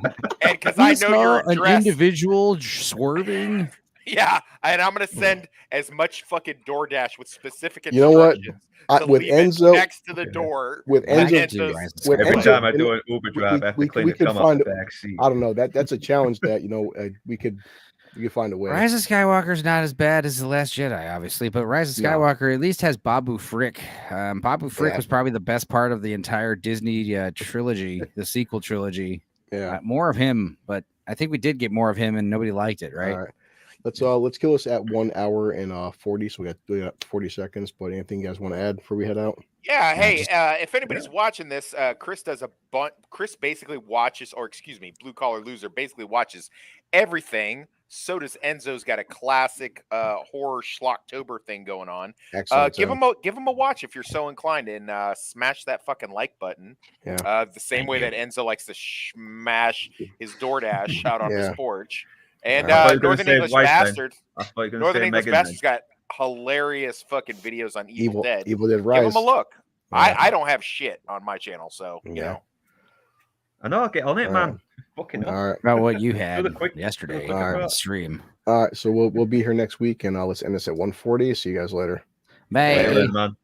[SPEAKER 2] because I know you're
[SPEAKER 3] an individual swerving.
[SPEAKER 2] Yeah, and I'm gonna send as much fucking DoorDash with specific
[SPEAKER 1] instructions. You know what? With Enzo
[SPEAKER 2] next to the door.
[SPEAKER 1] With Enzo,
[SPEAKER 4] every time I do an Uber drive, I have to clean the cum out the back seat.
[SPEAKER 1] I don't know. That's a challenge that we could find a way.
[SPEAKER 3] Rise of Skywalker is not as bad as The Last Jedi, obviously, but Rise of Skywalker at least has Babu Frick. Babu Frick was probably the best part of the entire Disney trilogy, the sequel trilogy.
[SPEAKER 1] Yeah,
[SPEAKER 3] more of him, but I think we did get more of him, and nobody liked it, right?
[SPEAKER 1] let's kill us at 1 hour and 40. So we got 40 seconds. But anything you guys want to add before we head out?
[SPEAKER 2] Yeah. Hey, if anybody's watching this, Chris does a bunch. Chris basically watches, or excuse me, Blue Collar Loser basically watches everything. So does Enzo's got a classic horror schlocktober thing going on.
[SPEAKER 1] Excellent.
[SPEAKER 2] Give him a watch if you're so inclined, and smash that fucking like button.
[SPEAKER 1] Yeah.
[SPEAKER 2] The same way that Enzo likes to smash his DoorDash out on his porch. And Northern English Bastards. Northern English Bastards got hilarious fucking videos on Evil Dead.
[SPEAKER 1] Evil Dead Rise.
[SPEAKER 2] Give them a look. Yeah. I don't have shit on my channel, so you know.
[SPEAKER 4] I know. I'll get on it, man. Fucking
[SPEAKER 1] all right.
[SPEAKER 3] About what you had yesterday on the stream.
[SPEAKER 1] All right, so we'll be here next week, and let's end this at 1:40. See you guys later.
[SPEAKER 3] Bye,
[SPEAKER 4] man.